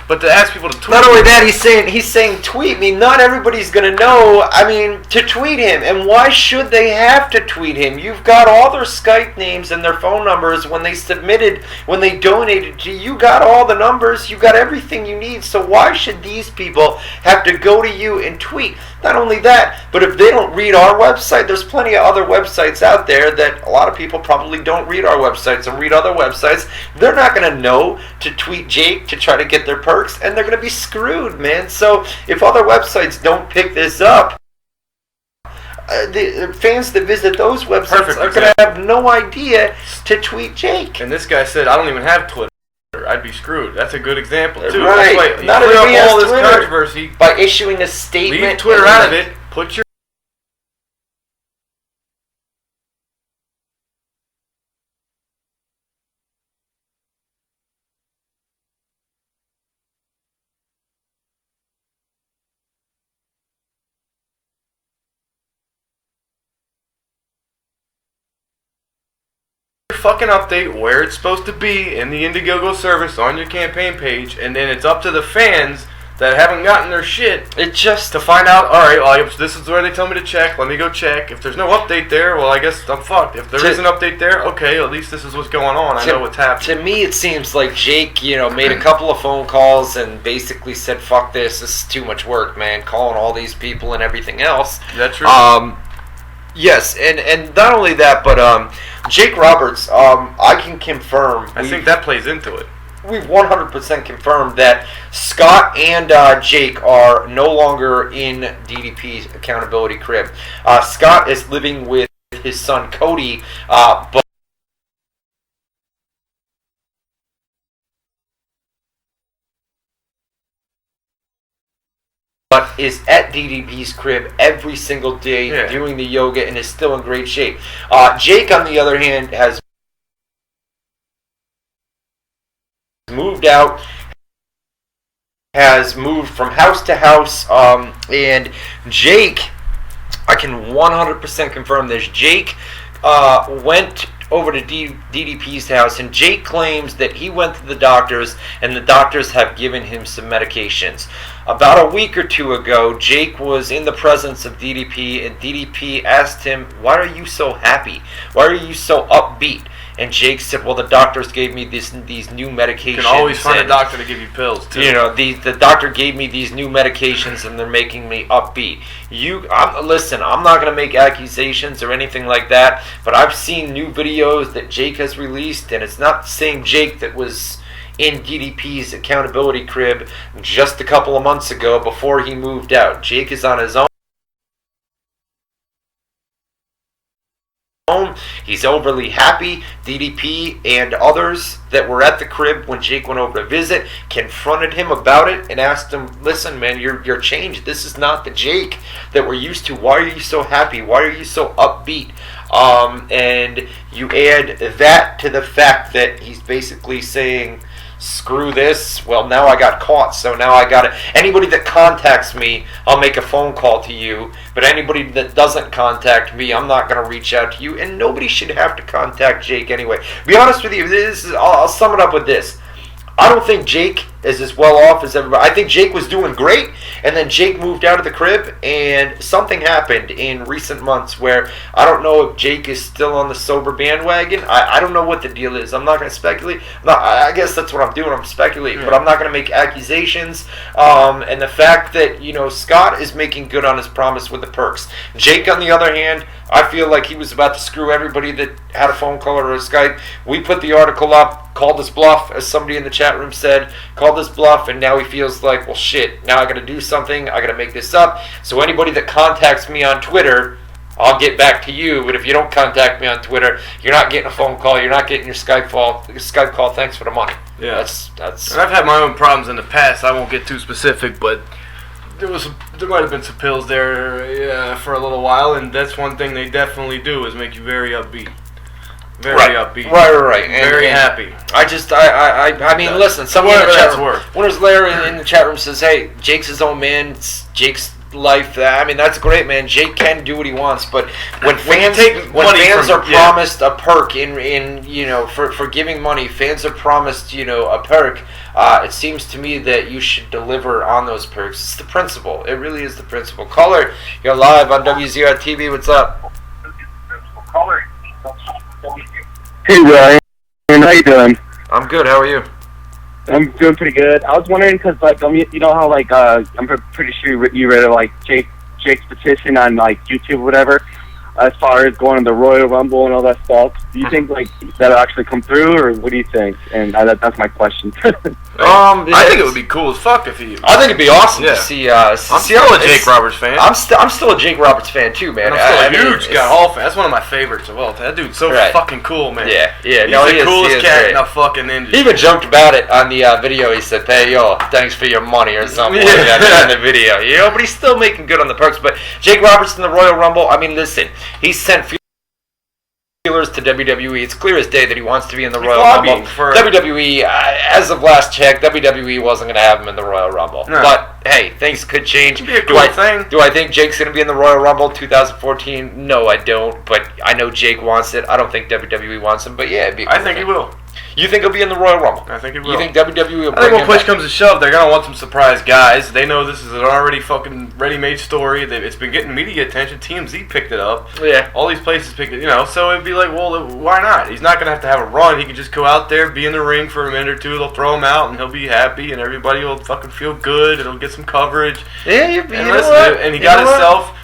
But to ask people to tweet. Not only that, he's saying tweet me. Not everybody's gonna know. I mean, to tweet him, and why should they have to tweet him? You've got all their Skype names and their phone numbers when they donated to you. You got all the numbers. You got everything you need. So why should these people have to go to you and tweet? Not only that, but if they don't read our website, there's plenty of other websites out there that a lot of people probably don't read our websites and read other websites. They're not going to know to tweet Jake to try to get their perks, and they're going to be screwed, man. So if other websites don't pick this up, the fans that visit those websites are going to have no idea to tweet Jake. And this guy said, I don't even have Twitter. I'd be screwed. That's a good example, too. Right. That's why Not you clear everybody up has all this Twitter. controversy. By issuing a statement. Leave Twitter out of it. Put your fucking update where it's supposed to be in the Indiegogo service on your campaign page, and then it's up to the fans that haven't gotten their shit to find out, alright, well, this is where they tell me to check, let me go check. If there's no update there, well, I guess I'm fucked. If there is an update there, okay, at least this is what's going on. I know what's happening. To me, it seems like Jake, made a couple of phone calls and basically said, fuck this is too much work, man, calling all these people and everything else. That's true. Yes, and not only that, but Jake Roberts, I can confirm. I think that plays into it. We've 100% confirmed that Scott and Jake are no longer in DDP's accountability crib. Scott is living with his son Cody, but is at DDP's crib every single day doing the yoga and is still in great shape. Jake, on the other hand, has moved out, has moved from house to house, and Jake, I can 100% confirm this, Jake went over to DDP's house, and Jake claims that he went to the doctors, and the doctors have given him some medications. About a week or two ago, Jake was in the presence of DDP, and DDP asked him, why are you so happy? Why are you so upbeat? And Jake said, well, the doctors gave me these new medications. You can always find a doctor to give you pills, too. The doctor gave me these new medications, and they're making me upbeat. Listen, I'm not going to make accusations or anything like that, but I've seen new videos that Jake has released, and it's not the same Jake that was in DDP's accountability crib just a couple of months ago before he moved out. Jake is on his own. He's overly happy. DDP and others that were at the crib when Jake went over to visit confronted him about it and asked him, listen, man, you're changed. This is not the Jake that we're used to. Why are you so happy? Why are you so upbeat? And you add that to the fact that he's basically saying screw this. Well, now I got caught, so now I got it. Anybody that contacts me, I'll make a phone call to you. But anybody that doesn't contact me, I'm not going to reach out to you. And nobody should have to contact Jake anyway. To be honest with you, I'll sum it up with this. I don't think Jake is as well off as everybody. I think Jake was doing great, and then Jake moved out of the crib, and something happened in recent months where I don't know if Jake is still on the sober bandwagon. I don't know what the deal is. I'm not going to speculate. I guess that's what I'm doing. I'm speculating, but I'm not going to make accusations. And the fact that, Scott is making good on his promise with the perks. Jake, on the other hand, I feel like he was about to screw everybody that had a phone call or a Skype. We put the article up, called his bluff, as somebody in the chat room said, called his bluff, and now he feels like, well, shit, now I got to do something. I got to make this up. So anybody that contacts me on Twitter, I'll get back to you. But if you don't contact me on Twitter, you're not getting a phone call. You're not getting your Skype call. Thanks for the money. Yeah, that's. And I've had my own problems in the past. I won't get too specific, but there might have been some pills there for a little while, and that's one thing they definitely do is make you very upbeat. Very upbeat. Right. Very happy. I mean, listen, someone in the chat room, Winner's Lair in the chat room says, hey, Jake's his own man. It's Jake's life. I mean, that's great, man. Jake can do what he wants, but when fans are promised a perk for giving money, fans are promised, a perk, it seems to me that you should deliver on those perks. It's the principle. It really is the principle. Caller, you're live on WZR TV. What's up? Hey, Ryan. How you doing? I'm good. How are you? I'm doing pretty good. I was wondering because, you know how, I'm pretty sure you read, Jake's petition on, YouTube or whatever, as far as going to the Royal Rumble and all that stuff. Do you think, that'll actually come through, or what do you think? And that's my question. I think it would be cool as fuck if he. I think it'd be awesome to see. I'm still a Jake Roberts fan. I'm still a Jake Roberts fan too, man. And I'm still a huge Scott Hall fan. That's one of my favorites of all time. That dude's so fucking cool, man. Yeah. He's the coolest cat in the fucking industry. He even joked about it on the video. He said, "Hey, yo, thanks for your money" or something like that in the video. But he's still making good on the perks. But Jake Roberts in the Royal Rumble. I mean, listen, he sent feelers to WWE. It's clear as day that he wants to be in the Royal Rumble. WWE, as of last check, WWE wasn't going to have him in the Royal Rumble. No. But hey, things could change. It'd be a cool thing. Do I think Jake's going to be in the Royal Rumble 2014? No, I don't. But I know Jake wants it. I don't think WWE wants him. But yeah, it'd be a cool I think he will. You think he'll be in the Royal Rumble? I think he will. You think WWE will bring him I think when push comes to shove, they're going to want some surprise guys. They know this is an already fucking ready-made story. It's been getting media attention. TMZ picked it up. Yeah. All these places picked it, so it'd be like, well, why not? He's not going to have a run. He can just go out there, be in the ring for a minute or two. They'll throw him out, and he'll be happy, and everybody will fucking feel good. It'll get some coverage. Yeah, and he got himself...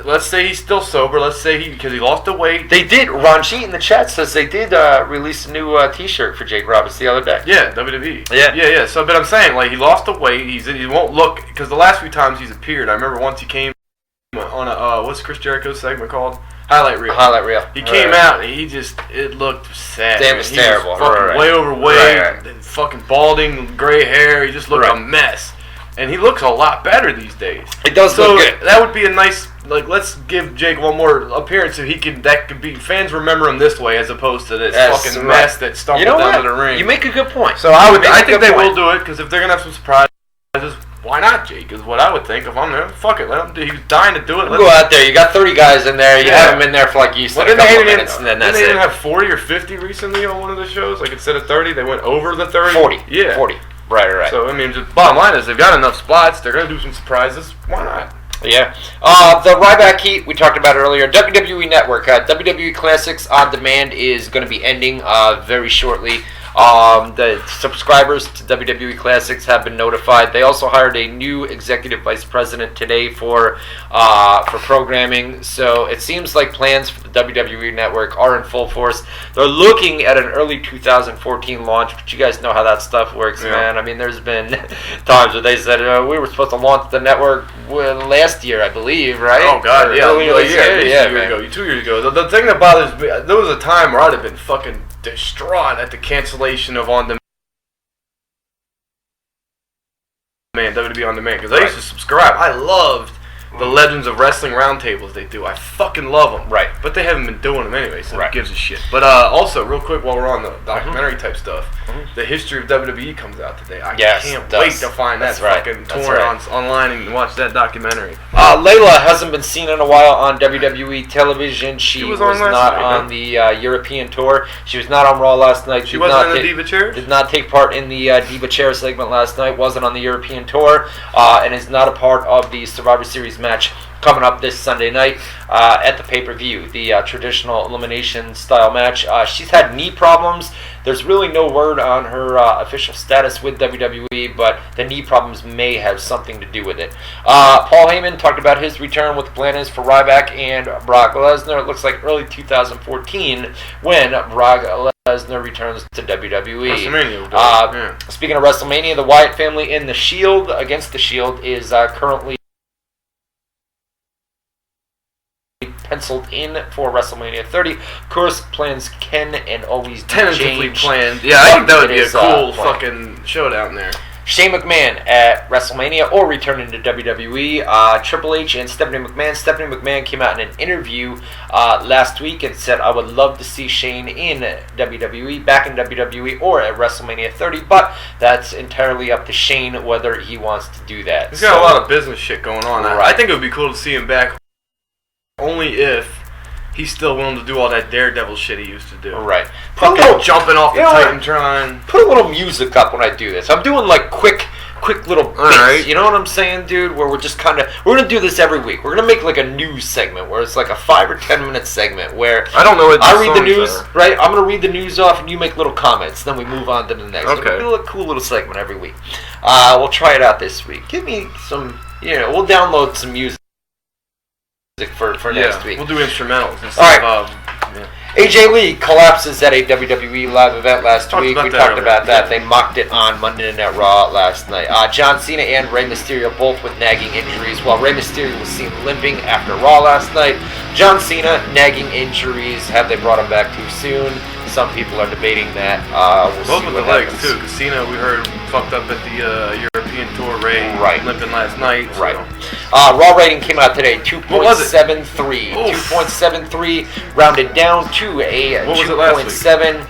Let's say he's still sober. Let's say because he lost the weight. They did. Ron G in the chat says they did release a new T-shirt for Jake Roberts the other day. Yeah, WWE. Yeah. So, but I'm saying he lost the weight. He won't look because the last few times he's appeared. I remember once he came on a what's Chris Jericho's segment called? Highlight reel. He came out and it looked sad. Damn, it was terrible. He was fucking way overweight, fucking balding, gray hair. He just looked a mess. And he looks a lot better these days. It does look good. That would be a nice, let's give Jake one more appearance so that could be, fans remember him this way as opposed to this fucking mess that stumbled down to the ring. You make a good point. So I think they will do it, because if they're going to have some surprises, why not Jake, is what I would think. If I'm there, fuck it, let him do it. He was dying to do it. Go out there, you got 30 guys in there, you have them in there for you said a couple minutes, and then that's it. Didn't they even have 40 or 50 recently on one of the shows? Instead of 30, they went over the 30? 40. Yeah. 40. Right. So, just bottom line is they've got enough spots. They're going to do some surprises. Why not? Yeah. The Ryback Heat we talked about earlier. WWE Network. WWE Classics On Demand is going to be ending very shortly. The subscribers to WWE Classics have been notified. They also hired a new executive vice president today for programming. So it seems like plans for the WWE Network are in full force. They're looking at an early 2014 launch, but you guys know how that stuff works, man. I mean, there's been times where they said we were supposed to launch the network last year, I believe, right? Oh God, earlier this year. 2 years ago. The thing that bothers me, there was a time where I'd have been fucking distraught at the cancellation of On Demand, WWE On Demand, because I used to subscribe. I loved the Legends of Wrestling roundtables they do. I fucking love them. Right. But they haven't been doing them anyway, so Right. who gives a shit. But also, real quick, while we're on the documentary type stuff, the history of WWE comes out today. I can't wait to find that fucking torrent online and watch that documentary. Layla hasn't been seen in a while on WWE television. She was on last not night, on the European tour. She was not on Raw last night. She wasn't in the Diva Chair? Did not take part in the Diva Chair segment last night. Wasn't on the European tour, and is not a part of the Survivor Series match coming up this Sunday night at the pay-per-view, the traditional elimination style match. She's had knee problems. There's really no word on her official status with WWE, but the knee problems may have something to do with it. Paul Heyman talked about his return, what the plan is for Ryback and Brock Lesnar. It looks like early 2014 when Brock Lesnar returns to WWE. WrestleMania. Speaking of WrestleMania, the Wyatt family in the Shield against the Shield is currently penciled in for WrestleMania 30. Of course, plans can and always Tentatively change. planned. Yeah, I think that would be a cool planned. fucking showdown there. Shane McMahon at WrestleMania or returning to WWE. Triple H and Stephanie McMahon. Stephanie McMahon came out in an interview last week and said, I would love to see Shane in WWE, back in WWE, or at WrestleMania 30, but that's entirely up to Shane whether he wants to do that. He's got a lot of business shit going on. Right. I think it would be cool to see him back only if he's still willing to do all that Daredevil shit he used to do. Right. Fucking jumping off the Titantron. Put a little music up when I do this. I'm doing like quick little bits. Right. You know what I'm saying, dude? Where we're just we're gonna do this every week. We're gonna make like a news segment where it's like a 5 or 10 minute segment where I don't know what I read the news, right? I'm gonna read the news off and you make little comments. Then we move on to the next. Okay. We'll do a cool little segment every week. We'll try it out this week. Give me some, we'll download some music for next week. We'll do instrumentals and All stuff. right. AJ Lee collapses at a WWE live event last week. We talked about that. They mocked it on Monday Night Raw last night. John Cena and Rey Mysterio both with nagging injuries, while Rey Mysterio was seen limping after Raw last night. John Cena, nagging injuries. Have they brought him back too soon? Some people are debating that. Both with the legs, too, because Cena, we heard, fucked up at the European Tour. Ray limping last night. So. Right. Raw rating came out today, 2.73. 2.73, rounded down to a 2.7.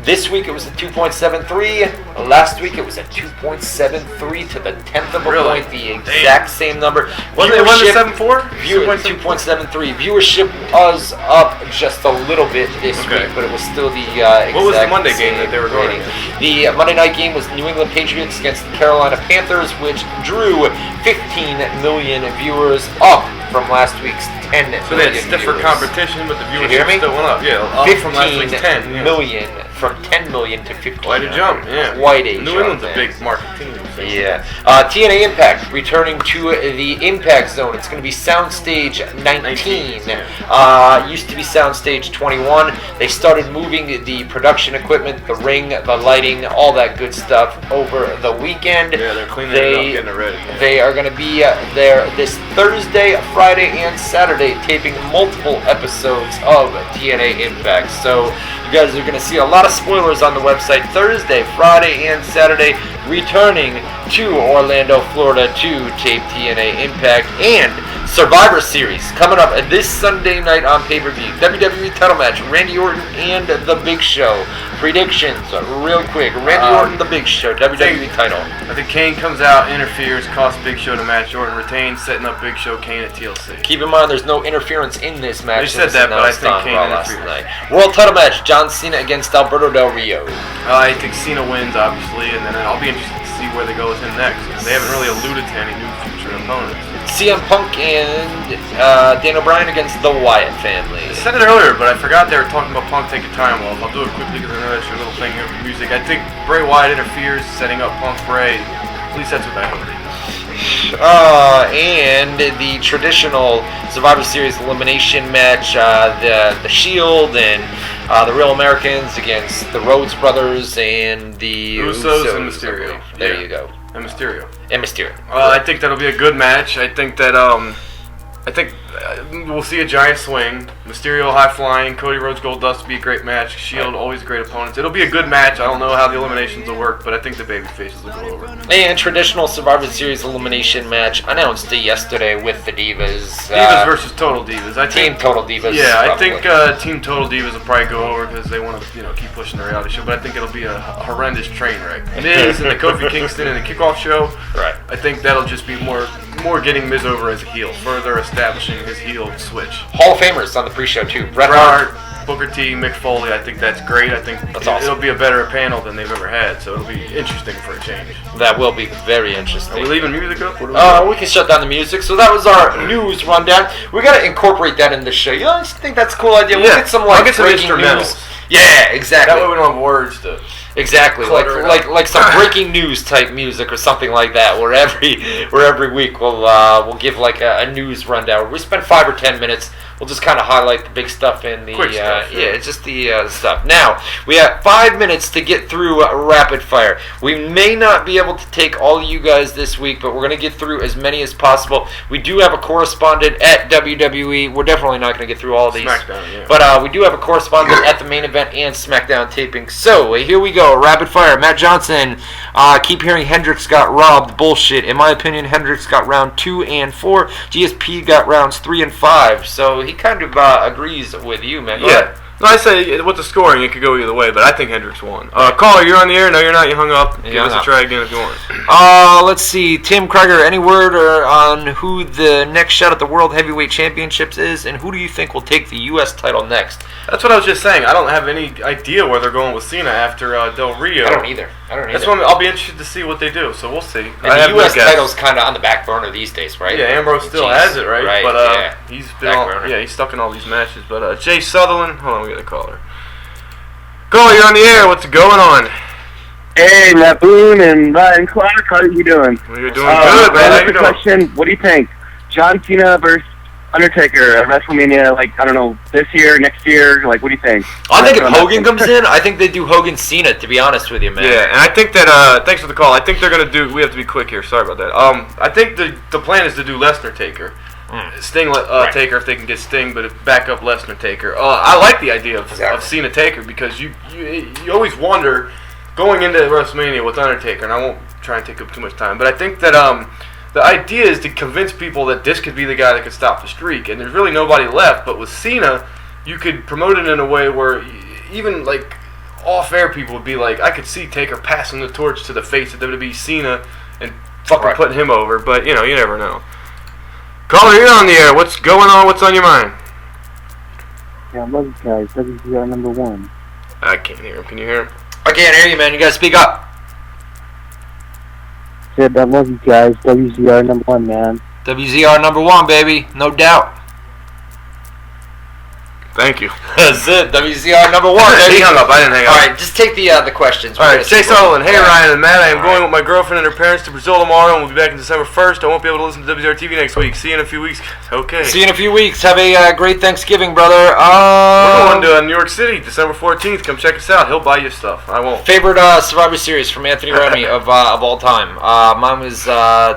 This week it was a 2.73. Last week it was a 2.73 to the 10th of a point, the exact same number. Wasn't it 7.4? 2.73. Viewership was up just a little bit this week, but it was still the exact What was the Monday game that they were going? The Monday night game was New England Patriots against the Carolina Panthers, which drew 15 million viewers, up from last week's 10 million. So they had stiffer competition, but the viewership still went up. Yeah, up from last week's 10 million. From 10 million to 15 Quite a jump, yeah. Quite a jump. New England's a big market team. So. Yeah. TNA Impact returning to the Impact Zone. It's going to be Soundstage 19. Used to be Soundstage 21. They started moving the production equipment, the ring, the lighting, all that good stuff over the weekend. Yeah, they're cleaning it up, getting it ready. Yeah. They are going to be there this Thursday, Friday, and Saturday, taping multiple episodes of TNA Impact. So you guys are going to see a lot of spoilers on the website Thursday, Friday, and Saturday, returning to Orlando, Florida to tape TNA Impact and Survivor Series coming up this Sunday night on pay-per-view. WWE title match, Randy Orton and The Big Show. Predictions, real quick. Randy Orton, The Big Show, WWE title. I think Kane comes out, interferes, costs Big Show to match. Orton retains, setting up Big Show, Kane at TLC. Keep in mind, there's no interference in this match. They said that, but I think Kane interferes. World title match, John Cena against Alberto Del Rio. I think Cena wins, obviously, and then I'll be interested to see where they go with him next. They haven't really alluded to any new future opponents. CM Punk and Daniel Bryan against the Wyatt family. I said it earlier, but I forgot they were talking about Punk taking time off. I'll do it quickly because I know that's your little thing of music. I think Bray Wyatt interferes, setting up Punk Bray. At least that's what I heard. And the traditional Survivor Series elimination match, the Shield and the Real Americans against the Rhodes Brothers and the Usos and Mysterio. There you go. And Mysterio. And Mysterio. I think that'll be a good match. I think that I think we'll see a giant swing. Mysterio high flying. Cody Rhodes Goldust will be a great match. Shield always great opponents. It'll be a good match. I don't know how the eliminations will work, but I think the baby faces will go over. And traditional Survivor Series elimination match announced yesterday with the Divas. Divas versus Total Divas. Team Total Divas. Yeah, probably. I think Team Total Divas will probably go over because they want to, keep pushing the reality show. But I think it'll be a horrendous train wreck. Miz and the Kofi Kingston and the kickoff show. Right. I think that'll just be more getting Miz over as a heel, further establishing his heel switch. Hall of Famers on the pre-show too. Bret Hart, Booker T, Mick Foley. I think that's great. I think that's awesome. It'll be a better panel than they've ever had, so it'll be interesting for a change. That will be very interesting. Are we leaving music up? We can shut down the music. So that was our news rundown. We got to incorporate that in the show. You know, I think that's a cool idea. We'll get some I'll get some breaking instrumentals. news. Yeah, exactly. That way we don't have words to. Exactly, like some breaking news type music or something like that. Where every week we'll give like a news rundown. We spend 5 or 10 minutes. We'll just kind of highlight the big stuff in the quick stuff. it's just the stuff. Now we have 5 minutes to get through rapid fire. We may not be able to take all of you guys this week, but we're gonna get through as many as possible. We do have a correspondent at WWE. We're definitely not gonna get through all of these, SmackDown, yeah. But we do have a correspondent at the main event and SmackDown taping. So here we go. Rapid fire. Matt Johnson. Keep hearing Hendricks got robbed. Bullshit. In my opinion, Hendricks got round 2 and 4. GSP got rounds 3 and 5. So he kind of agrees with you, man. Go ahead. No, I say with the scoring, it could go either way, but I think Hendricks won. Caller, you're on the air. No, you're not. You hung up. Give us a try again if you want. Let's see. Tim Krieger, any word on who the next shot at the World Heavyweight Championships is, and who do you think will take the U.S. title next? That's what I was just saying. I don't have any idea where they're going with Cena after Del Rio. I don't either. That's when I'll be interested to see what they do. So we'll see. And the U.S. title's kind of on the back burner these days, right? Yeah, Ambrose still has it, right? But yeah. he's been he's stuck in all these matches. But Jay Sutherland, hold on, we got a caller. Caller, you're on the air. What's going on? Hey, Matt Boone and Ryan Clark, how are you doing? Well, you're doing good, man. How you doing? Question: what do you think? John Cena versus Undertaker at WrestleMania, I don't know, this year, next year, what do you think? I think if Hogan comes in, I think they do Hogan Cena, to be honest with you, man. Yeah, and I think that, thanks for the call, I think they're going to do, we have to be quick here, sorry about that. I think the plan is to do Lesnar Taker. Sting Taker if they can get Sting, but back up Lesnar Taker. I like the idea of Cena Taker because you always wonder, going into WrestleMania with Undertaker, and I won't try and take up too much time, but I think that the idea is to convince people that this could be the guy that could stop the streak, and there's really nobody left. But with Cena, you could promote it in a way where even off-air people would be like, I could see Taker passing the torch to the face of WWE, Cena, and fucking putting him over. But you never know. Caller, you're on the air. What's going on? What's on your mind? Yeah, I love you guys. WZR number 1. I can't hear him. Can you hear him? I can't hear you, man. You gotta speak up. Said I love you guys. WZR number 1, man. WZR number 1, baby. No doubt. Thank you. That's it. WZR number 1, baby. He hung up. I didn't hang up. All right, just take the questions. All right, Jay Sullivan. Hey, Ryan and Matt. I am going with my girlfriend and her parents to Brazil tomorrow, and we'll be back on December 1st. I won't be able to listen to WZR TV next week. See you in a few weeks. Okay. See you in a few weeks. Have a great Thanksgiving, brother. We're going to New York City, December 14th. Come check us out. He'll buy you stuff. I won't. Favorite Survivor Series from Anthony Remy of all time. Mine was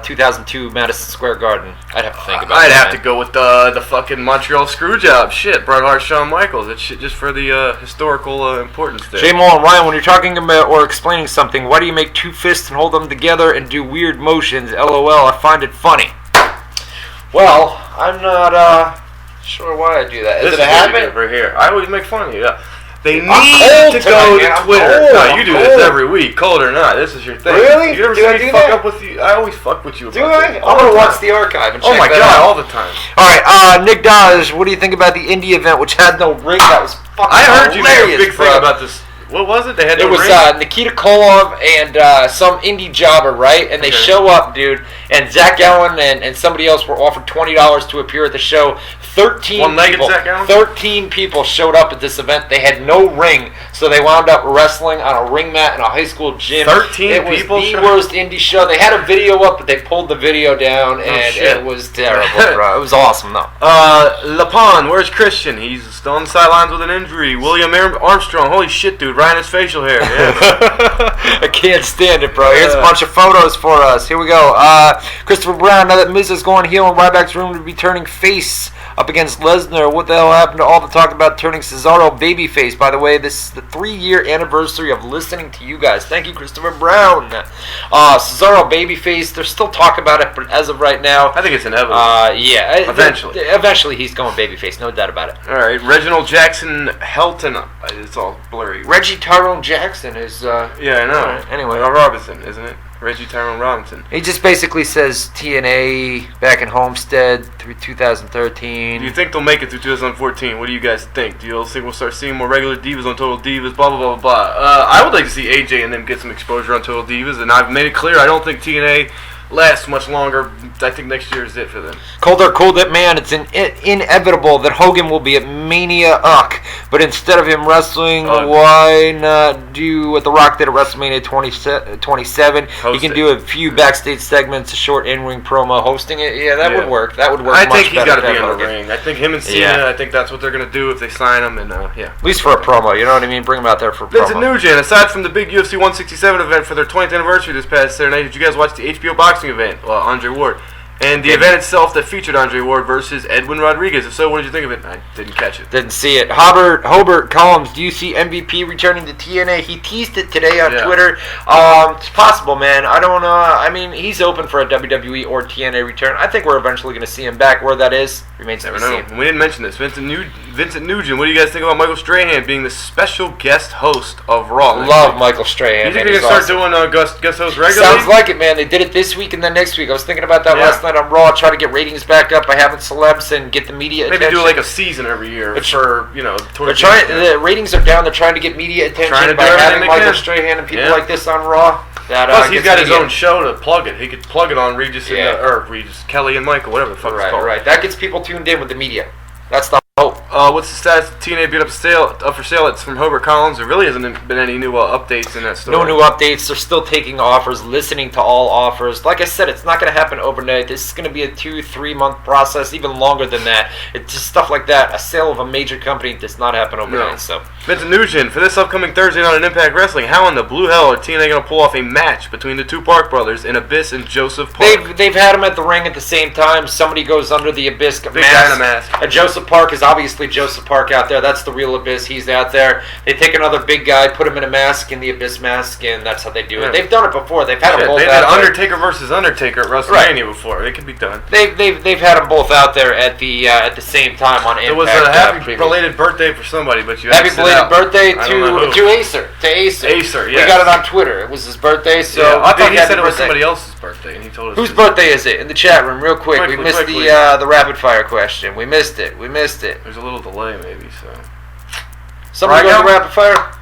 2002 Madison Square Garden. I'd have to think about it. I'd have to go with the fucking Montreal Screwjob. Shit, Bret Hart, Shawn Michaels. It's shit just for the historical importance there. J-Mo and Ryan, when you're talking about or explaining something, why do you make 2 fists and hold them together and do weird motions? LOL, I find it funny. Well, I'm not sure why I do that. Is it a habit? Over here. I always make fun of you. Yeah. They need to go to Twitter. No, you do this every week, cold or not. This is your thing. Really? You ever see me fuck up with you? I always fuck with you about Do I? I'm going to watch the archive and check Oh my that god, out. all the time. Alright, Nick Dodge, what do you think about the indie event which had no ring? That was fucking I heard you hilarious, make a big thing about this. What was it? They had no ring? It was Nikita Koloff and some indie jobber, right? And they show up, dude, and Zach Allen and somebody else were offered $20 to appear at the show. 13 One-legged people. Zach Allen? 13 people showed up at this event. They had no ring, so they wound up wrestling on a ring mat in a high school gym. 13 people? It was the worst indie show. They had a video up, but they pulled the video down, and shit. it was terrible, bro. It was awesome, though. LaPon, where's Christian? He's still on the sidelines with an injury. William Armstrong, holy shit, dude. Ryan has facial hair. Yeah. I can't stand it, bro. Here's a bunch of photos for us. Here we go. Christopher Brown, now that Miz is going heel and Ryback's rumored to be turning face up against Lesnar, what the hell happened to all the talk about turning Cesaro babyface? By the way, this is the 3-year anniversary of listening to you guys. Thank you, Christopher Brown. Cesaro babyface, there's still talk about it, but as of right now, I think it's inevitable. yeah. Eventually. Eventually he's going babyface, no doubt about it. All right, Reginald Jackson Helton. It's all blurry. Reggie Tyrone Jackson is... Yeah, I know. Right, anyway. Robinson, isn't it? Reggie Tyrone Robinson. He just basically says TNA back in Homestead through 2013. Do you think they'll make it through 2014? What do you guys think? Do you think we'll start seeing more regular Divas on Total Divas? Blah, blah, blah, blah. I would like to see AJ and them get some exposure on Total Divas, and I've made it clear I don't think TNA lasts much longer. I think next year is it for them. Cold It Man, it's inevitable that Hogan will be at Mania but instead of him wrestling, why not do what The Rock did at WrestleMania 27? He can do a few backstage segments, a short in-ring promo, hosting it. Yeah, that would work. That would work. I much think he's better got to be in than the Hogan. ring. I think him and Cena, I think that's what they're going to do if they sign him, and yeah. At least for a promo, you know what I mean? Bring him out there for a Vincent promo. Nugent, aside from the big UFC 167 event for their 20th anniversary this past Saturday night, did you guys watch the HBO boxing event? Andre Ward. And the event itself that featured Andre Ward versus Edwin Rodriguez. If so, what did you think of it? I didn't catch it. Didn't see it. Hobart Collins, do you see MVP returning to TNA? He teased it today on Twitter. It's possible, man. I don't know. I mean, he's open for a WWE or TNA return. I think we're eventually going to see him back. Where that is remains to be seen. We didn't mention this. Vincent Nugent, what do you guys think about Michael Strahan being the special guest host of Raw? Love Michael Strahan. You think they're going to start doing guest hosts regularly? Sounds like it, man. They did it this week and then next week. I was thinking about that last night on Raw. Try to get ratings back up by having celebs and get the media attention. Maybe do like a season every year for, the ratings are down. They're trying to get media attention by having Michael Strahan and people like this on Raw. Plus, he's got his own show to plug it. He could plug it on Regis Kelly and Michael, whatever the fuck it's called. Right. That gets people tuned in with the media. That's the hope. What's the status of TNA beat up for sale? It's from Hobart Collins. There really hasn't been any new updates in that story. No new updates. They're still taking offers, listening to all offers. Like I said, it's not going to happen overnight. This is going to be a 2-3 month process, even longer than that. It's just stuff like that. A sale of a major company does not happen overnight. No. So, Vincent Nugent, for this upcoming Thursday night on Impact Wrestling, how in the blue hell are TNA going to pull off a match between the two Park brothers in Abyss and Joseph Park? They've had them at the ring at the same time. Somebody goes under the Abyss Big guy in a mask. And Joseph Park is obviously Joseph Park out there. That's the real Abyss. He's out there. They take another big guy, put him in a mask, in the Abyss mask, and that's how they do it. They've done it before. They've had them both out there. They did Undertaker versus Undertaker at WrestleMania before. It can be done. They've had them both out there at the same time on Impact. It was a happy belated birthday for somebody, but you happy belated birthday to Acer. Acer, yes. We got it on Twitter. It was his birthday, so I thought he said it was somebody else's birthday, and he told us. Whose birthday is it? In the chat room, real quick. We missed the rapid fire question. We missed it. There's a little delay, maybe. So. Somebody go to rapid fire.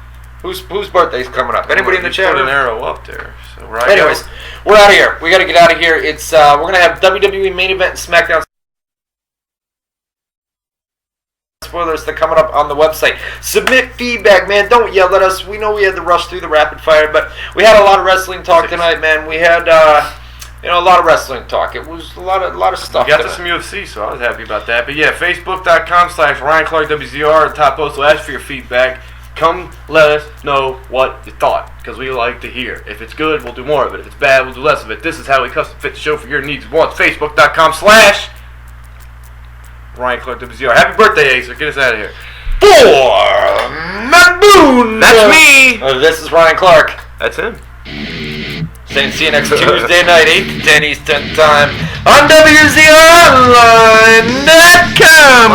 Whose birthday's coming up? Anybody in the chat room? Put an arrow up there. So anyways, we're out of here. We got to get out of here. It's we're gonna have WWE main event and SmackDown spoilers that are coming up on the website. Submit feedback, man. Don't yell at us. We know we had to rush through the rapid fire, but we had a lot of wrestling talk tonight, man. We had a lot of wrestling talk. It was a lot of stuff. We got to some UFC, so I was happy about that. But yeah, Facebook.com/RyanClarkWZR. The top post will ask for your feedback. Come let us know what you thought, because we like to hear. If it's good, we'll do more of it. If it's bad, we'll do less of it. This is how we custom fit the show for your needs and wants. Facebook.com/RyanClarkWZR. Happy birthday, Acer. Get us out of here. For Matt Boone. That's me. This is Ryan Clark. That's him. Saying see you next Tuesday night, 8 to 10 Eastern Time on WZROnline.com.